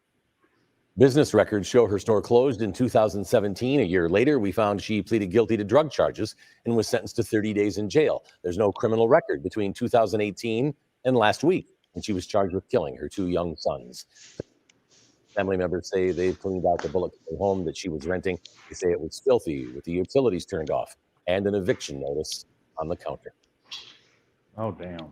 Business records show her store closed in 2017. A year later, we found she pleaded guilty to drug charges and was sentenced to 30 days in jail. There's no criminal record between 2018 and last week, and she was charged with killing her two young sons. Family members say they've cleaned out the Bullock home that she was renting. They say it was filthy with the utilities turned off and an eviction notice on the counter. Oh, damn.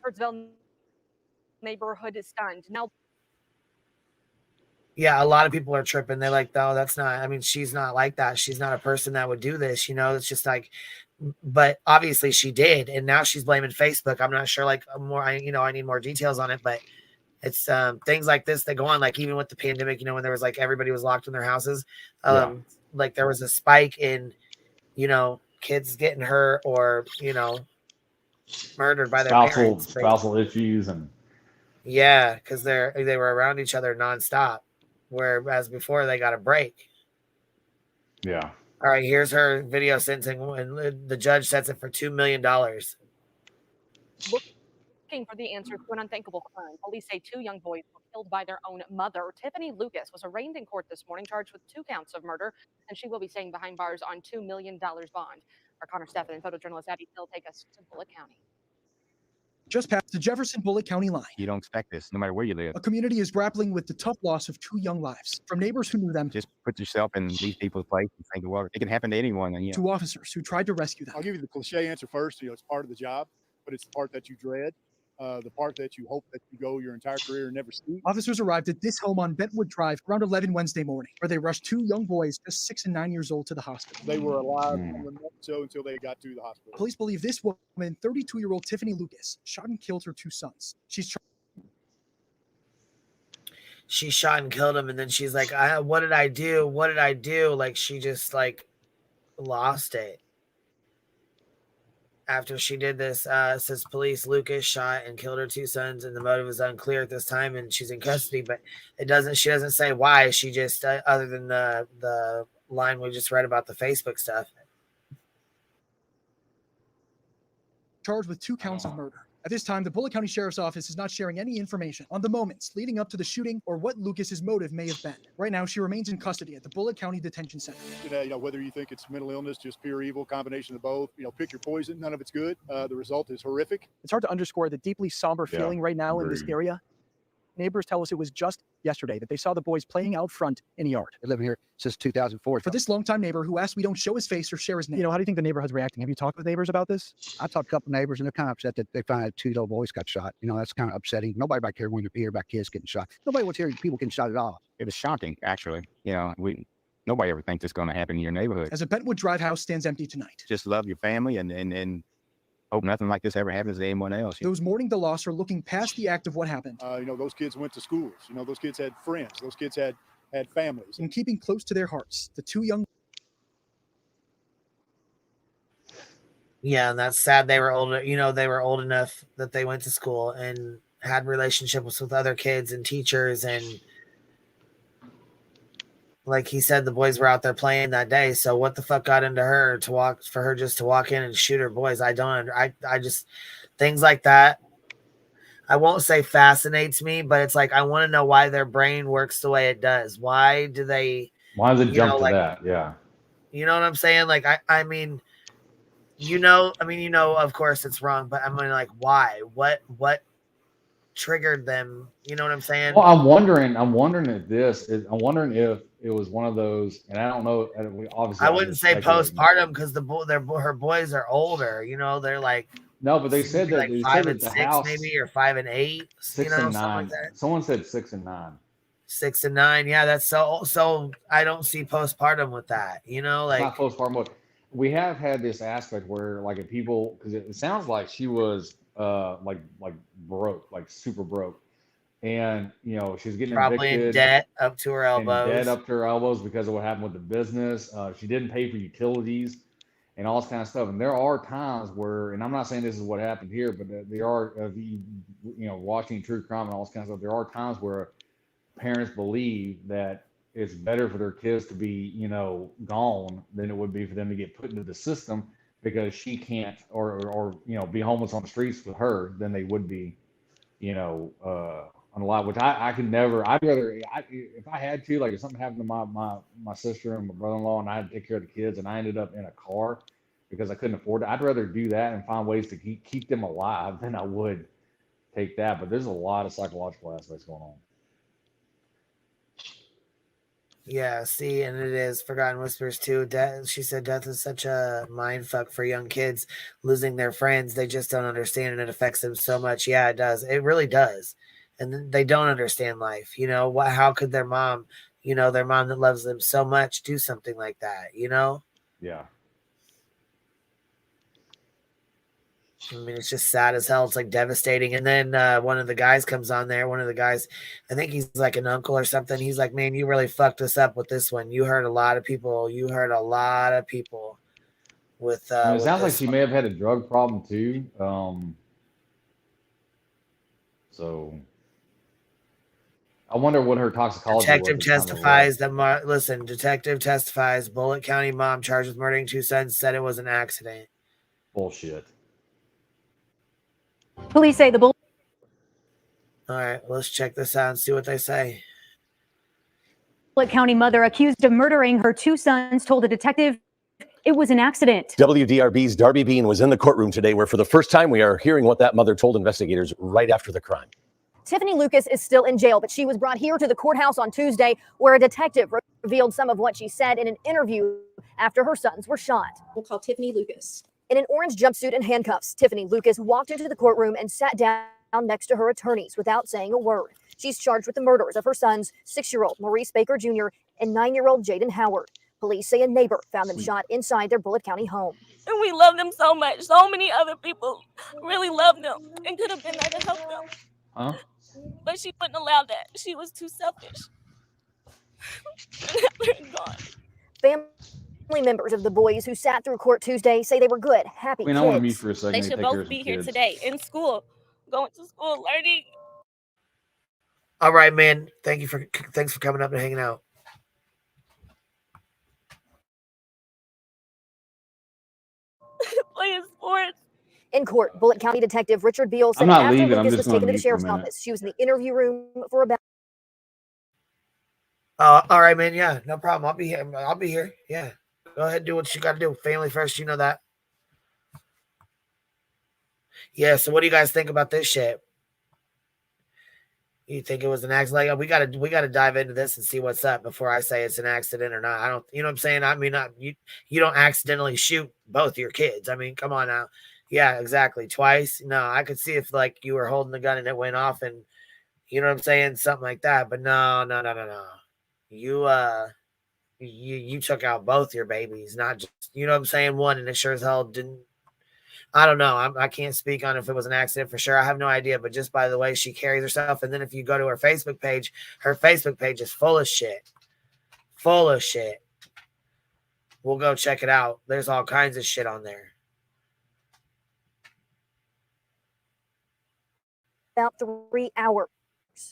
Birdsville neighborhood is stunned. Now, yeah, a lot of people are tripping. They're like, no, that's not. I mean, she's not like that. She's not a person that would do this. It's just like, but obviously she did, and now she's blaming Facebook. I'm not sure. Like more, I need more details on it, but it's things like this that go on. Like even with the pandemic, when there was like everybody was locked in their houses, like there was a spike in, kids getting hurt or murdered by their parents. Spousal issues and because they were around each other nonstop, whereas before they got a break. Yeah. All right, here's her video sentencing, and the judge sets it for $2 million. looking for the answers to an unthinkable crime. Police say two young boys were killed by their own mother. Tiffany Lucas was arraigned in court this morning, charged with 2 counts of murder, and she will be staying behind bars on $2 million bond. Our Connor Steffen and photojournalist Abby Hill take us to Bullock County. Just past the Jefferson-Bullock County line. You don't expect this, no matter where you live. A community is grappling with the tough loss of 2 young lives, from neighbors who knew them. Just put yourself in these people's place and think, well, it can happen to anyone. And, to officers who tried to rescue them. I'll give you the cliche answer first. It's part of the job, but it's the part that you dread, the part that you hope that you go your entire career and never see. Officers arrived at this home on Bentwood Drive around 11 Wednesday morning, where they rushed 2 young boys, just 6 and 9 years old, to the hospital. They were alive until they got to the hospital. Police believe this woman, 32-year-old Tiffany Lucas, shot and killed her 2 sons. She shot and killed him, and then she's like, what did I do? What did I do? Like, she just, lost it. After she did this, says police, Lucas shot and killed her 2 sons, and the motive is unclear at this time, and she's in custody, but she doesn't say why. She just, other than the line we just read about the Facebook stuff. Charged with 2 counts of murder. At this time, the Bullock County Sheriff's Office is not sharing any information on the moments leading up to the shooting or what Lucas's motive may have been. Right now, she remains in custody at the Bullock County Detention Center. Whether you think it's mental illness, just pure evil, combination of both, pick your poison. None of it's good. The result is horrific. It's hard to underscore the deeply somber feeling right now in this area. Neighbors tell us it was just yesterday that they saw the boys playing out front in a yard. I've lived here since 2004. For this longtime neighbor who asked we don't show his face or share his name, how do you think the neighborhood's reacting? Have you talked with neighbors about this? I talked to a couple neighbors, and they're kind of upset that they find out 2 little boys got shot. That's kind of upsetting. Nobody back here wanted to hear about kids getting shot. Nobody wants to hear people getting shot at all. It was shocking, actually. Nobody ever thinks it's going to happen in your neighborhood. As a Bentwood Drive house stands empty tonight. Just love your family and hope nothing like this ever happens to anyone else. Those mourning the loss are looking past the act of what happened. Those kids went to schools. Those kids had friends. Those kids had families. And keeping close to their hearts, the 2 young. Yeah, and that's sad. They were older. They were old enough that they went to school and had relationships with other kids and teachers. And like he said, the boys were out there playing that day. So what the fuck got into her for her just to walk in and shoot her boys? I just, things like that. I won't say fascinates me, but it's like, I want to know why their brain works the way it does. Why does it jump to that? Yeah. You know what I'm saying? Like, I mean, of course it's wrong, but I'm like, why? What triggered them? You know what I'm saying? Well, I'm wondering if it was one of those, and I don't know. Obviously, I wouldn't say postpartum because her boys are older. They're like no, but they said that like they 5 said and that 6, maybe, or 5 and 8, 6 and 9. Like that. Someone said 6 and 9. 6 and 9, yeah, that's so. I don't see postpartum with that. It's not postpartum. But we have had this aspect where, like, if people, because it sounds like she was like broke, like super broke. And she's getting probably evicted, in debt up to her elbows. Because of what happened with the business. She didn't pay for utilities and all this kind of stuff. And there are times where, and I'm not saying this is what happened here, but there are, watching true crime and all this kind of stuff. There are times where parents believe that it's better for their kids to be, gone than it would be for them to get put into the system because she can't, or be homeless on the streets with her than they would be, on a lot, which I could never. I'd rather, if I had to, like if something happened to my sister and my brother-in-law, and I had to take care of the kids, and I ended up in a car because I couldn't afford it, I'd rather do that and find ways to keep them alive than I would take that. But there's a lot of psychological aspects going on. Yeah, see, and it is Forgotten Whispers too. She said death is such a mind fuck for young kids, losing their friends. They just don't understand, and it affects them so much. Yeah, it does. It really does. And they don't understand life. How could their mom, their mom that loves them so much, do something like that? Yeah. I mean, it's just sad as hell. It's like devastating. And then one of the guys comes on there. One of the guys, I think he's like an uncle or something. He's like, man, you really fucked us up with this one. You hurt a lot of people. With it sounds like she may have had a drug problem too. So I wonder what her toxicology Detective was. Detective testifies Bullitt County mom charged with murdering 2 sons said it was an accident. Bullshit. Police say the All right, let's check this out and see what they say. Bullitt County mother accused of murdering her 2 sons told a detective it was an accident. WDRB's Darby Bean was in the courtroom today where for the first time we are hearing what that mother told investigators right after the crime. Tiffany Lucas is still in jail, but she was brought here to the courthouse on Tuesday where a detective revealed some of what she said in an interview after her sons were shot. We'll call Tiffany Lucas. In an orange jumpsuit and handcuffs, Tiffany Lucas walked into the courtroom and sat down next to her attorneys without saying a word. She's charged with the murders of her sons, 6-year-old Maurice Baker Jr. and 9-year-old Jaden Howard. Police say a neighbor found them shot inside their Bullitt County home. And we love them so much. So many other people really love them and could have been there to help them. Huh? But she wouldn't allow that. She was too selfish. Family members of the boys who sat through court Tuesday say they were good, happy kids. I want to mute for a second. They should both be here today in school, going to school, learning. All right, man. Thanks for coming up and hanging out. Playing sports. In court, Bullitt County Detective Richard Beal said after Lucas was taken to the sheriff's office, she was in the interview room for about. All right, man. Yeah, no problem. I'll be here. Yeah, go ahead, do what you got to do. Family first, you know that. Yeah. So, what do you guys think about this shit? You think it was an accident? Like, we gotta dive into this and see what's up before I say it's an accident or not. I don't, you know what I'm saying? I mean, you don't accidentally shoot both your kids. I mean, come on now. Yeah, exactly. Twice. No, I could see if like you were holding the gun and it went off, and you know what I'm saying, something like that. But no. You took out both your babies, not just, you know what I'm saying, one, and it sure as hell didn't. I don't know. I can't speak on if it was an accident for sure. I have no idea. But just by the way she carries herself, and then if you go to her Facebook page is full of shit. Full of shit. We'll go check it out. There's all kinds of shit on there. About 3 hours.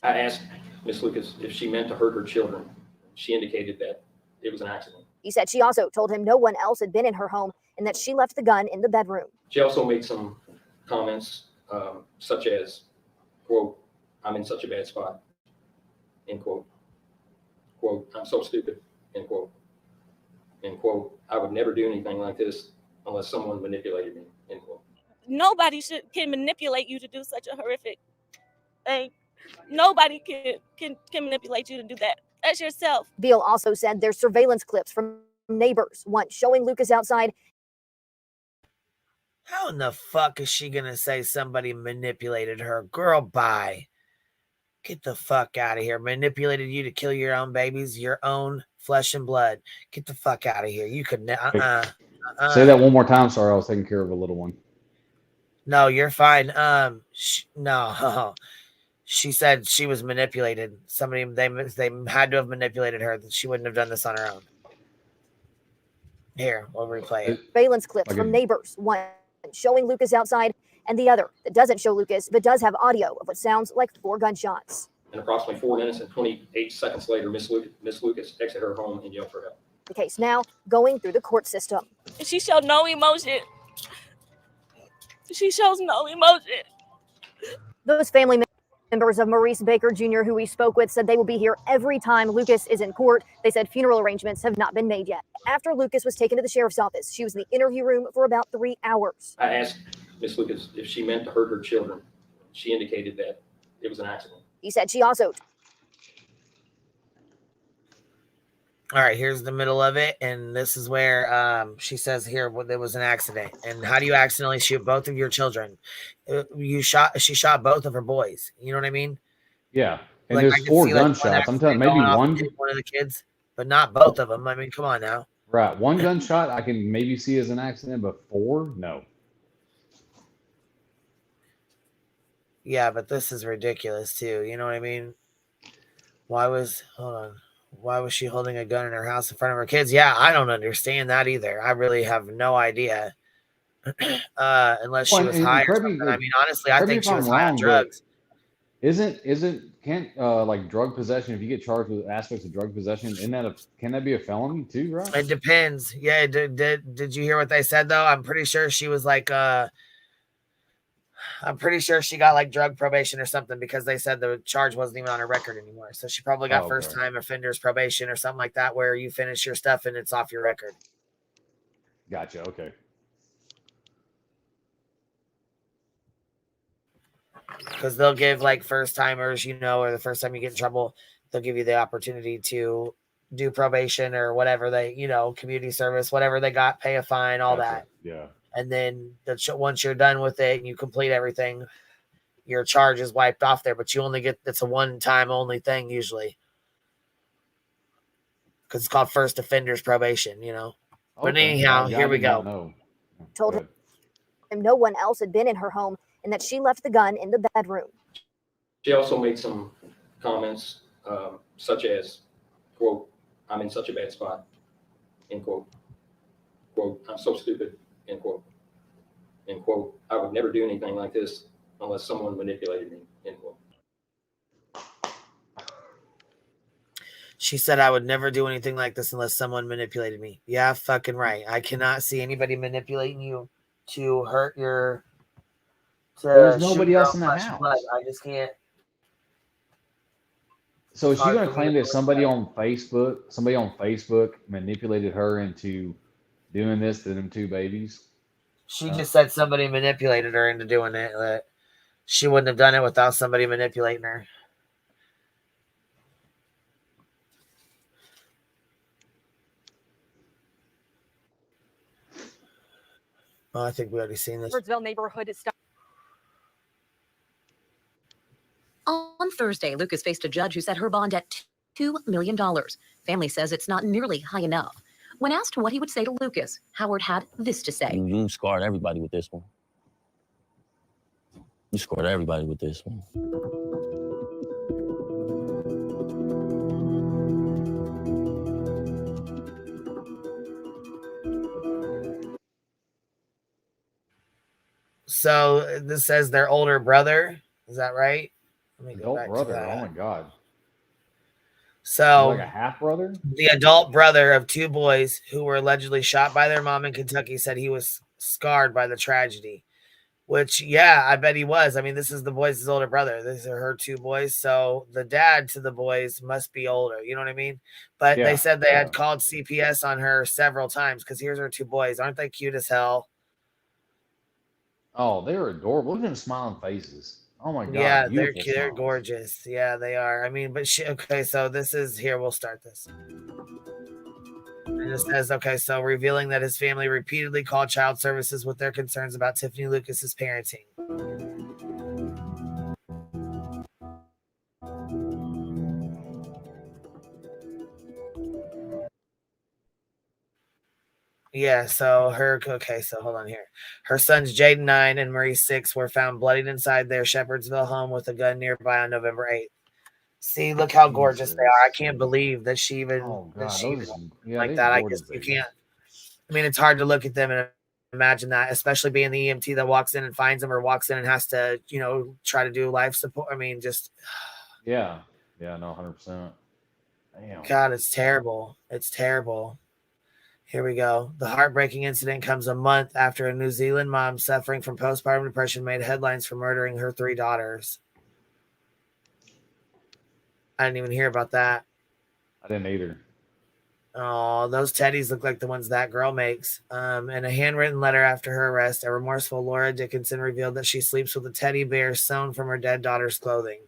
I asked Miss Lucas if she meant to hurt her children. She indicated that it was an accident. He said she also told him no one else had been in her home and that she left the gun in the bedroom. She also made some comments such as, quote, "I'm in such a bad spot," end quote. Quote, "I'm so stupid," end quote. End quote, "I would never do anything like this unless someone manipulated me," end quote. Nobody can manipulate you to do such a horrific thing. Nobody can manipulate you to do that. That's yourself. Beal also said there's surveillance clips from neighbors, one showing Lucas outside. How in the fuck is she gonna say somebody manipulated her? Girl, bye. Get the fuck out of here. Manipulated you to kill your own babies, your own flesh and blood. Get the fuck out of here. You could Say that one more time. Sorry, I was taking care of a little one. No, you're fine. No. She said she was manipulated. Somebody, they had to have manipulated her. She wouldn't have done this on her own. Here, we'll replay it. Surveillance clips from neighbors, one showing Lucas outside and the other that doesn't show Lucas but does have audio of what sounds like 4 gunshots. And approximately 4 minutes and 28 seconds later, Miss Lucas exited her home and yelled for help. The case now going through the court system. She showed no emotion. She shows no emotion. Those family members of Maurice Baker Jr., who we spoke with, said they will be here every time Lucas is in court. They said funeral arrangements have not been made yet. After Lucas was taken to the sheriff's office, she was in the interview room for about 3 hours. I asked Miss Lucas if she meant to hurt her children. She indicated that it was an accident. He said she also... All right, here's the middle of it, and this is where she says here there was an accident. And how do you accidentally shoot both of your children? She shot both of her boys. You know what I mean? Yeah, and like, there's 4 gunshots. I'm telling you, maybe one of the kids, but not both of them. I mean, come on now. Right, 1 gunshot I can maybe see as an accident, but 4, no. Yeah, but this is ridiculous too. You know what I mean? Why was she holding a gun in her house in front of her kids? Yeah, I don't understand that either. I really have no idea. Unless she was high or something. I mean, honestly, I think she was high on drugs. Can't like drug possession, if you get charged with aspects of drug possession, can that be a felony too, right? It depends. Yeah, did you hear what they said though? I'm pretty sure she was like I'm pretty sure she got like drug probation or something, because they said the charge wasn't even on her record anymore. So she probably got first time offenders probation or something like that, where you finish your stuff and it's off your record. Gotcha. Okay. Because they'll give like first timers, or the first time you get in trouble, they'll give you the opportunity to do probation or whatever they, community service, whatever they got, pay a fine, all that. Yeah. And then once you're done with it and you complete everything, your charge is wiped off there. But you only it's a one-time only thing usually, because it's called first offenders probation. But anyhow, here we go. Told him no one else had been in her home and that she left the gun in the bedroom. She also made some comments such as, quote, "I'm in such a bad spot," end quote. Quote, "I'm so stupid," end quote. End quote, "I would never do anything like this unless someone manipulated me," end quote. She said, "I would never do anything like this unless someone manipulated me." Yeah, fucking right. I cannot see anybody manipulating you to hurt your... There's nobody else in the house. I just can't. So is she going to claim that somebody on Facebook manipulated her into doing this to them 2 babies? She just said somebody manipulated her into doing it. That she wouldn't have done it without somebody manipulating her. Oh, I think we already seen this. Edwardsville neighborhood is On Thursday, Lucas faced a judge who set her bond at $2 million. Family says it's not nearly high enough. When asked what he would say to Lucas, Howard had this to say. You scarred everybody with this one. You scored everybody with this one. So this says their older brother. Is that right? Let me go Adult back brother. to that. Oh my God. So Like a half brother? the adult brother of two boys who were allegedly shot by their mom in Kentucky said he was scarred by the tragedy. Which, yeah, I bet he was. I mean, this is the boys' older brother. These are her two boys. So the dad to the boys must be older. You know what I mean? But they said they had called CPS on her several times because here's her two boys. Aren't they cute as hell? Oh, they're adorable. Look at them smiling faces. Oh my God. Yeah, they're beautiful cute. They're smiles. gorgeous. Yeah, they are. I mean, but okay, so this is here. We'll start this. And it says, okay, so revealing that his family repeatedly called child services with their concerns about Tiffany Lucas's parenting. Yeah, so okay, so hold on here. Her sons Jaden 9 and Marie 6 were found bloodied inside their Shepherdsville home with a gun nearby on November 8th. See, look how gorgeous they are. I can't believe that she even like that. I guess you can't. I mean, it's hard to look at them and imagine that, especially being the EMT that walks in and finds them or walks in and has to, try to do life support. I mean, just Yeah, no, 100%. Damn. God, it's terrible. It's terrible. Here we go. The heartbreaking incident comes a month after a New Zealand mom suffering from postpartum depression made headlines for murdering her 3 daughters. I didn't even hear about that. I didn't either. Oh, those teddies look like the ones that girl makes. In a handwritten letter after her arrest, a remorseful Laura Dickinson revealed that she sleeps with a teddy bear sewn from her dead daughter's clothing.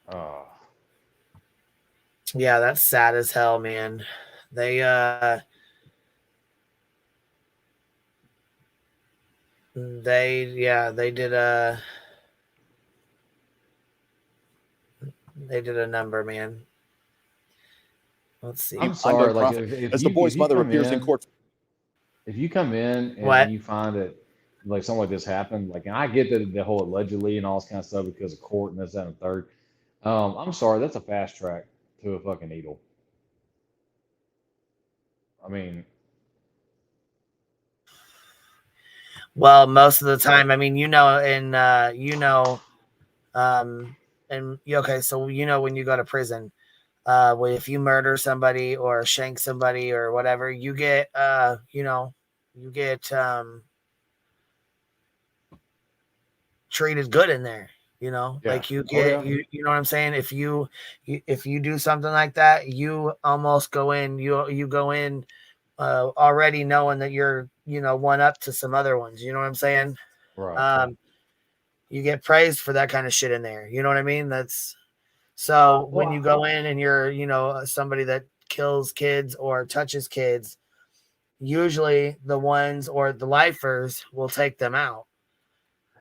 Oh. Yeah, that's sad as hell, man. They did a number, man. Let's see. I'm sorry, like if as you, the boy's if you mother come appears in court. If you come in and What? you find that like something like this happened, like, and I get the whole allegedly and all this kind of stuff because of court and this, that, and the third. I'm sorry, that's a fast track to a fucking needle. I mean, well, most of the time, I mean, okay, so when you go to prison, if you murder somebody or shank somebody or whatever, you get treated good in there. Like you get you know what I'm saying? If you do something like that, you almost go in, you go in already knowing that you're one up to some other ones. You know what I'm saying? Right. You get praised for that kind of shit in there. You know what I mean? That's so when you go in and you're somebody that kills kids or touches kids, usually the ones or the lifers will take them out.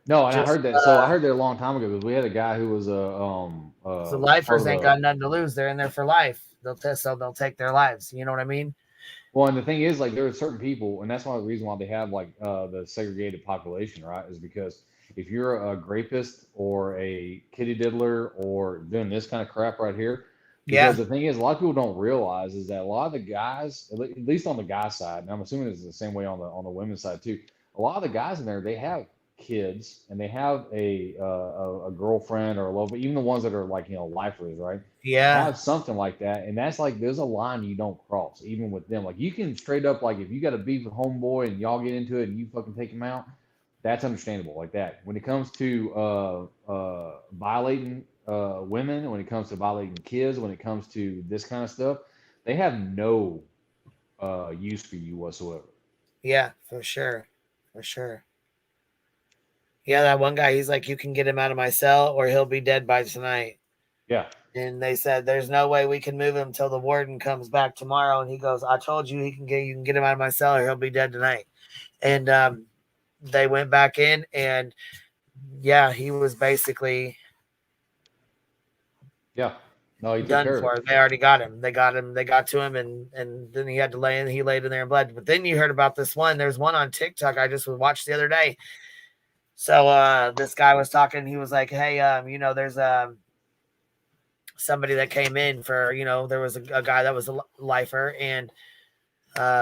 No, and I heard that. So I heard that a long time ago because we had a guy who was the lifers ain't got nothing to lose. They're in there for life. They'll take their lives. You know what I mean? Well, and the thing is, like, there are certain people, and that's one of the reasons why they have like the segregated population, right? Is because if you're a rapist or a kitty diddler or doing this kind of crap right here, because the thing is, a lot of people don't realize is that a lot of the guys, at least on the guy side, and I'm assuming it's the same way on the women's side too. A lot of the guys in there, they have kids and they have a girlfriend or a love, even the ones that are like lifers, right? Yeah, have something like that, and that's like there's a line you don't cross, even with them. Like you can straight up, like if you got a beef with homeboy and y'all get into it and you fucking take him out, that's understandable like that. When it comes to violating women, when it comes to violating kids, when it comes to this kind of stuff, they have no use for you whatsoever. Yeah, for sure. Yeah, that one guy, he's like, you can get him out of my cell or he'll be dead by tonight. Yeah. And they said, there's no way we can move him until the warden comes back tomorrow. And he goes, I told you you can get him out of my cell or he'll be dead tonight. And they went back in and yeah, he was basically no, he took done care of for. it. They already got him. They got to him and then he had to lay in. He laid in there and bled. But then you heard about this one. There's one on TikTok I just watched the other day. So this guy was talking. He was like, hey, there's somebody that came in for, there was a guy that was a lifer, and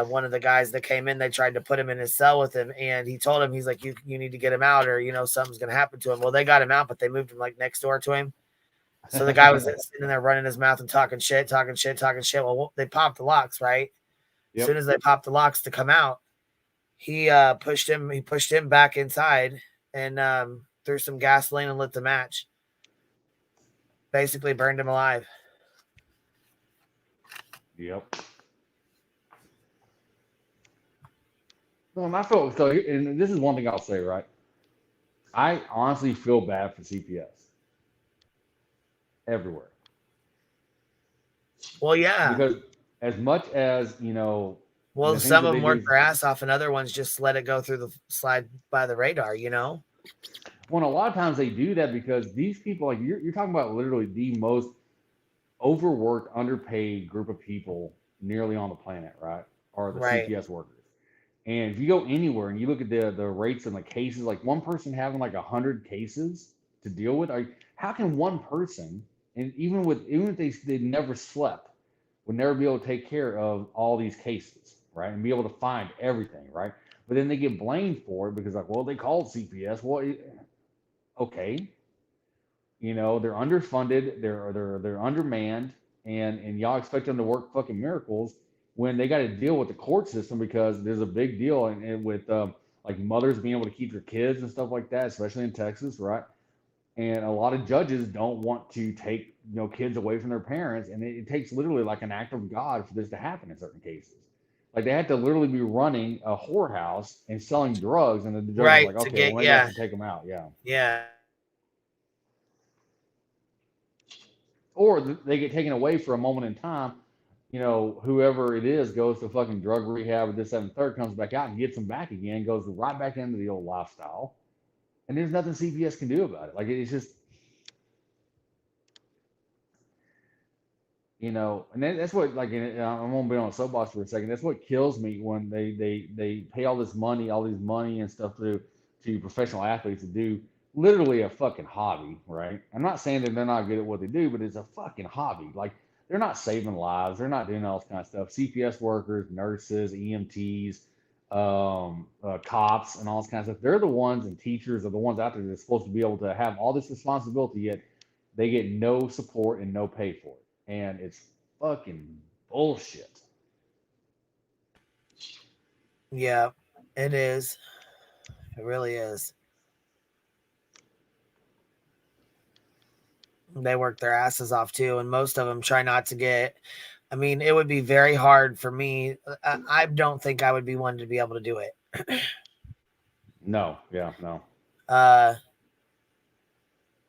one of the guys that came in, they tried to put him in his cell with him, and he told him, he's like, you need to get him out, or something's gonna happen to him. Well, they got him out, but they moved him like next door to him. So the guy was sitting there running his mouth and talking shit. Well, they popped the locks, right? As soon as they popped the locks to come out, he pushed him back inside and threw some gasoline and lit the match. Basically burned him alive. Yep. Well, I feel so, and this is one thing I'll say, right? I honestly feel bad for CPS everywhere. Well, yeah. Because as much as, well, some of them work their ass off and other ones just let it go through the slide by the radar, Well, a lot of times they do that because these people, like you're talking about literally the most overworked, underpaid group of people nearly on the planet, right? Are the CPS workers. And if you go anywhere and you look at the rates and the cases, like one person having like 100 cases to deal with, how can one person, and even if they never slept, would never be able to take care of all these cases, right? And be able to find everything, right? But then they get blamed for it because they called CPS. Well, okay. They're underfunded, they're undermanned, and y'all expect them to work fucking miracles when they got to deal with the court system because there's a big deal and with like mothers being able to keep their kids and stuff like that, especially in Texas, right? And a lot of judges don't want to take kids away from their parents, and it takes literally like an act of God for this to happen in certain cases. Like they had to literally be running a whorehouse and selling drugs, and the judge was like, okay, well, you have to take them out, yeah. Or they get taken away for a moment in time. Whoever it is goes to fucking drug rehab or this, that, and third, comes back out and gets them back again, goes right back into the old lifestyle. And there's nothing CPS can do about it. Like, it's just, and that's what, like, I'm going to be on a soapbox for a second. That's what kills me when they pay all this money and stuff to professional athletes to do literally a fucking hobby, right? I'm not saying that they're not good at what they do, but it's a fucking hobby. Like, they're not saving lives. They're not doing all this kind of stuff. CPS workers, nurses, EMTs, cops, and all this kind of stuff. They're the ones, and teachers are the ones out there that's supposed to be able to have all this responsibility, yet they get no support and no pay for it. And it's fucking bullshit. Yeah, it is. It really is. They work their asses off too, and most of them try not to get. I mean, it would be very hard for me. I don't think I would be one to be able to do it. No.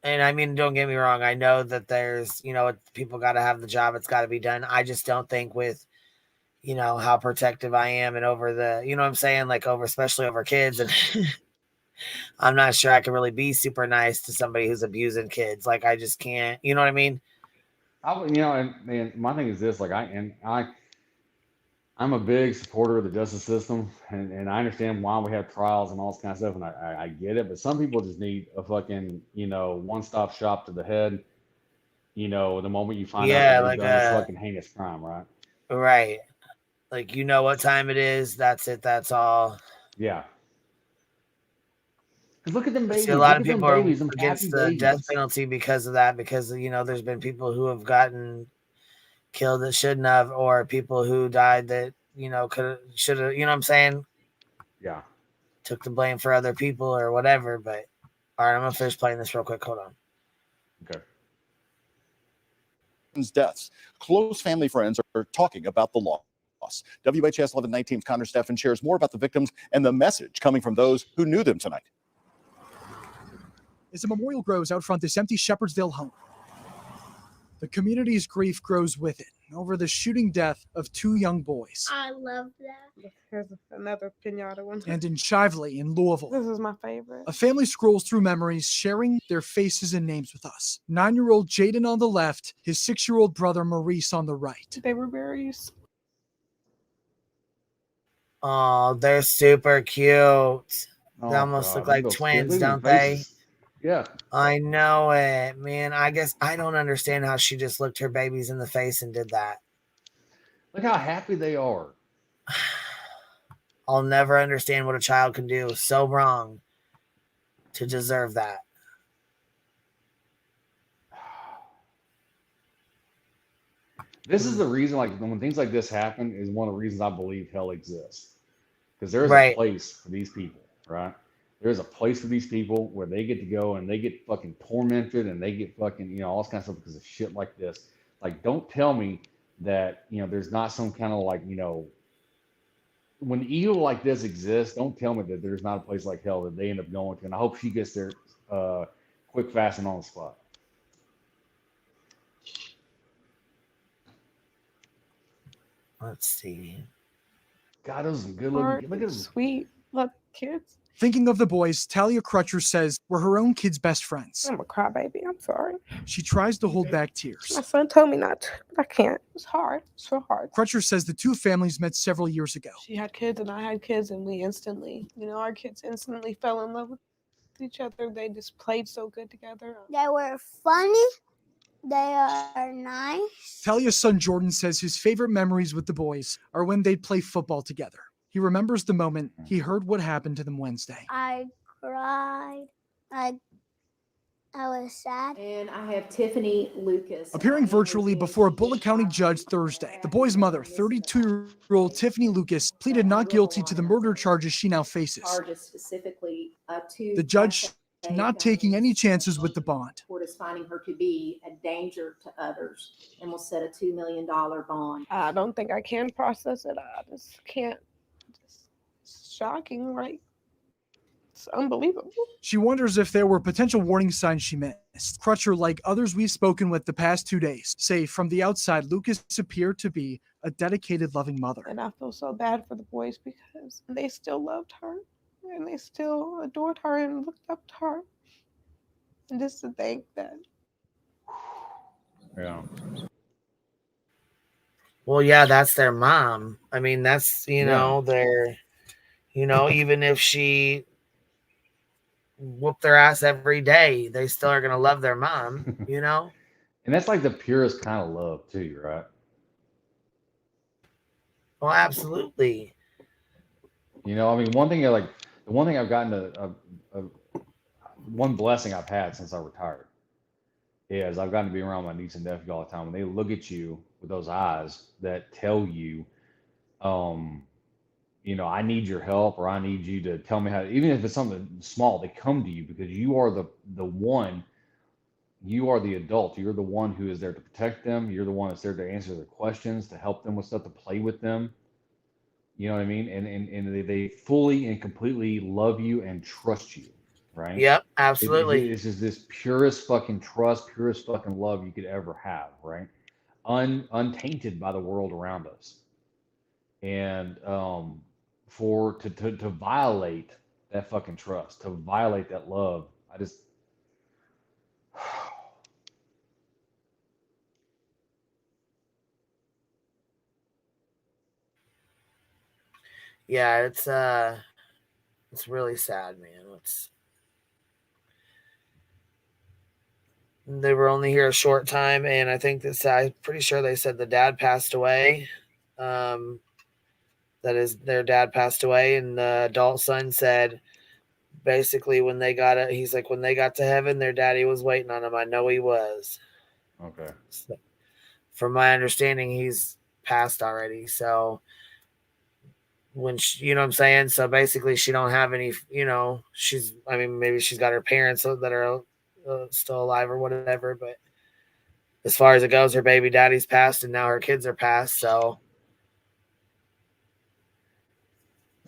And I mean, don't get me wrong. I know that there's, people got to have the job. It's got to be done. I just don't think with, how protective I am and over the, what I'm saying? Like especially over kids. And I'm not sure I can really be super nice to somebody who's abusing kids. Like, I just can't, you know what I mean? And my thing is this, like, I'm a big supporter of the justice system, and I understand why we have trials and all this kind of stuff, and I get it, but some people just need a fucking, one-stop shop to the head, the moment you find out that they've done this fucking heinous crime, right? Right. Like, what time it is, that's it, that's all. Yeah. Because look at them babies. See, a lot of people are against the death penalty because of that, because, there's been people who have gotten killed that shouldn't have, or people who died that, should have, what I'm saying? Yeah. Took the blame for other people or whatever, but all right, I'm going to finish playing this real quick. Hold on. Okay. Deaths. Close family friends are talking about the loss. WHS 1119's Connor Steffen shares more about the victims and the message coming from those who knew them tonight. As the memorial grows out front this empty Shepherdsville home, The community's grief grows with it over the shooting death of 2 young boys. I love that. Here's another pinata one. And in Shively in Louisville, This is my favorite. a family scrolls through memories, sharing their faces and names with us. 9-year-old Jaden on the left, his 6-year-old brother Maurice on the right. They were very Oh, they're super cute. They Oh, almost God, look like those twins, kids, don't look at their they? faces. Yeah. I know it, man. I guess I don't understand how she just looked her babies in the face and did that. Look how happy they are. I'll never understand what a child can do so wrong to deserve that. This is the reason, like, when things like this happen, is one of the reasons I believe hell exists. Because there's Right. a place for these people, right? There's a place for these people where they get to go and they get fucking tormented and they get fucking, you know, all this kind of stuff because of shit like this. Like, don't tell me that, you know, there's not some kind of, like, you know, when evil like this exists, don't tell me that there's not a place like hell that they end up going to. And I hope she gets there quick, fast, and on the spot. Let's see. God, those are good looking. Look at them. sweet. Look, kids. Thinking of the boys, Talia Crutcher says we're her own kids' best friends. I'm a crybaby. I'm sorry. She tries to hold back tears. My son told me not to, but I can't. It's hard. It's so hard. Crutcher says the 2 families met several years ago. She had kids and I had kids, and we instantly, our kids instantly fell in love with each other. They just played so good together. They were funny. They are nice. Talia's son Jordan says his favorite memories with the boys are when they'd play football together. He remembers the moment he heard what happened to them Wednesday. I cried. I was sad. And I have Tiffany Lucas. Appearing virtually before a Bullitt County judge Thursday, the boy's mother, 32-year-old Tiffany Lucas, pleaded not guilty to the murder charges she now faces. Charges specifically to The judge not taking any chances with the bond. Court is finding her to be a danger to others and will set a $2 million bond. I don't think I can process it. I just can't. It's shocking, right? It's unbelievable. She wonders if there were potential warning signs she missed. Crutcher, like others we've spoken with the past 2 days, say from the outside, Lucas appeared to be a dedicated, loving mother. And I feel so bad for the boys because they still loved her and they still adored her and looked up to her. And just to think that. Yeah. Well, yeah, that's their mom. I mean, that's, their, even if she whoop their ass every day, they still are going to love their mom, And that's like the purest kind of love too, right? Well, absolutely. I mean, one thing I've gotten one blessing I've had since I retired is I've gotten to be around my niece and nephew all the time. When they look at you with those eyes that tell you, I need your help, or I need you to tell me how, even if it's something small, they come to you because you are the one, you are the adult. You're the one who is there to protect them. You're the one that's there to answer their questions, to help them with stuff, to play with them. You know what I mean? And they fully and completely love you and trust you, right? Yep, absolutely. This is this purest fucking trust, purest fucking love you could ever have, right? Untainted by the world around us. And to violate that fucking trust, to violate that love, I just yeah, it's really sad, man. They were only here a short time, and I think I'm pretty sure they said the dad passed away. That is, their dad passed away, and the adult son said, basically, when they got it, he's like, when they got to heaven, their daddy was waiting on them. I know he was. Okay. So, from my understanding, he's passed already. So when she, you know what I'm saying? So basically, she don't have any, maybe she's got her parents that are still alive or whatever, but as far as it goes, her baby daddy's passed and now her kids are passed. So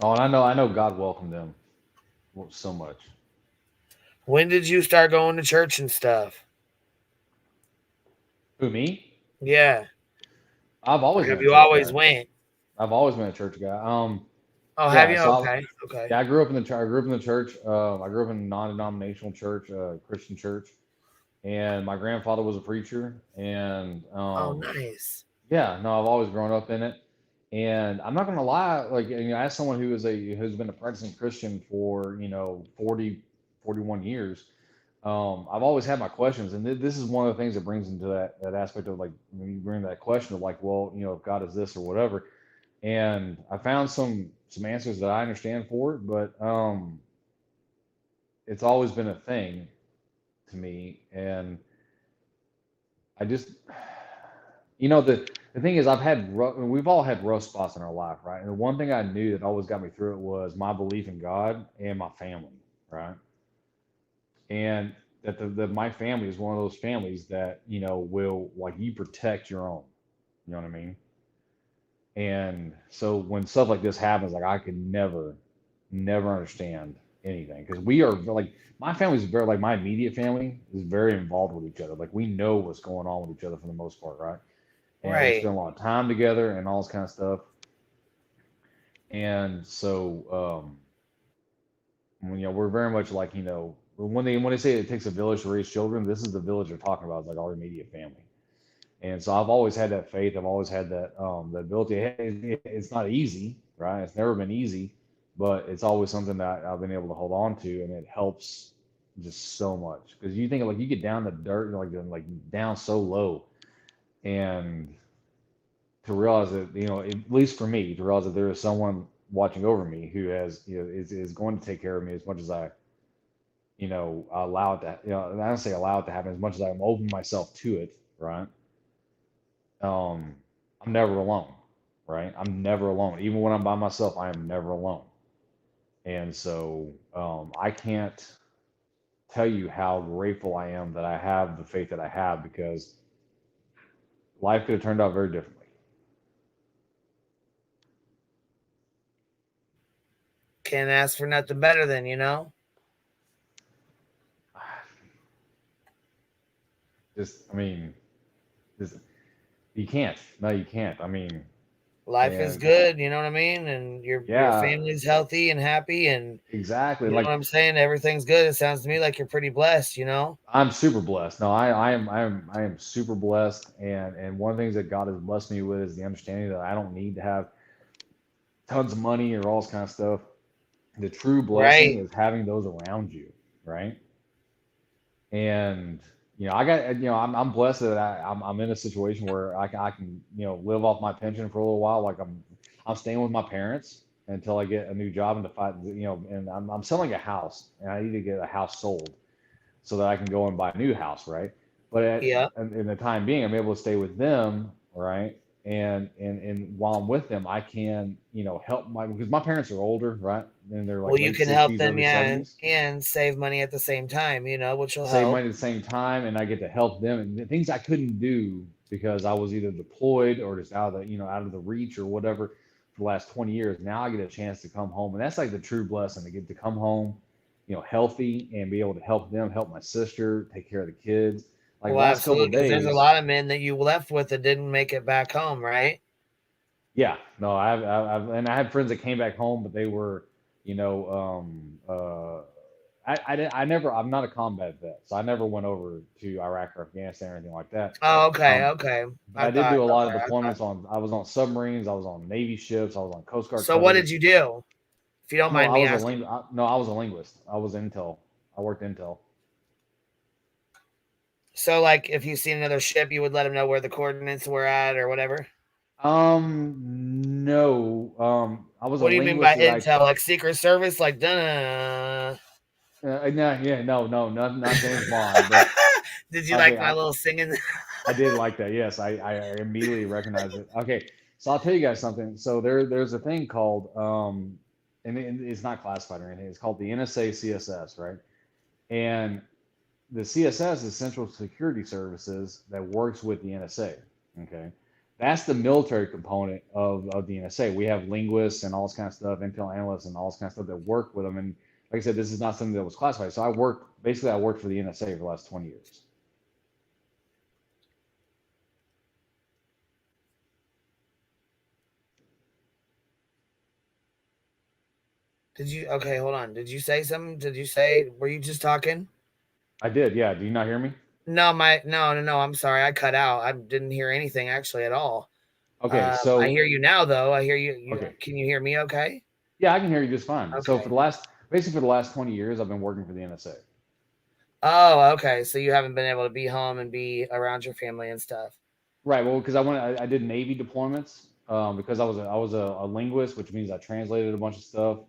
and I know God welcomed them so much. When did you start going to church and stuff? Who, me? Yeah. I've always Have been a you church always guy. went? I've always been a church guy. Oh, Yeah, have you? so Okay. Okay. yeah, I grew up in the church. I grew up in the church. I grew up in a non-denominational church, Christian church, and my grandfather was a preacher. And Oh, nice. yeah, no, I've always grown up in it. And I'm not gonna lie, like, you know, as someone who's been a practicing Christian for 40, 41 years, I've always had my questions, and this is one of the things that brings into that aspect of, like, when you bring that question of, like, well, if God is this or whatever. And I found some answers that I understand for it, but it's always been a thing to me. And I just, the thing is, we've all had rough spots in our life, right? And the one thing I knew that always got me through it was my belief in God and my family, right? And that my family is one of those families that will, like, you protect your own, you know what I mean? And so when stuff like this happens, like, I could never understand anything, because we are, like, my family's very, like, my immediate family is very involved with each other. Like, we know what's going on with each other for the most part, right? And we Right. spend a lot of time together and all this kind of stuff. And so, we're very much like, when they say it takes a village to raise children, this is the village they're talking about, like our immediate family. And so I've always had that faith. I've always had that that ability. It's not easy, right? It's never been easy, but it's always something that I've been able to hold on to, and it helps just so much. Because you think, like, you get down the dirt, like down so low, and to realize that, at least for me, to realize that there is someone watching over me who has, is going to take care of me as much as I, allow it to, I don't say allow it to happen, as much as I'm open myself to it, right? I'm never alone, right? I'm never alone. Even when I'm by myself, I am never alone. And so I can't tell you how grateful I am that I have the faith that I have, because life could have turned out very differently. Can't ask for nothing better than, You can't. No, you can't. I mean, life is good, you know what I mean? And your family's healthy and happy, and exactly, you know what I'm saying? Everything's good. It sounds to me like you're pretty blessed, I'm super blessed. No, I am super blessed. And one of the things that God has blessed me with is the understanding that I don't need to have tons of money or all this kind of stuff. The true blessing is having those around you, right? And I got, I'm blessed that I'm in a situation where I can live off my pension for a little while. Like, I'm staying with my parents until I get a new job, and and I'm selling a house, and I need to get a house sold so that I can go and buy a new house, right? But in the time being, I'm able to stay with them, right? And while I'm with them, I can help because my parents are older, right? And they're like, well, you late can 60s, help them, early 70s. and save money at the same time, which will Save help. money at the same time, and I get to help them, and the things I couldn't do because I was either deployed or just out of the reach or whatever for the last 20 years. Now I get a chance to come home, and that's like the true blessing, to get to come home, healthy, and be able to help them, help my sister, take care of the kids. Like, Well, last couple absolutely, of because days, there's a lot of men that you left with that didn't make it back home, right? yeah, no, and I had friends that came back home, but they were, I'm not a combat vet, so I never went over to Iraq or Afghanistan or anything like that. Oh, okay, okay. But I did do a lot of deployments I was on submarines, I was on Navy ships, I was on Coast Guard. So what did you do? If you don't mind me asking. I was a linguist. I was intel. I worked intel. So, like, if you see another ship, you would let them know where the coordinates were at or whatever? No. I was. What do you mean by intel? Like Secret Service? Like, duh. No, not James Bond. But did you like my little singing? I did like that. Yes, I immediately recognized it. Okay, so I'll tell you guys something. So there's a thing called and it's not classified or anything. It's called the NSA CSS, right? And the CSS is Central Security Services that works with the NSA. Okay, that's the military component of the NSA. We have linguists and all this kind of stuff, intel analysts and all this kind of stuff that work with them. And like I said, this is not something that was classified. So I worked for the NSA for the last 20 years. Did you? Okay, hold on. Did you say something? Did you say? Were you just talking? I did. Yeah. Do you not hear me? No, no. I'm sorry. I cut out. I didn't hear anything actually at all. Okay. I hear So you now, though. I hear you. okay. Can you hear me? Okay. Yeah, I can hear you just fine. So Okay. basically for the last 20 years, I've been working for the NSA. Oh, okay. So you haven't been able to be home and be around your family and stuff. Right. Well, because I did Navy deployments because I was a linguist, which means I translated a bunch of stuff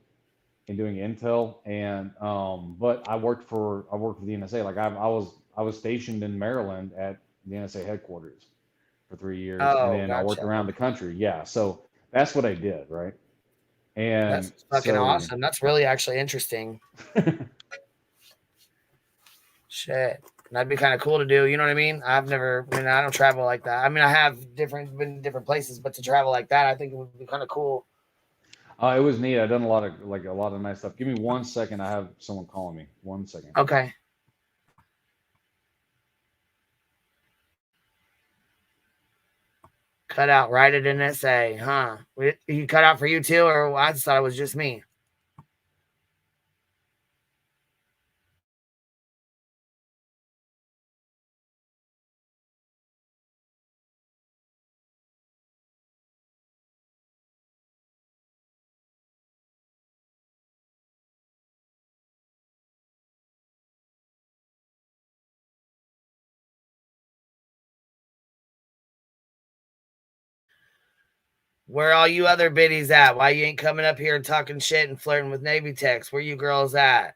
and doing intel. And but I worked for the NSA. Like I was stationed in Maryland at the NSA headquarters for 3 years, and Oh, then I worked gotcha. around the country. Yeah. So that's what I did. Right. And That's fucking so awesome. That's really actually interesting. Shit. That'd be kind of cool to do. You know what I mean? I don't travel like that. I mean, I have been in different places, but to travel like that, I think it would be kind of cool. it was neat. I've done a lot of nice stuff. Give me 1 second. I have someone calling me. 1 second. Okay. Cut out right at NSA, huh? You cut out for you too, or I just thought it was just me. Where all you other biddies at? Why you ain't coming up here and talking shit and flirting with Navy techs? Where you girls at?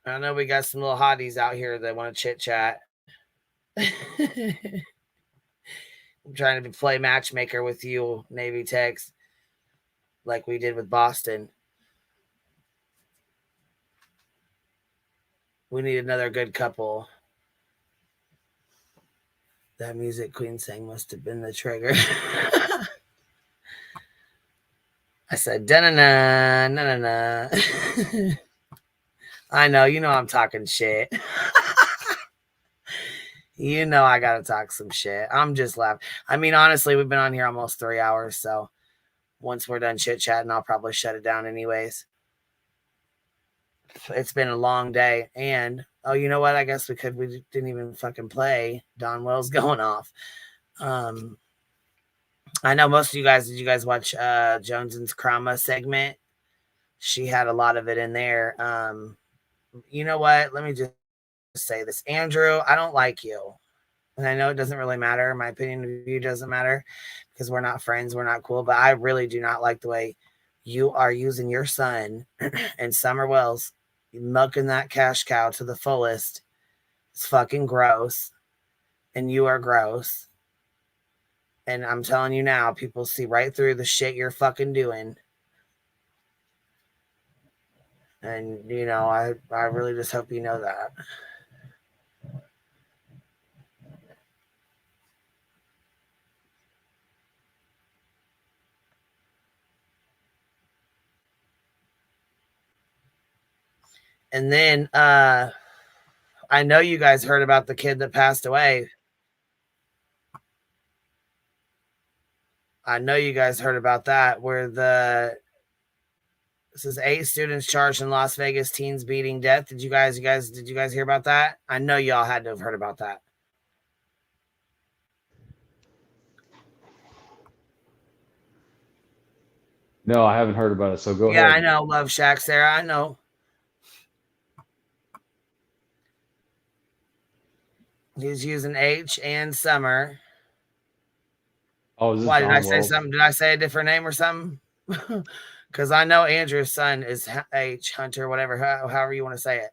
I know we got some little hotties out here that want to chit chat. I'm trying to play matchmaker with you, Navy techs, like we did with Boston. We need another good couple. That music Queen sang must have been the trigger. I said, da-na-na, na-na-na. I know, I'm talking shit. I gotta talk some shit. I'm just laughing. I mean, honestly, we've been on here almost 3 hours, so once we're done chit-chatting, I'll probably shut it down anyways. It's been a long day, and you know what? I guess we didn't even fucking play. Don Wells going off. I know most of you guys, did you guys watch Jones's Krama segment? She had a lot of it in there. You know what? Let me just say this. Andrew, I don't like you. And I know it doesn't really matter. My opinion of you doesn't matter because we're not friends. We're not cool. But I really do not like the way you are using your son and Summer Wells, milking that cash cow to the fullest. It's fucking gross. And you are gross. And I'm telling you now, people see right through the shit you're fucking doing. And, I really just hope you know that. And then I know you guys heard about the kid that passed away. I know you guys heard about that, where this is 8 students charged in Las Vegas teens beating death. Did you guys hear about that? I know y'all had to have heard about that. No, I haven't heard about it. So go ahead. Yeah, I know. Love Shack, Sarah. I know. He's using H and Summer. Oh, is this Why did I Don say Wells? something? Did I say a different name or something? Because I know Andrew's son is H Hunter, whatever, however you want to say it.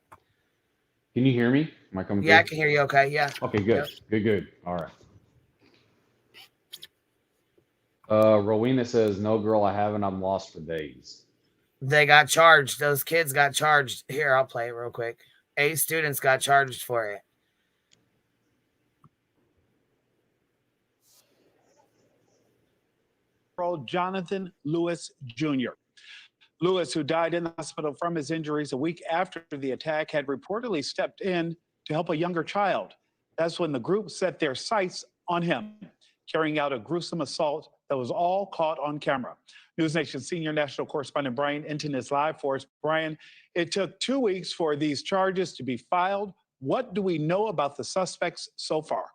Can you hear me? Am I coming Yeah, through? I can hear you. Okay, yeah. Okay, good. Yep. Good. All right. Rowena says, "No, girl, I haven't. I'm lost for days." They got charged. Those kids got charged. Here, I'll play it real quick. 8 students got charged for it. Jonathan Lewis Jr. Lewis, who died in the hospital from his injuries a week after the attack, had reportedly stepped in to help a younger child. That's when the group set their sights on him, carrying out a gruesome assault that was all caught on camera. News Nation senior national correspondent Brian Enton is live for us. Brian, it took 2 weeks for these charges to be filed. What do we know about the suspects so far?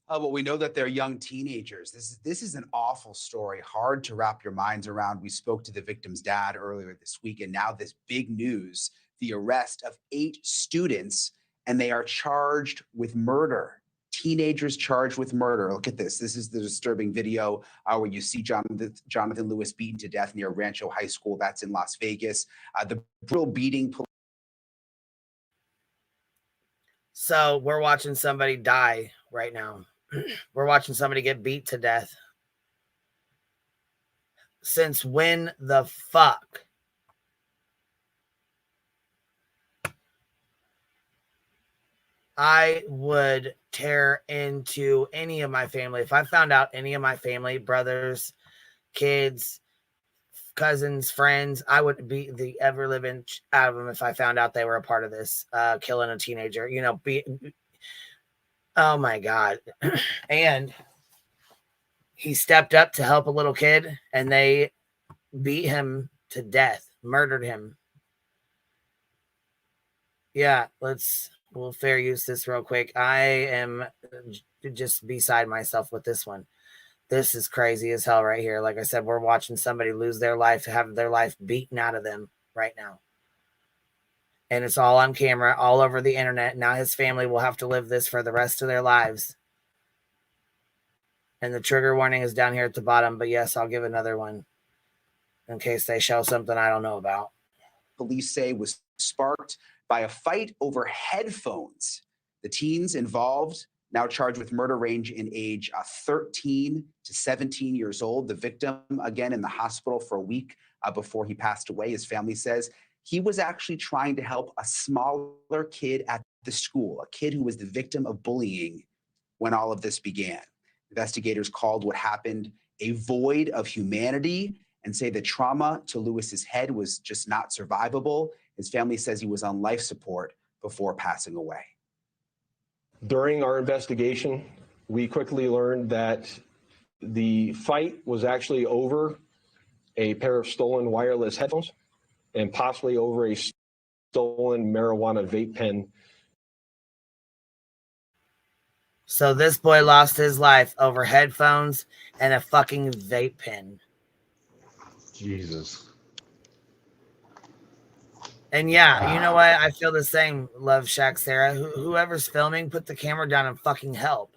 Well, we know that they're young teenagers. This is an awful story, hard to wrap your minds around. We spoke to the victim's dad earlier this week, and now this big news, the arrest of 8 students, and they are charged with murder. Teenagers charged with murder. Look at this. This is the disturbing video where you see Jonathan Lewis beaten to death near Rancho High School. That's in Las Vegas. The brutal beating. So we're watching somebody die right now. We're watching somebody get beat to death. Since when the fuck? I would tear into any of my family. If I found out any of my family, brothers, kids, cousins, friends, I would beat the ever living out of them if I found out they were a part of this, killing a teenager. You know, oh my God. And he stepped up to help a little kid and they beat him to death, murdered him. Yeah, we'll fair use this real quick. I am just beside myself with this one. This is crazy as hell right here. Like I said, we're watching somebody lose their life, have their life beaten out of them right now. And it's all on camera, all over the internet. Now his family will have to live this for the rest of their lives. And the trigger warning is down here at the bottom. But yes, I'll give another one in case they show something I don't know about. Police say was sparked by a fight over headphones. The teens involved, now charged with murder, range in age 13 to 17 years old. The victim, again, in the hospital for a week before he passed away. His family says he was actually trying to help a smaller kid at the school, a kid who was the victim of bullying when all of this began. Investigators called what happened a void of humanity and say the trauma to Lewis's head was just not survivable. His family says he was on life support before passing away. During our investigation, we quickly learned that the fight was actually over a pair of stolen wireless headphones and possibly over a stolen marijuana vape pen. So this boy lost his life over headphones and a fucking vape pen. Jesus. And yeah, you know what? I feel the same, Love Shack Sarah. Whoever's filming, put the camera down and fucking help.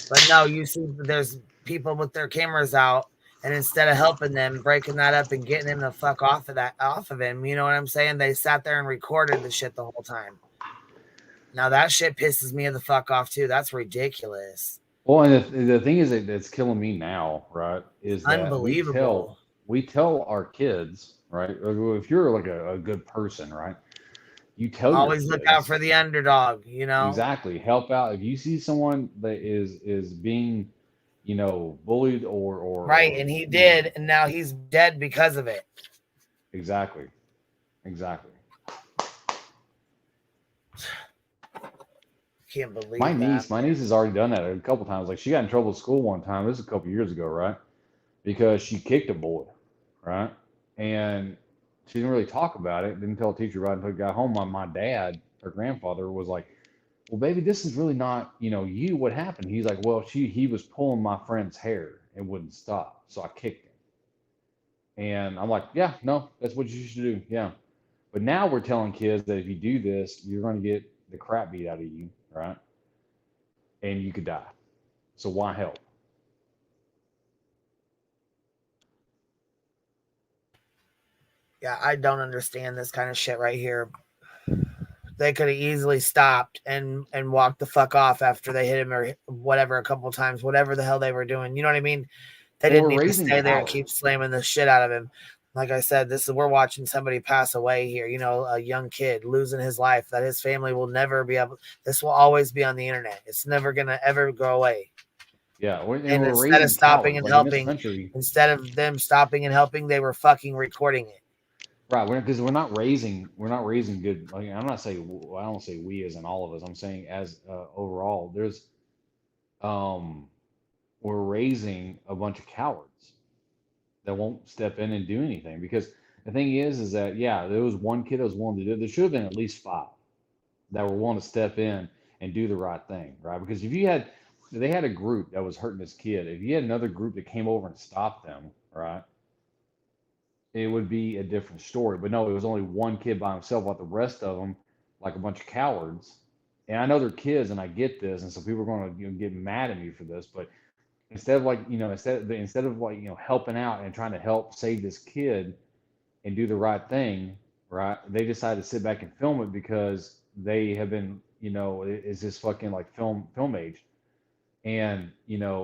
But no, you see, there's people with their cameras out, and instead of helping them, breaking that up and getting him the fuck off of him, you know what I'm saying? They sat there and recorded the shit the whole time. Now that shit pisses me the fuck off too. That's ridiculous. Well, and the thing is that's killing me now, right? Is that unbelievable. We tell our kids, right? If you're like a good person, right? You tell always your look out for the underdog, you know? Exactly. Help out. If you see someone that is being, you know, bullied or right, and he did, and now he's dead because of it. Exactly. Exactly. Can't believe my that. niece has already done that a couple times. Like she got in trouble at school one time. This is a couple years ago, right? Because she kicked a boy, right? And she didn't really talk about it. Didn't tell a teacher right until he got home. My dad, her grandfather, was like, "Well, baby, this is really not, you know, you. What happened?" He's like, "Well, he was pulling my friend's hair and wouldn't stop, so I kicked him." And I'm like, "Yeah, no, that's what you should do, yeah." But now we're telling kids that if you do this, you're going to get the crap beat out of you, right? And you could die. So why help? Yeah, I don't understand this kind of shit right here. They could have easily stopped and walked the fuck off after they hit him or whatever a couple of times, whatever the hell they were doing. You know what I mean? They didn't need to stay there and keep slamming the shit out of him. Like I said, we're watching somebody pass away here. You know, a young kid losing his life that his family will never be able. This will always be on the internet. It's never gonna ever go away. Yeah, and instead of stopping and helping, instead of them stopping and helping, they were fucking recording it. Right, because we're not raising good. Like, I'm not saying, I don't say we as in all of us. I'm saying as overall, there's, we're raising a bunch of cowards that won't step in and do anything. Because the thing is that, yeah, there was one kid that was willing to do it. There should have been at least 5 that were willing to step in and do the right thing, right? Because if they had a group that was hurting this kid, if you had another group that came over and stopped them, right, it would be a different story. But no, it was only one kid by himself, while the rest of them, like a bunch of cowards. And I know they're kids, and I get this, and so people are going to get mad at me for this. But instead of helping out and trying to help save this kid and do the right thing, right, they decided to sit back and film it because they have been, is this fucking like film age. And,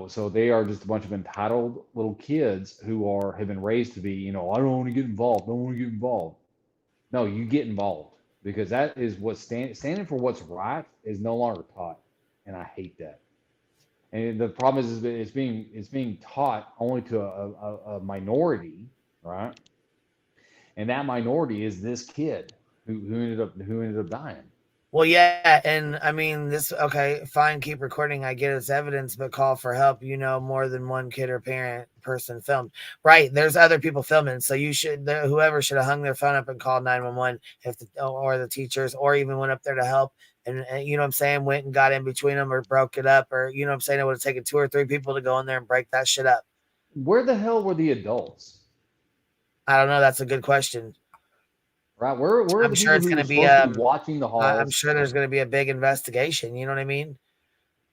so they are just a bunch of entitled little kids who have been raised to be, I don't want to get involved. Don't want to get involved. No, you get involved, because that is what standing for what's right is no longer taught. And I hate that. And the problem is it's being taught only to a minority, right? And that minority is this kid who ended up dying. Well, yeah, and I mean okay, fine, keep recording. I get it's evidence, but call for help. More than one kid or person filmed. Right, there's other people filming, so whoever should have hung their phone up and called 911 or the teachers, or even went up there to help. And you know what I'm saying, went and got in between them or broke it up, or you know what I'm saying, it would have taken 2 or 3 people to go in there and break that shit up. Where the hell were the adults? I don't know. That's a good question. Right, where I'm sure it's going to be watching the halls. I'm sure there's going to be a big investigation. You know what I mean?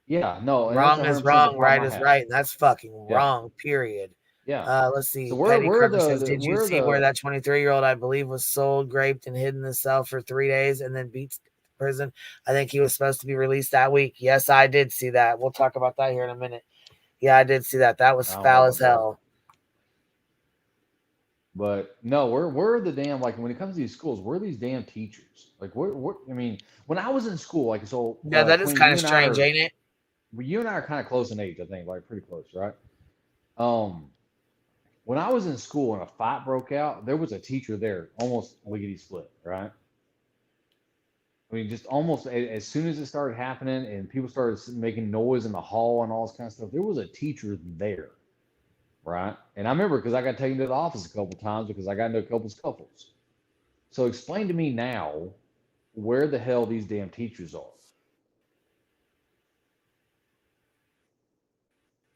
Yeah, no. Wrong is wrong, right is right, and that's fucking wrong. Period. Yeah. Let's see. So Petty Crocker says, did you see where that 23-year-old, I believe, was sold, raped, and hidden in the cell for 3 days and then beat to prison? I think he was supposed to be released that week. Yes, I did see that. We'll talk about that here in a minute. Yeah, I did see that. That was foul as hell. But no, where are the damn, like, when it comes to these schools, where are these damn teachers? Like, I mean, when I was in school, like, so. Yeah, that is kind of strange, ain't it? You and I are kind of close in age, I think, like pretty close, right? When I was in school and a fight broke out, there was a teacher there, almost lickety split, right? I mean, just almost as soon as it started happening and people started making noise in the hall and all this kind of stuff, there was a teacher there. Right. And I remember because I got taken to the office a couple of times because I got into a couple of scuffles. So explain to me now where the hell these damn teachers are.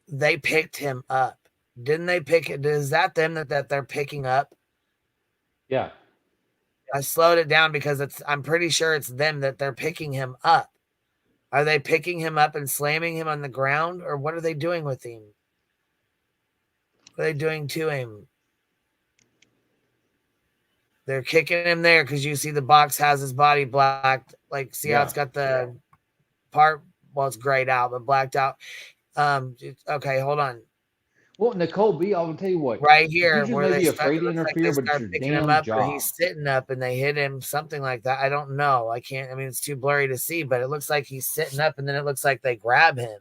They picked him up. Didn't they pick it? Is that them that they're picking up? Yeah. I slowed it down because I'm pretty sure it's them that they're picking him up. Are they picking him up and slamming him on the ground, or what are they doing with him? What are they doing to him? They're kicking him there because you see the box has his body blacked. Like, see how it's got the part, well, it's grayed out, but blacked out. Okay, hold on. Well, Nicole B, I'll tell you what. Right here, where they afraid to interfere, but it's your picking him damn up, job. or he's sitting up and they hit him, something like that. I don't know. I mean, it's too blurry to see, but it looks like he's sitting up, and then it looks like they grab him.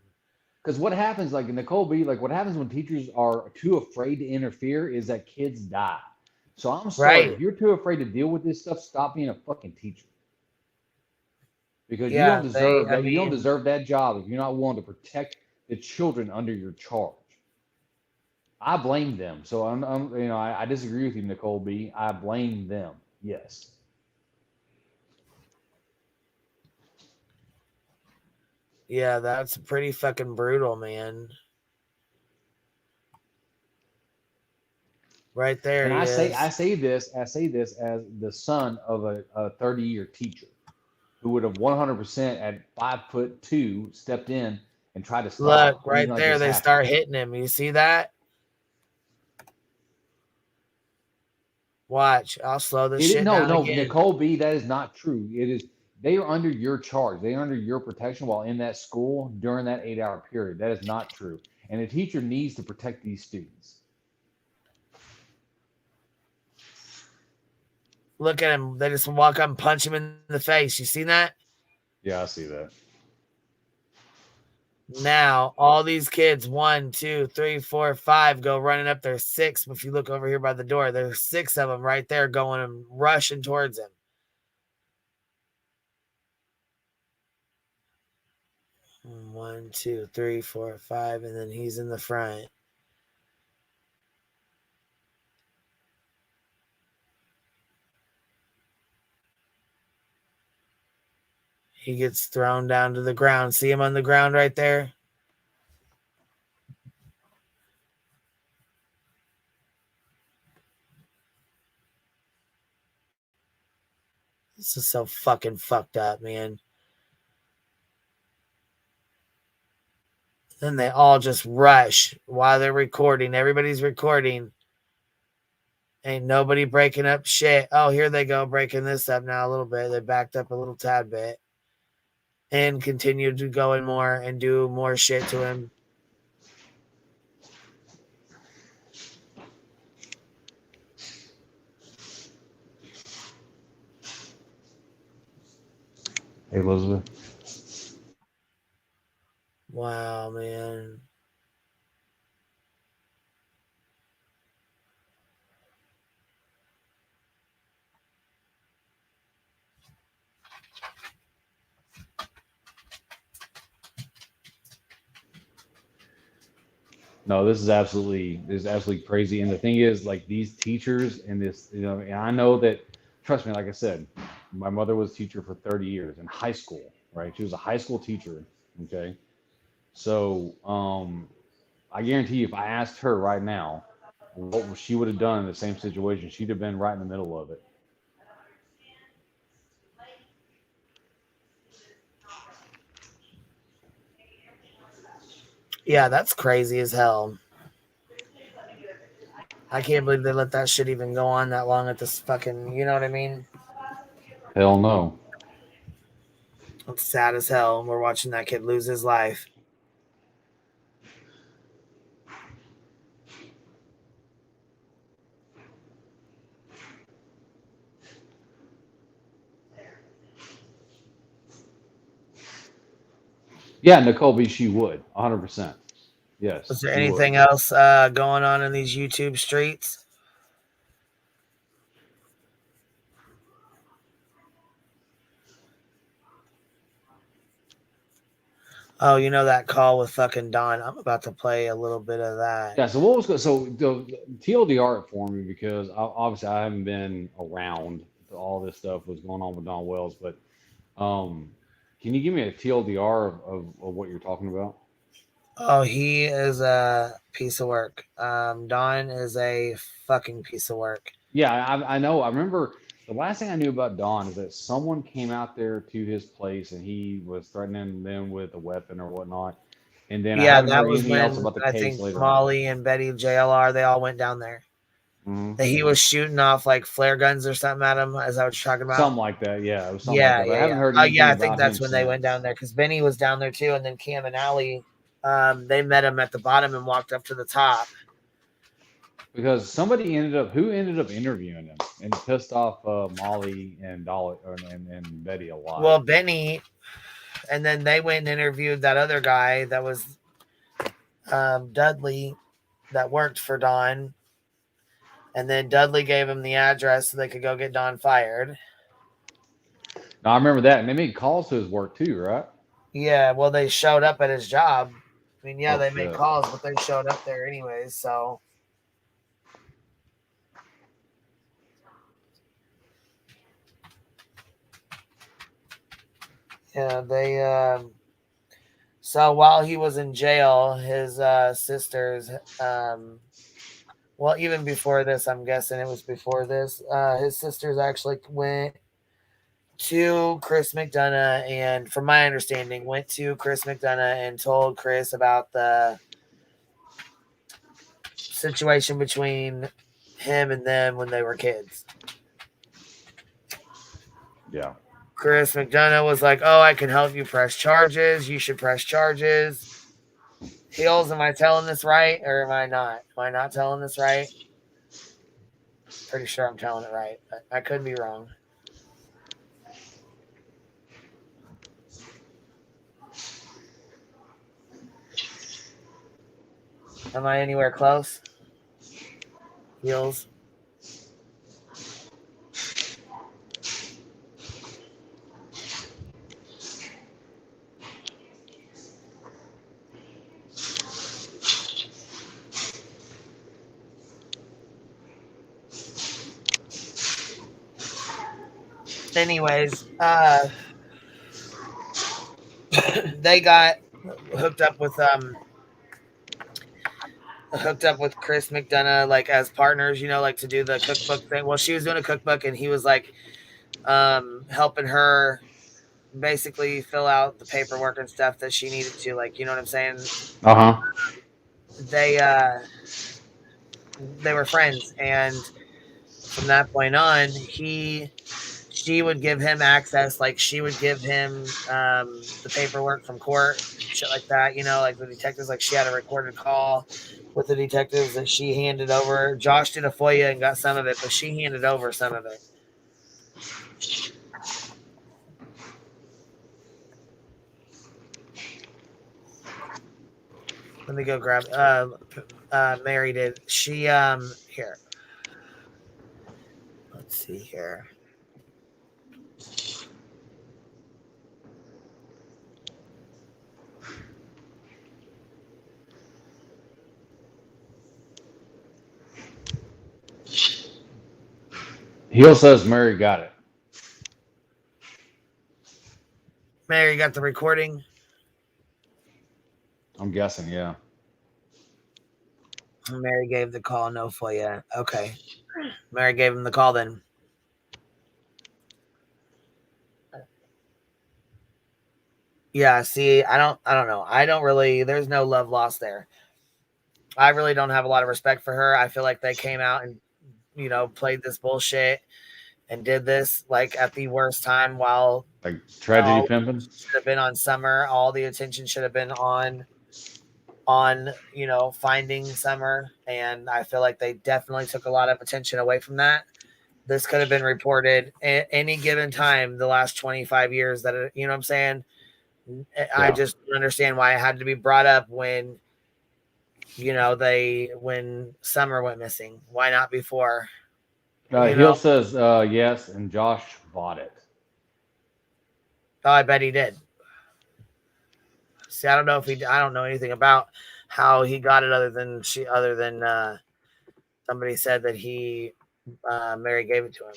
Because what happens, like Nicole B, like what happens when teachers are too afraid to interfere is that kids die. So I'm sorry, if you're too afraid to deal with this stuff, stop being a fucking teacher. Because you don't deserve that. You don't deserve that job if you're not willing to protect the children under your charge. I blame them. So I disagree with you, Nicole B. I blame them. Yes. Yeah, that's pretty fucking brutal, man. Right there. And I say this as the son of a 30-year teacher who would have 100% at 5'2" stepped in and tried to stop. Look, right there, they start hitting him. You see that? Watch, I'll slow this shit down again. Nicole B, that is not true. It is. They are under your charge. They are under your protection while in that school during that 8-hour period. That is not true. And a teacher needs to protect these students. Look at him. They just walk up and punch him in the face. You seen that? Yeah, I see that. Now, all these kids, 1, 2, 3, 4, 5, go running up. There's 6. If you look over here by the door, there's 6 of them right there going and rushing towards him. 1, 2, 3, 4, 5, and then he's in the front. He gets thrown down to the ground. See him on the ground right there? This is so fucking fucked up, man. Then they all just rush while they're recording. Everybody's recording. Ain't nobody breaking up shit. Oh, here they go, breaking this up now a little bit. They backed up a little tad bit. And continued to go in more and do more shit to him. Hey, Elizabeth. Wow, man. No, this is absolutely crazy. And the thing is, like, these teachers and this, you know, and I know that, trust me, like I said, my mother was a teacher for 30 years in high school, right? She was a high school teacher. Okay. So, I guarantee you, if I asked her right now what she would have done in the same situation, she'd have been right in the middle of it. Yeah, that's crazy as hell. I can't believe they let that shit even go on that long at this fucking, you know what I mean? Hell no. It's sad as hell. We're watching that kid lose his life. Yeah, Nicole B, she would, 100%. Yes. Was there she would. anything else going on in these YouTube streets? Oh, you know that call with fucking Don? I'm about to play a little bit of that. Yeah. So what was so the TLDR it for me because obviously I haven't been around all this stuff was going on with Don Wells, but can you give me a TLDR of what you're talking about? Oh, he is a piece of work. Don is a fucking piece of work. Yeah, I know. I remember the last thing I knew about Don is that someone came out there to his place and he was threatening them with a weapon or whatnot. And then I Yeah, haven't that heard was anything else when about the I case think later on. Molly and Betty JLR, they all went down there. That he was shooting off like flare guns or something at him. Is that what you're talking about? Something like that. Yeah, it was something like that. But I haven't heard Oh, anything yeah, I about think that's him when they went down there because Benny was down there too, and then Cam and Allie, they met him at the bottom and walked up to the top. Because somebody ended up interviewing him and pissed off Molly and Dolly and Betty a lot. Well, Benny, and then they went and interviewed that other guy that was Dudley that worked for Don. And then Dudley gave him the address so they could go get Don fired. Now, I remember that. And they made calls to his work too, right? Yeah, well, they showed up at his job. I mean, yeah, Oh, they made shit. calls, but they showed up there anyways, so. Yeah, they, so while he was in jail, his sisters, well, even before this, I'm guessing it was before this, his sisters actually went to Chris McDonough and, from my understanding, went to Chris McDonough and told Chris about the situation between him and them when they were kids. Yeah. Chris McDonough was like, oh, I can help you press charges. You should press charges. Heels, am I telling this right or am I not? Am I not telling this right? Pretty sure I'm telling it right, but I could be wrong. Am I anywhere close? Heels. anyways, they got hooked up with Chris McDonough, like as partners, like to do the cookbook thing. Well, she was doing a cookbook and he was like helping her basically fill out the paperwork and stuff that she needed to, like, you know what I'm saying? They were friends, and from that point on, she would give him access, like she would give him the paperwork from court, shit like that, like the detectives, like she had a recorded call with the detectives that she handed over. Josh did a FOIA and got some of it, but she handed over some of it. Let me go grab Mary did. She here. Let's see here. Heel says Mary got it. Mary got the recording. I'm guessing, yeah. Mary gave the call, no FOIA. Okay. Mary gave him the call then. Yeah, see, I don't know. I don't really, there's no love lost there. I really don't have a lot of respect for her. I feel like they came out and, played this bullshit and did this like at the worst time, while like tragedy pimping should have been on Summer. All the attention should have been on finding Summer, and I feel like they definitely took a lot of attention away from that. This could have been reported at any given time the last 25 years that, you know what I'm saying? Yeah. I just don't understand why it had to be brought up when when Summer went missing. Why not before? Heel says yes, and Josh bought it. Oh, I bet he did. See, I don't know anything about how he got it other than somebody said that Mary gave it to him.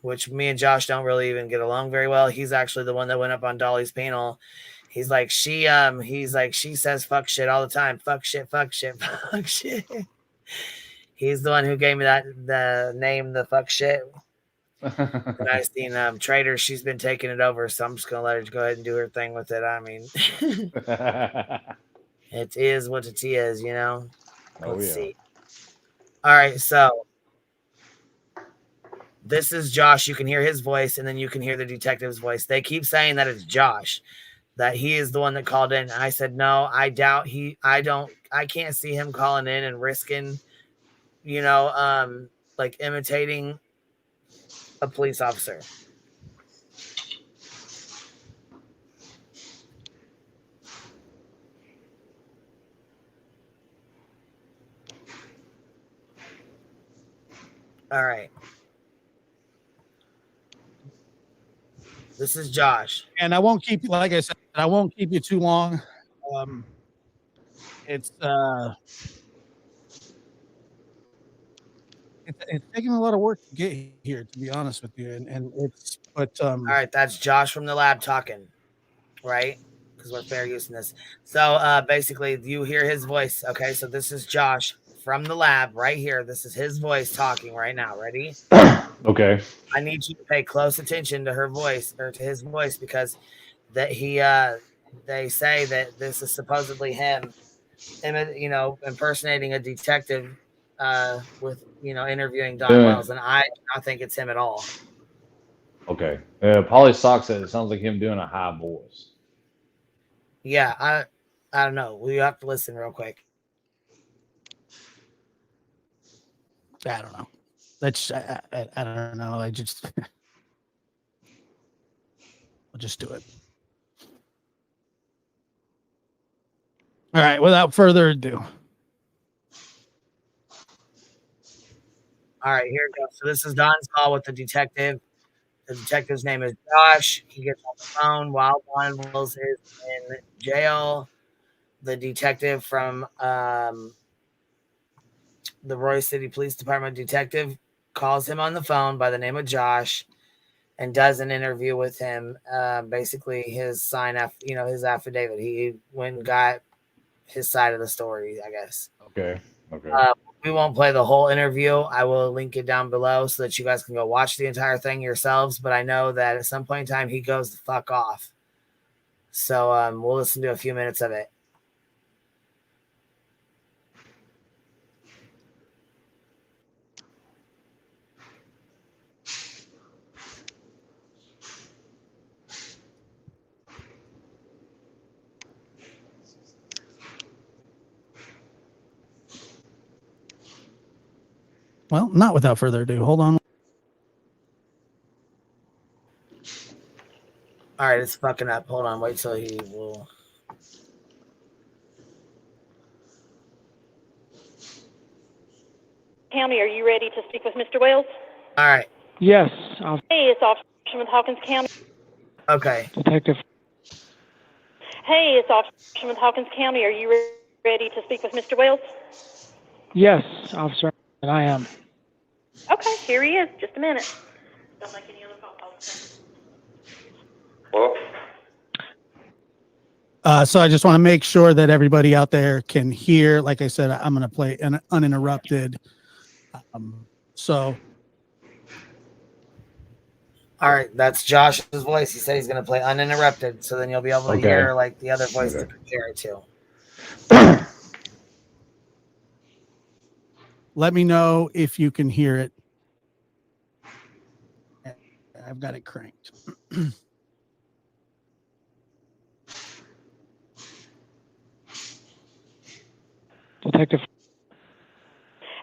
Which me and Josh don't really even get along very well. He's actually the one that went up on Dolly's panel. He's like, she says fuck shit all the time. Fuck shit, fuck shit, fuck shit. He's the one who gave me the name, the fuck shit. And I've seen Trader, she's been taking it over, so I'm just gonna let her go ahead and do her thing with it. I mean, it is what it is, Let's see. All right, so this is Josh. You can hear his voice, and then you can hear the detective's voice. They keep saying that it's Josh, that he is the one that called in. I said, no, I doubt I can't see him calling in and risking, like imitating a police officer. All right. This is Josh. And I won't keep you, like I said, I won't keep you too long. It's taking a lot of work to get here, to be honest with you. And all right, that's Josh from the lab talking, right? Because we're fair use in this. So basically, you hear his voice. Okay, so this is Josh from the lab right here. This is his voice talking right now. Ready? Okay. I need you to pay close attention to her voice, or to his voice, because that they say that this is supposedly him, impersonating a detective with, interviewing Don Wells, and I do not think it's him at all. Okay. Polly Sock said it sounds like him doing a high voice. Yeah, I don't know. We have to listen real quick. I don't know. I don't know. I'll just do it. All right. Without further ado. All right, here it goes. So this is Don's call with the detective. The detective's name is Josh. He gets on the phone while Don Wells is in jail. The detective from the Roy City Police Department detective calls him on the phone by the name of Josh and does an interview with him. Basically his his affidavit. He went and got his side of the story, I guess. Okay. Okay. We won't play the whole interview. I will link it down below so that you guys can go watch the entire thing yourselves. But I know that at some point in time, he goes the fuck off. So we'll listen to a few minutes of it. Well, not without further ado. Hold on. All right, it's fucking up. Hold on. Wait till he will. County, are you ready to speak with Mr. Wells? All right. Yes. Hey, it's Officer with Hawkins County. Okay. Detective. Hey, it's Officer with Hawkins County. Are you ready to speak with Mr. Wells? Yes, officer. And I am. Okay, here he is. Just a minute. Don't make any other phone calls. Well, So I just want to make sure that everybody out there can hear. Like I said, I'm going to play an uninterrupted. So. All right, that's Josh's voice. He said he's going to play uninterrupted, so then you'll be able to hear like the other voice to compare it to. Let me know if you can hear it. I've got it cranked. Detective.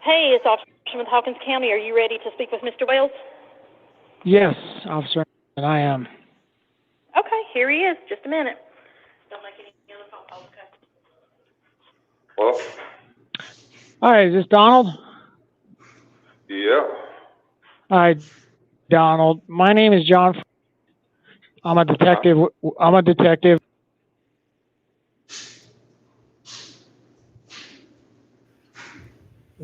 Hey, it's Officer with Hawkins County. Are you ready to speak with Mr. Wells? Yes, officer. And I am. Okay, here he is. Just a minute. Don't make any other phone calls, okay? Well. All right, is this Donald? Yeah. Hi, Donald. My name is John. I'm a detective.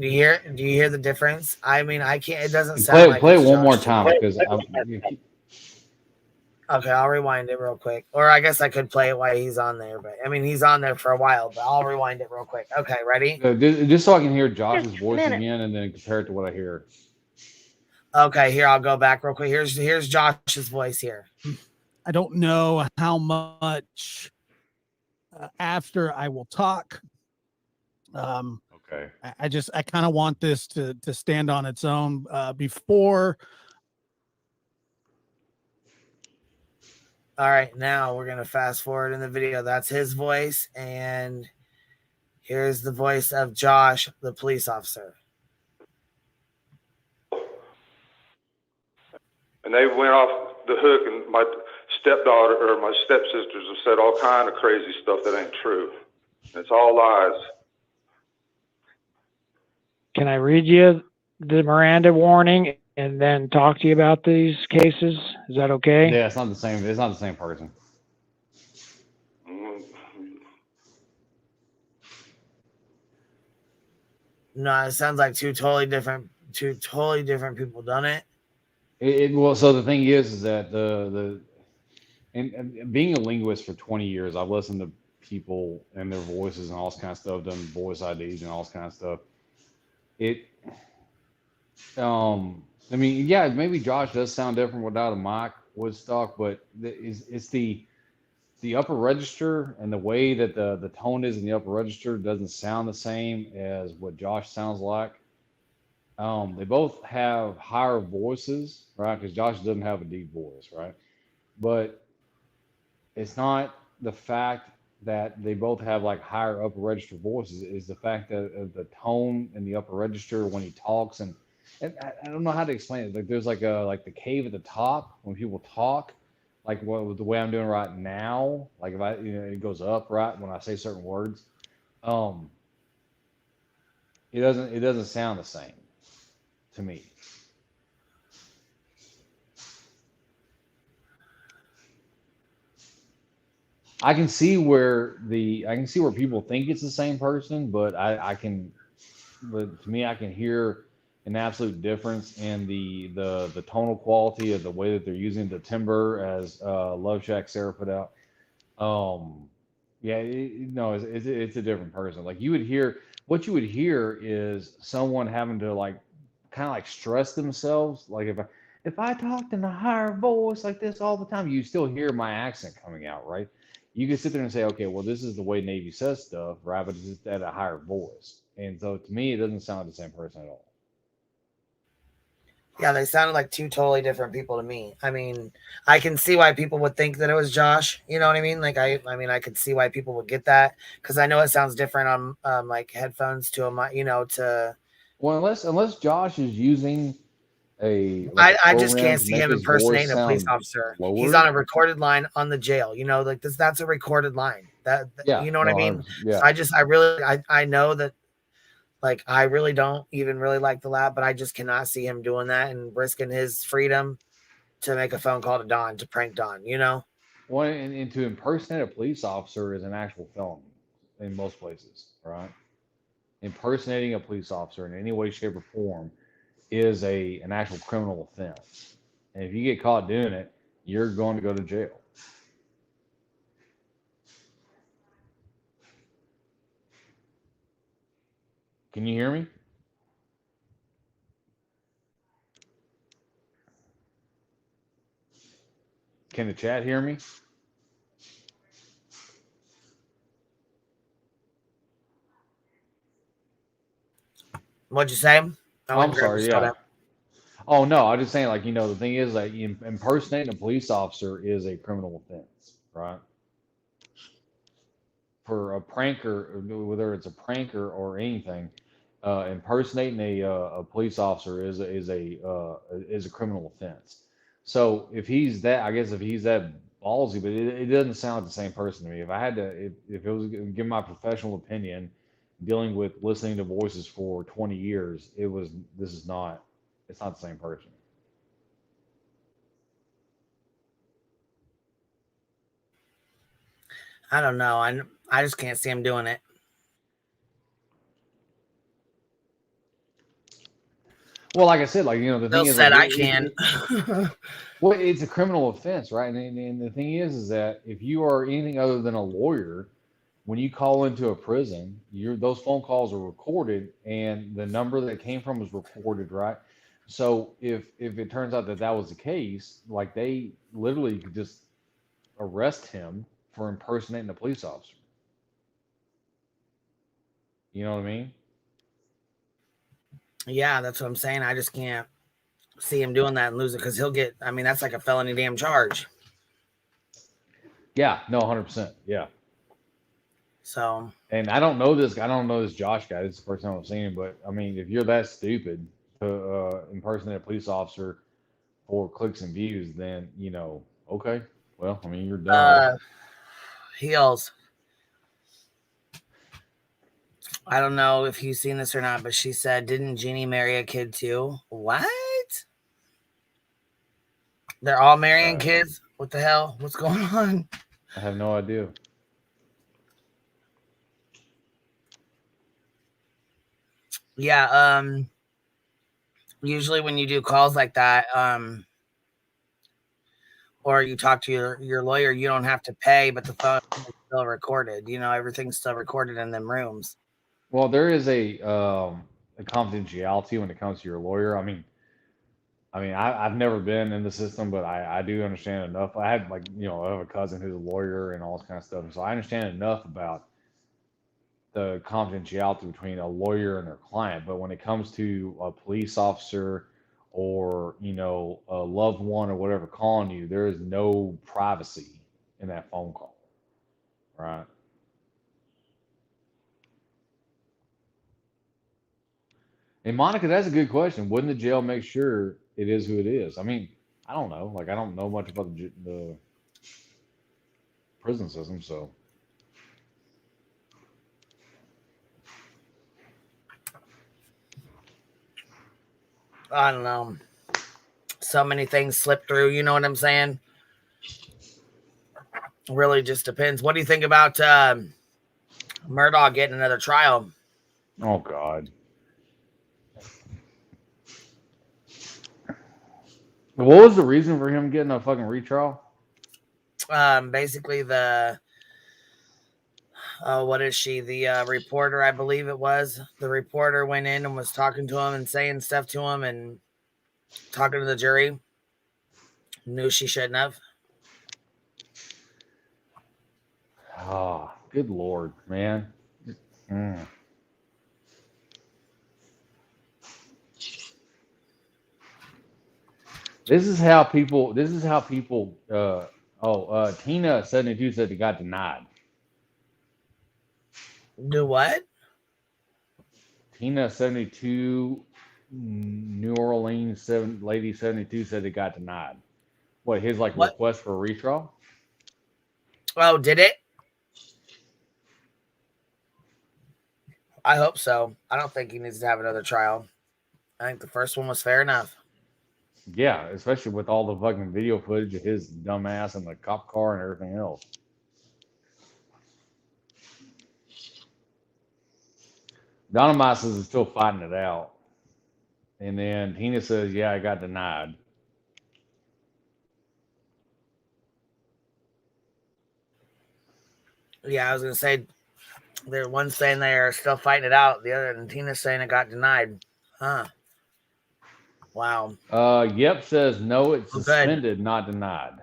Do you hear the difference? I mean, I can't. It doesn't sound Play it. like Play it it's one more Josh. time because Okay, I'll rewind it real quick. Or I guess I could play it while he's on there, but I mean, he's on there for a while, but I'll rewind it real quick. Okay, ready? just so I can hear Josh's voice again and then compare it to what I hear. Okay, here, I'll go back real quick. Here's Josh's voice here. I don't know how much after I will talk. Okay. I kind of want this to stand on its own before. All right, now we're gonna fast forward in the video. That's his voice, and here's the voice of Josh, the police officer. And they went off the hook, and my stepdaughter or my stepsisters have said all kind of crazy stuff that ain't true. It's all lies. Can I read you the Miranda warning and then talk to you about these cases? Is that okay? Yeah, it's not the same. It's not the same person. No, it sounds like two totally different people done it. Well, so the thing is that and being a linguist for 20 years, I've listened to people and their voices and all this kind of stuff, done voice IDs and all this kind of stuff. I mean, yeah, maybe Josh does sound different without a mic, Woodstock, but it's the upper register and the way that the tone is in the upper register doesn't sound the same as what Josh sounds like. They both have higher voices, right? Because Josh doesn't have a deep voice, right? But it's not the fact that they both have like higher upper register voices. Is the fact that the tone in the upper register when he talks, and I don't know how to explain it. Like there's like the cave at the top when people talk, like the way I'm doing right now. Like if it goes up right when I say certain words. It doesn't sound the same to me. I can see where people think it's the same person, but but to me, I can hear an absolute difference in the tonal quality of the way that they're using the timbre, as Love Shack Sarah put out. Yeah, no, it's a different person. Like what you would hear is someone having to like kind of like stress themselves. Like if I talked in a higher voice like this all the time, you still hear my accent coming out, right? You can sit there and say, okay, well, this is the way Navy says stuff, right? But it's just at a higher voice. And so to me, it doesn't sound like the same person at all. Yeah, they sounded like two totally different people to me. I mean, I can see why people would think that it was Josh. You know what I mean? Like, I mean, I could see why people would get that because I know it sounds different on like headphones to a, to. Well, unless Josh is using a I just program can't to see make him his voice impersonating a police sound officer. lower. He's on a recorded line on the jail. You know, like that's a recorded line. Yeah, you know what I mean? yeah. So I know that. Like, I really don't even really like the lab, but I just cannot see him doing that and risking his freedom to make a phone call to Don, to prank Don, you know? Well, and to impersonate a police officer is an actual felony in most places, right? Impersonating a police officer in any way, shape, or form is an actual criminal offense. And if you get caught doing it, you're going to go to jail. Can you hear me? Can the chat hear me? What'd you say? I'm sorry, yeah. Oh, no, I'm just saying, like, the thing is that impersonating a police officer is a criminal offense, right? For a pranker, whether it's a pranker or anything, impersonating a police officer is a criminal offense. So if he's that, I guess if he's that ballsy, but it doesn't sound like the same person to me. If I had to, if it was give my professional opinion, dealing with listening to voices for 20 years, it's not the same person. I don't know. I just can't see him doing it. Well, like I said, like, the thing is, said like, I can. Well, it's a criminal offense, right? And the thing is that if you are anything other than a lawyer, when you call into a prison, those phone calls are recorded, and the number that came from was recorded, right? So if it turns out that was the case, like, they literally could just arrest him for impersonating a police officer. You know what I mean? Yeah, that's what I'm saying. I just can't see him doing that and lose it because he'll get, I mean, that's like a felony damn charge. Yeah, no, 100%. Yeah. So. And I don't know this Josh guy. This is the first time I've seen him, but I mean, if you're that stupid to impersonate a police officer for clicks and views, then, okay. Well, I mean, you're done. Heels. I don't know if you've seen this or not, but she said, didn't Jeannie marry a kid too? What? They're all marrying kids? What the hell? What's going on? I have no idea. Yeah, usually when you do calls like that, or you talk to your lawyer, you don't have to pay, but the phone is still recorded. Everything's still recorded in them rooms. Well, there is a confidentiality when it comes to your lawyer. I mean, I've never been in the system, but I do understand enough. I have I have a cousin who's a lawyer and all this kind of stuff, so I understand enough about the confidentiality between a lawyer and their client. But when it comes to a police officer or a loved one or whatever calling you, there is no privacy in that phone call, right? And Monica, that's a good question. Wouldn't the jail make sure it is who it is? I mean, I don't know. Like, I don't know much about the prison system, so. I don't know. So many things slip through. You know what I'm saying? Really just depends. What do you think about Murdaugh getting another trial? Oh, God. What was the reason for him getting a fucking retrial? Basically the what is she? The reporter, I believe it was. The reporter went in and was talking to him and saying stuff to him and talking to the jury. Knew she shouldn't have. Oh, good Lord, man. Mm. This is how people. Tina 72 said it got denied. Do what? Tina 72, New Orleans lady 72 said it got denied. What, his like What? request for a retrial? Oh, did it? I hope so. I don't think he needs to have another trial. I think the first one was fair enough. Yeah, especially with all the fucking video footage of his dumb ass in the cop car and everything else. Dynamite says is still fighting it out. And then Tina says, yeah, I got denied. Yeah, I was gonna say they're one saying they are still fighting it out, the other and Tina's saying it got denied. Huh. Wow. Yep says no, it's Well, suspended, not denied.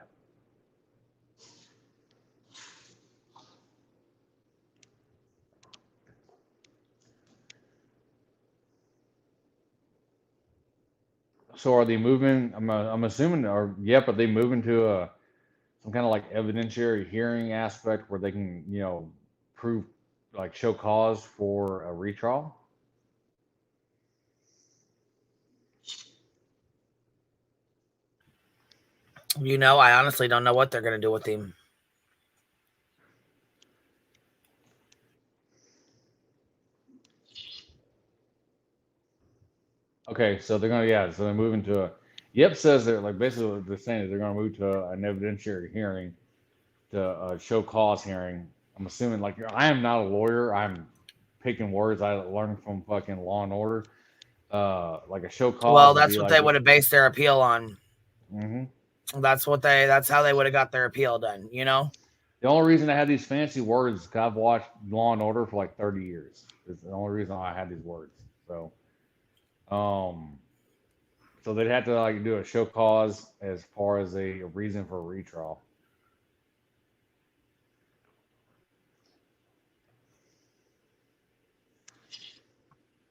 So are they moving? I'm assuming, or yep, are they moving to some kind of like evidentiary hearing aspect where they can, prove, like show cause for a retrial? I honestly don't know what they're gonna do with him. Okay, so they're moving to a. Yep says they're like basically what they're saying is they're going to move to an evidentiary hearing, to a show cause hearing. I'm assuming I am not a lawyer. I'm picking words I learned from fucking Law and Order. Like a show cause. Well, that's what they would have based their appeal on. Mm-hmm. That's how they would have got their appeal done. The only reason I had these fancy words is 'cause I've watched Law and Order for like 30 years. It's the only reason I had these words. So, so they'd have to do a show cause as far as a reason for a retrial.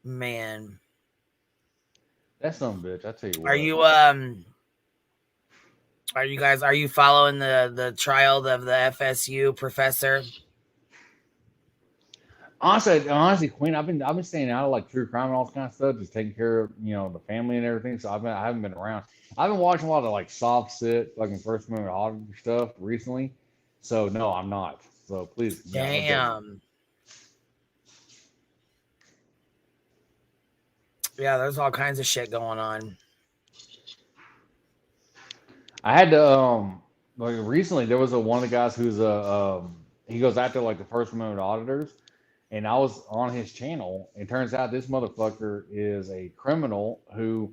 Man. That's some bitch. I tell you what. Are you following the trial of the FSU professor? Honestly, Queen, I've been staying out of true crime and all this kind of stuff, just taking care of the family and everything. So I haven't been around. I've been watching a lot of soft sit, fucking First Amendment auditor stuff recently. So no, I'm not. So please, Damn. Yeah, there's all kinds of shit going on. I had to recently there was one of the guys who's he goes after the First Amendment auditors, and I was on his channel. It turns out this motherfucker is a criminal who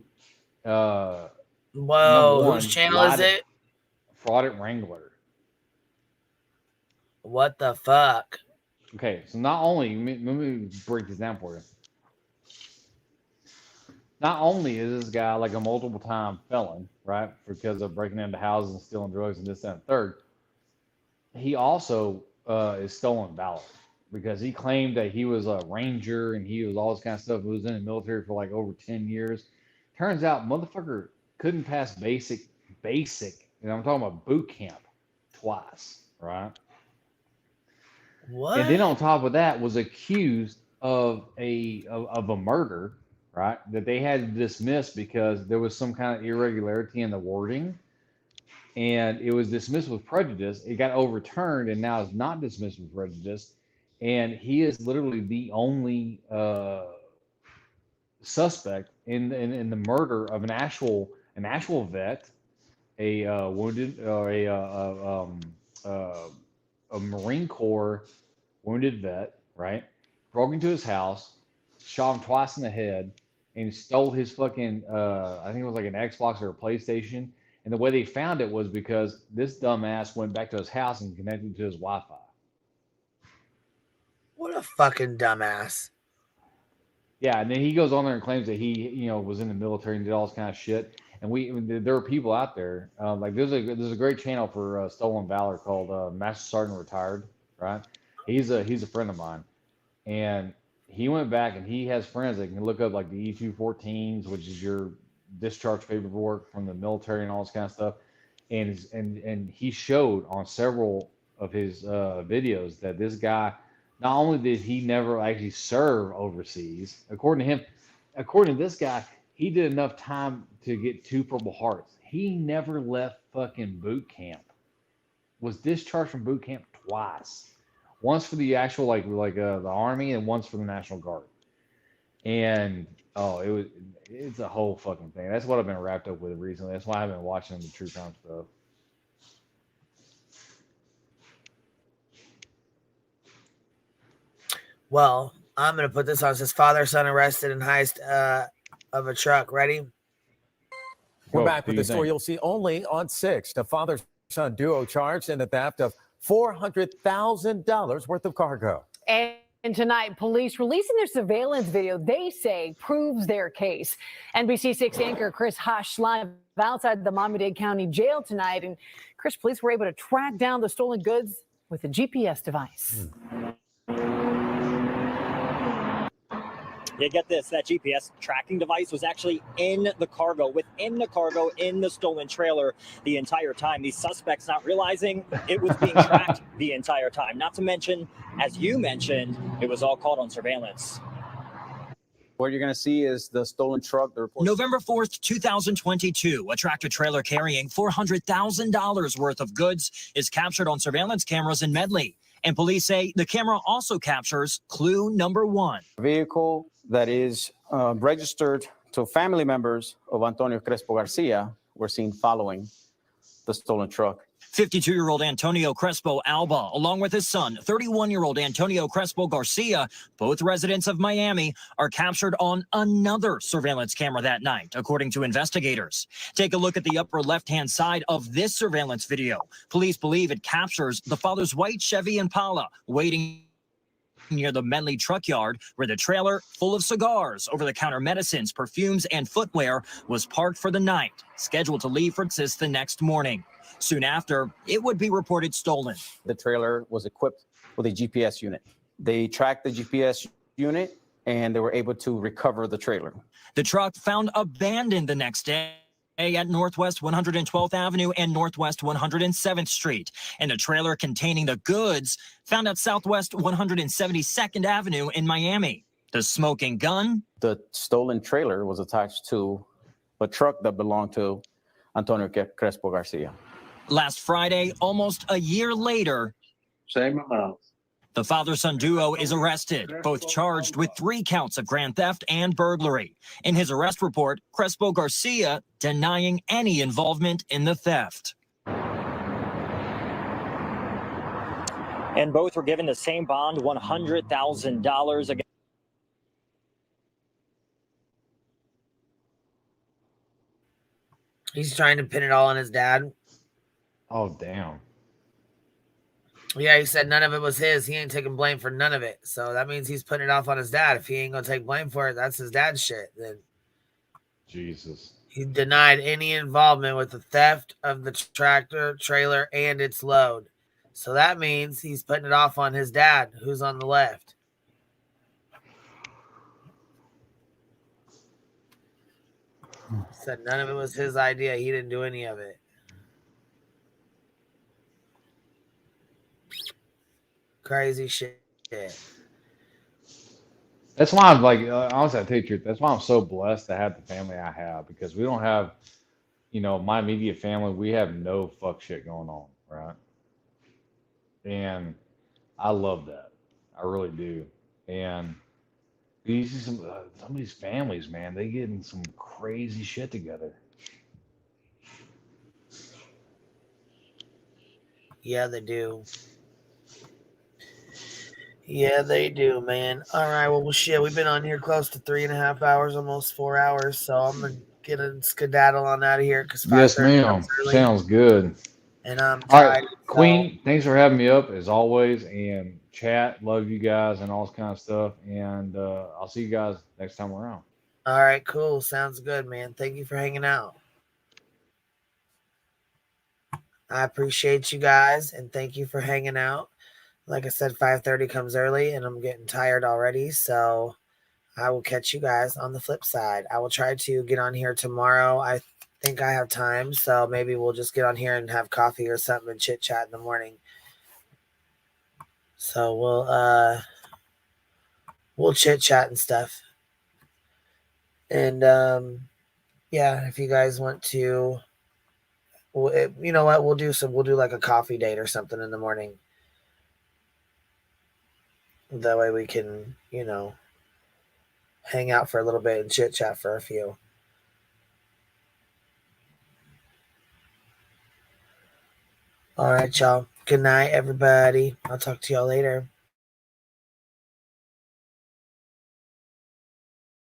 whoa, whose channel is it? Fraud Wrangler. What the fuck? Okay, so not only let me break this down for you. Not only is this guy a multiple time felon, right, because of breaking into houses and stealing drugs and this, that, and third, he also is stolen valor because he claimed that he was a ranger and he was all this kind of stuff. He was in the military for over 10 years. Turns out, motherfucker couldn't pass basic, and I'm talking about boot camp twice, right? What? And then on top of that, was accused of a murder. Right, that they had to dismiss because there was some kind of irregularity in the wording, and it was dismissed with prejudice. It got overturned, and now it's not dismissed with prejudice. And he is literally the only suspect in the murder of an actual vet, a wounded or a Marine Corps wounded vet. Right, broke into his house, shot him twice in the head, and stole his fucking I think it was an Xbox or a PlayStation, And the way they found it was because this dumbass went back to his house and connected to his Wi-Fi. What a fucking dumbass. Yeah, and then he goes on there and claims that he, was in the military and did all this kind of shit. And there are people out there, like there's a great channel for stolen valor called Master Sergeant Retired, right? He's a friend of mine, and he went back and he has friends that can look up like the E-214s, which is your discharge paperwork from the military and all this kind of stuff. And he showed on several of his videos that this guy, not only did he never actually serve overseas, according to this guy, he did enough time to get 2 Purple Hearts. He never left fucking boot camp. Was discharged from boot camp twice. Once for the actual the Army and once for the National Guard. And it's a whole fucking thing. That's what I've been wrapped up with recently. That's why I've been watching the true crime stuff. Well, I'm going to put this on. It says father, son arrested in heist of a truck. Ready? We're back with the story you'll see only on 6. The father-son duo charged in the theft of $400,000 worth of cargo. And tonight, police releasing their surveillance video they say proves their case. NBC6 anchor Chris Hush live outside the Miami-Dade County Jail tonight. And Chris, police were able to track down the stolen goods with a GPS device. Yeah, get this, that GPS tracking device was actually in the cargo, within the cargo, in the stolen trailer the entire time. These suspects not realizing it was being tracked the entire time. Not to mention, as you mentioned, it was all caught on surveillance. What you're going to see is the stolen truck. November 4th, 2022, a tractor trailer carrying $400,000 worth of goods is captured on surveillance cameras in Medley. And police say the camera also captures clue number 1. Vehicle that is registered to family members of Antonio Crespo Garcia were seen following the stolen truck. 52-year-old Antonio Crespo Alba, along with his son, 31-year-old Antonio Crespo Garcia, both residents of Miami, are captured on another surveillance camera that night, according to investigators. Take a look at the upper left-hand side of this surveillance video. Police believe it captures the father's white Chevy Impala waiting near the Medley truck yard, where the trailer full of cigars, over-the-counter medicines, perfumes, and footwear was parked for the night, scheduled to leave for Texas the next morning. Soon after, it would be reported stolen. The trailer was equipped with a GPS unit. They tracked the GPS unit and they were able to recover the trailer. The truck found abandoned the next day at Northwest 112th Avenue and Northwest 107th Street, and a trailer containing the goods found at Southwest 172nd Avenue in Miami. The smoking gun? The stolen trailer was attached to a truck that belonged to Antonio Crespo Garcia. Last Friday, almost a year later, same amount. The father-son duo is arrested, both charged with 3 counts of grand theft and burglary. In his arrest report, Crespo Garcia denying any involvement in the theft. And both were given the same bond, $100,000. He's trying to pin it all on his dad. Oh, damn. Yeah, he said none of it was his. He ain't taking blame for none of it. So that means he's putting it off on his dad. If he ain't going to take blame for it, that's his dad's shit. Then Jesus. He denied any involvement with the theft of the tractor trailer and its load. So that means he's putting it off on his dad, who's on the left. Said none of it was his idea. He didn't do any of it. Crazy shit. That's why I'm like, honestly, I tell you the truth, that's why I'm so blessed to have the family I have, because we don't have, my immediate family, we have no fuck shit going on, right? And I love that. I really do. And you see some of these families, man, they getting some crazy shit together. Yeah, they do. Yeah, they do, man. All right, well, shit, we've been on here close to 3.5 hours, almost 4 hours. So I'm going to get a skedaddle on out of here because Yes, ma'am. Sounds good. And I'm All tired. right, Queen, thanks for having me up as always. And chat, love you guys and all this kind of stuff. And I'll see you guys next time around. All right, cool. Sounds good, man. Thank you for hanging out. I appreciate you guys and thank you for hanging out. Like I said, 5:30 comes early and I'm getting tired already. So I will catch you guys on the flip side. I will try to get on here tomorrow. I think I have time. So maybe we'll just get on here and have coffee or something and chit chat in the morning. So we'll chit chat and stuff. And yeah, if you guys want to, you know what, we'll do like a coffee date or something in the morning. That way we can, hang out for a little bit and chit chat for a few. All right, y'all. Good night, everybody. I'll talk to y'all later.